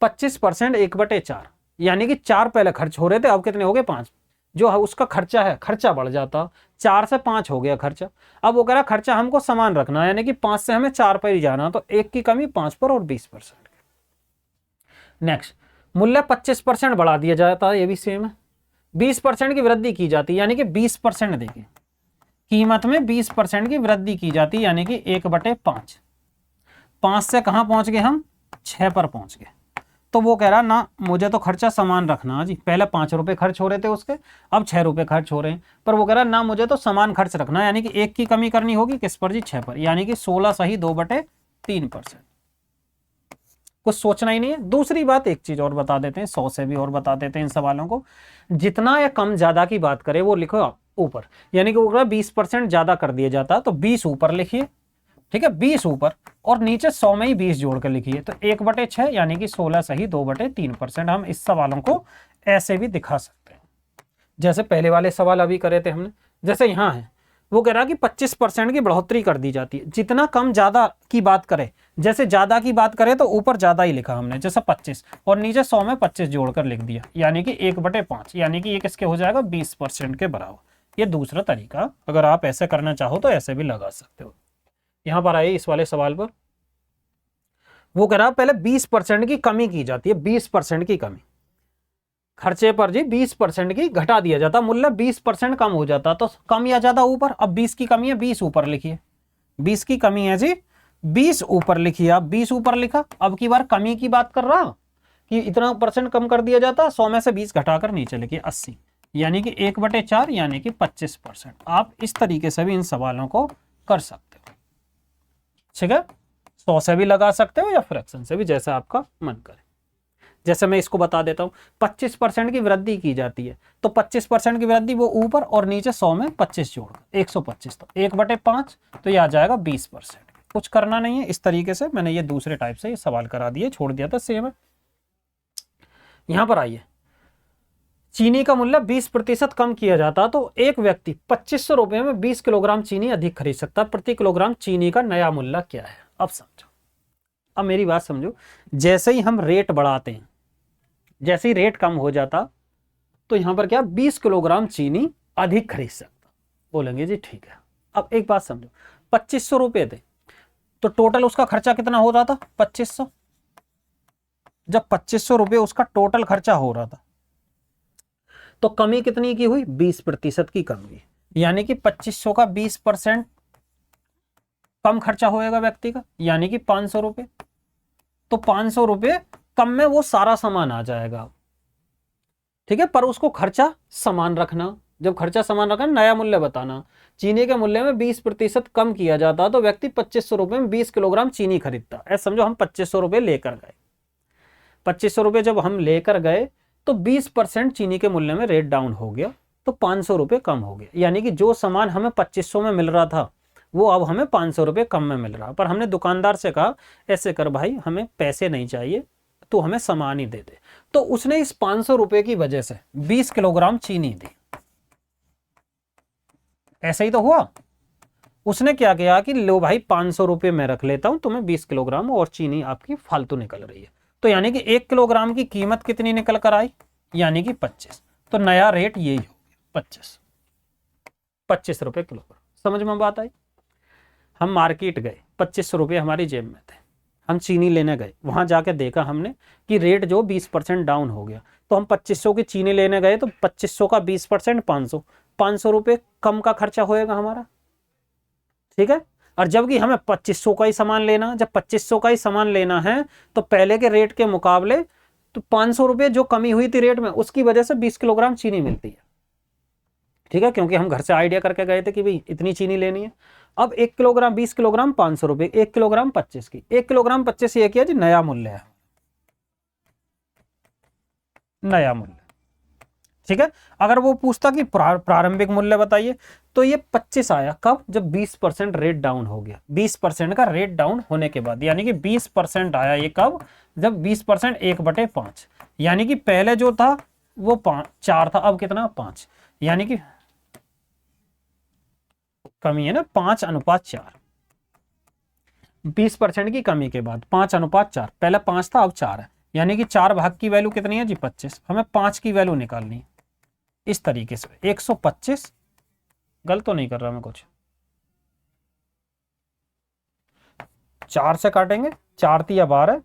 25% 1/4, यानी कि 4 पहले खर्च हो रहे थे, अब कितने हो गए, 5। जो उसका खर्चा है, खर्चा बढ़ जाता, 4 से 5 हो गया खर्चा। अब वो कह रहा खर्चा हमको समान रखना, यानी कि 5 से हमें 4 पर ही जाना, तो 1 की कमी 5 पर और 20%। नेक्स्ट, मूल्य 25% बढ़ा दिया जाता है, ये भी सेम है। 20% की वृद्धि की जाती है, यानी कि 20% देखिए, कीमत में 20% की वृद्धि की जाती है, यानी कि 1/5। 5 से कहां पहुंच गए हम, 6 पर पहुंच गए। तो वो कह रहा ना मुझे तो खर्चा समान रखना जी, पहले 5 रुपए खर्च हो रहे थे उसके, अब 6 रुपए खर्च हो रहे हैं, पर वो कह रहा ना मुझे तो समान खर्च रखना, यानी कि 1 की कमी करनी होगी किस पर जी, 6 पर, यानी कि 16 सही 2/3%। कुछ सोचना ही नहीं है। दूसरी बात एक चीज और बता देते हैं, 100 से भी और बता देते हैं इन सवालों को। जितना या कम ज्यादा की बात करें वो लिखो ऊपर, यानी कि 20% ज्यादा कर दिया जाता तो 20 ऊपर लिखिए, ठीक है, 20 ऊपर, और नीचे 100 में ही 20 जोड़ कर लिखिए, तो 1/6 यानी कि 16 सही 2/3%। हम इस सवालों को ऐसे भी दिखा सकते हैं, जैसे पहले वाले सवाल अभी करे थे हमने। जैसे यहाँ है, वो कह रहा कि 25% की बढ़ोतरी कर दी जाती है। जितना कम ज्यादा की बात करें, जैसे ज्यादा की बात करें तो ऊपर ज्यादा ही लिखा हमने, जैसे 25, और नीचे 100 में 25 जोड़कर लिख दिया, यानी कि 1/5, यानी कि ये किसके हो जाएगा, 20% के बराबर। ये दूसरा तरीका, अगर आप ऐसे करना चाहो तो ऐसे भी लगा सकते हो। यहां पर आइए इस वाले सवाल पर, वो कह रहा पहले 20% की कमी की जाती है, 20% की कमी, खर्चे पर जी 20% की घटा दिया जाता, मूल्य 20% कम हो जाता, तो कम या ज्यादा ऊपर, अब 20 की कमी है 20 ऊपर लिखिए, 20 की कमी है जी 20 ऊपर लिखिए, आप 20 ऊपर लिखा। अब की बार कमी की बात कर रहा, कि इतना परसेंट कम कर दिया जाता, 100 में से 20 घटाकर नीचे लिखिए 80, यानी कि 1/4 यानी कि 25%। आप इस तरीके से भी इन सवालों को कर सकते हो, ठीक है। 100 से भी लगा सकते हो या फ्रैक्शन से भी, जैसा आपका मन करे। जैसे मैं इसको बता देता हूँ, 25% की वृद्धि की जाती है, तो 25% की वृद्धि वो ऊपर और नीचे 100 में 25 जोड़ 125, तो 1/5 तो ये आ जाएगा 20%। कुछ करना नहीं है, इस तरीके से मैंने ये दूसरे टाइप से ये सवाल करा दिए, छोड़ दिया था सेम है। यहां पर आइए, चीनी का मूल्य 20% कम किया जाता तो एक व्यक्ति 2500 रुपए में 20 किलोग्राम चीनी अधिक खरीद सकता। प्रति किलोग्राम चीनी का नया मूल्य क्या है? अब समझो, अब मेरी बात समझो, जैसे ही हम रेट बढ़ाते हैं, जैसे ही रेट कम हो जाता तो यहां पर क्या 20 किलोग्राम चीनी अधिक खरीद सकता। बोलेंगे जी ठीक है। अब एक बात समझो, 2500 रुपए थे तो टोटल उसका खर्चा कितना हो रहा था? 2500। जब 2500 रुपए उसका टोटल खर्चा हो रहा था तो कमी कितनी की हुई? 20% की कमी, यानी कि 2500 का 20% कम खर्चा होएगा व्यक्ति का, यानी कि 500 रुपए। तो 500 रुपए कम में वो सारा सामान आ जाएगा, ठीक है। पर उसको खर्चा समान रखना, जब खर्चा समान रखना, नया मूल्य बताना। चीनी के मूल्य में 20% कम किया जाता तो व्यक्ति 2500 रुपए में 20 किलोग्राम चीनी खरीदता। ऐसा समझो, हम 2500 रुपए लेकर गए, 2500 रुपए जब हम लेकर गए तो 20% चीनी के मूल्य में रेट डाउन हो गया, तो 500 रुपए कम हो गया, यानी कि जो सामान हमें 2500 में मिल रहा था वो अब हमें 500 रुपए कम में मिल रहा। पर हमने दुकानदार से कहा ऐसे कर भाई, हमें पैसे नहीं चाहिए, तो हमें सामान ही दे दे। तो उसने इस 500 रुपए की वजह से 20 किलोग्राम चीनी दी। ऐसा ही तो हुआ। उसने क्या किया कि लो भाई 500 रुपए मैं रख लेता हूं, तुम्हें 20 किलोग्राम और चीनी आपकी फालतू निकल रही है। तो यानी कि 1 किलोग्राम की कीमत कितनी निकल कर आई? यानी कि 25। तो नया रेट यही हो गया, 25 रुपए किलोग्राम। समझ में बात आई? हम मार्केट गए, 2500 रुपये हमारी जेब में थे, हम चीनी लेने गए, वहां जाके देखा हमने कि रेट जो 20% डाउन हो गया, तो हम 2500 की चीनी लेने गए, तो 2500 का 20% 500 रुपये कम का खर्चा होएगा हमारा, ठीक है। और जबकि हमें 2500 का ही सामान लेना, जब 2500 का ही सामान लेना है तो पहले के रेट के मुकाबले तो 500 रुपये जो कमी हुई थी रेट में, उसकी वजह से 20 किलोग्राम चीनी मिलती है, ठीक है, क्योंकि हम घर से आइडिया करके गए थे कि भाई इतनी चीनी लेनी है। अब 1 किलोग्राम 20 किलोग्राम 500 रुपये, 1 किलोग्राम 25 की, 1 किलोग्राम 25 ये किया जी नया मूल्य है, नया मूल्य, ठीक है। अगर वो पूछता कि प्रारंभिक मूल्य बताइए, तो ये 25 आया कब? जब 20% रेट डाउन हो गया, 20% का रेट डाउन होने के बाद, यानी कि 20% आया ये कब? जब 20% 1/5, यानी कि पहले जो था वो 4 था, अब कितना? 5, यानी कि कमी है ना, 5:4। 20% की कमी के बाद 5:4, पहले 5 था अब 4 है, यानी कि 4 भाग की वैल्यू कितनी है जी? 25। हमें 5 की वैल्यू निकालनी है इस तरीके से। 125, गलत तो नहीं कर रहा मैं कुछ? 4 से काटेंगे, 4 तिया 12,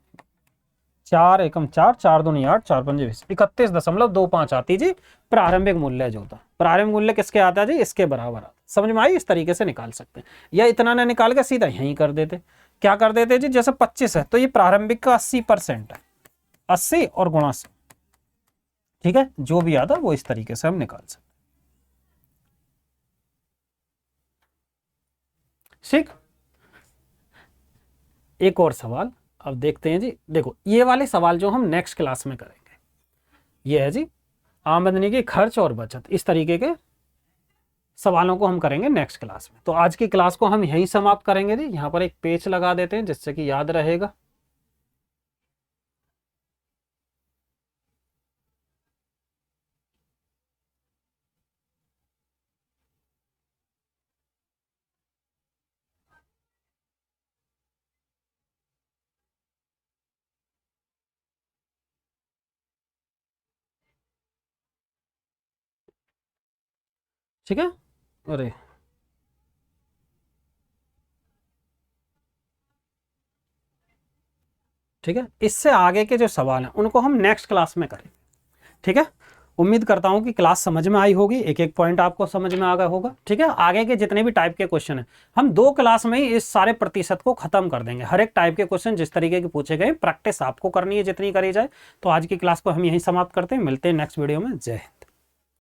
4 एकम 4, 4 दूनी 8, 4 पंजे 20, 31.25 आती जी प्रारंभिक मूल्य जो था। प्रारंभिक मूल्य किसके आता है जी? इसके बराबर आता। समझ में आई? इस तरीके से निकाल सकते हैं, या इतना ना निकाल के सीधा यहीं कर देते। क्या कर देते जी? जैसे 25 है तो ये प्रारंभिक का 80% है, 80 और गुणा 100, ठीक है। जो भी आता वो इस तरीके से हम निकाल सकते, ठीक। एक और सवाल अब देखते हैं जी। देखो ये वाले सवाल जो हम नेक्स्ट क्लास में करेंगे, ये है जी आमदनी के खर्च और बचत, इस तरीके के सवालों को हम करेंगे नेक्स्ट क्लास में। तो आज की क्लास को हम यहीं समाप्त करेंगे जी। यहाँ पर एक पेज लगा देते हैं जिससे कि याद रहेगा। ठीक है, अरे ठीक है, इससे आगे के जो सवाल हैं उनको हम नेक्स्ट क्लास में करेंगे, ठीक है। उम्मीद करता हूं कि क्लास समझ में आई होगी, एक एक पॉइंट आपको समझ में आ गया होगा। ठीक है, आगे के जितने भी टाइप के क्वेश्चन हैं हम 2 क्लास में ही इस सारे प्रतिशत को खत्म कर देंगे। हर एक टाइप के क्वेश्चन जिस तरीके के पूछे गए प्रैक्टिस आपको करनी है जितनी करी जाए। तो आज की क्लास को हम यहीं समाप्त करते हैं, मिलते हैं नेक्स्ट वीडियो में। जय हिंद।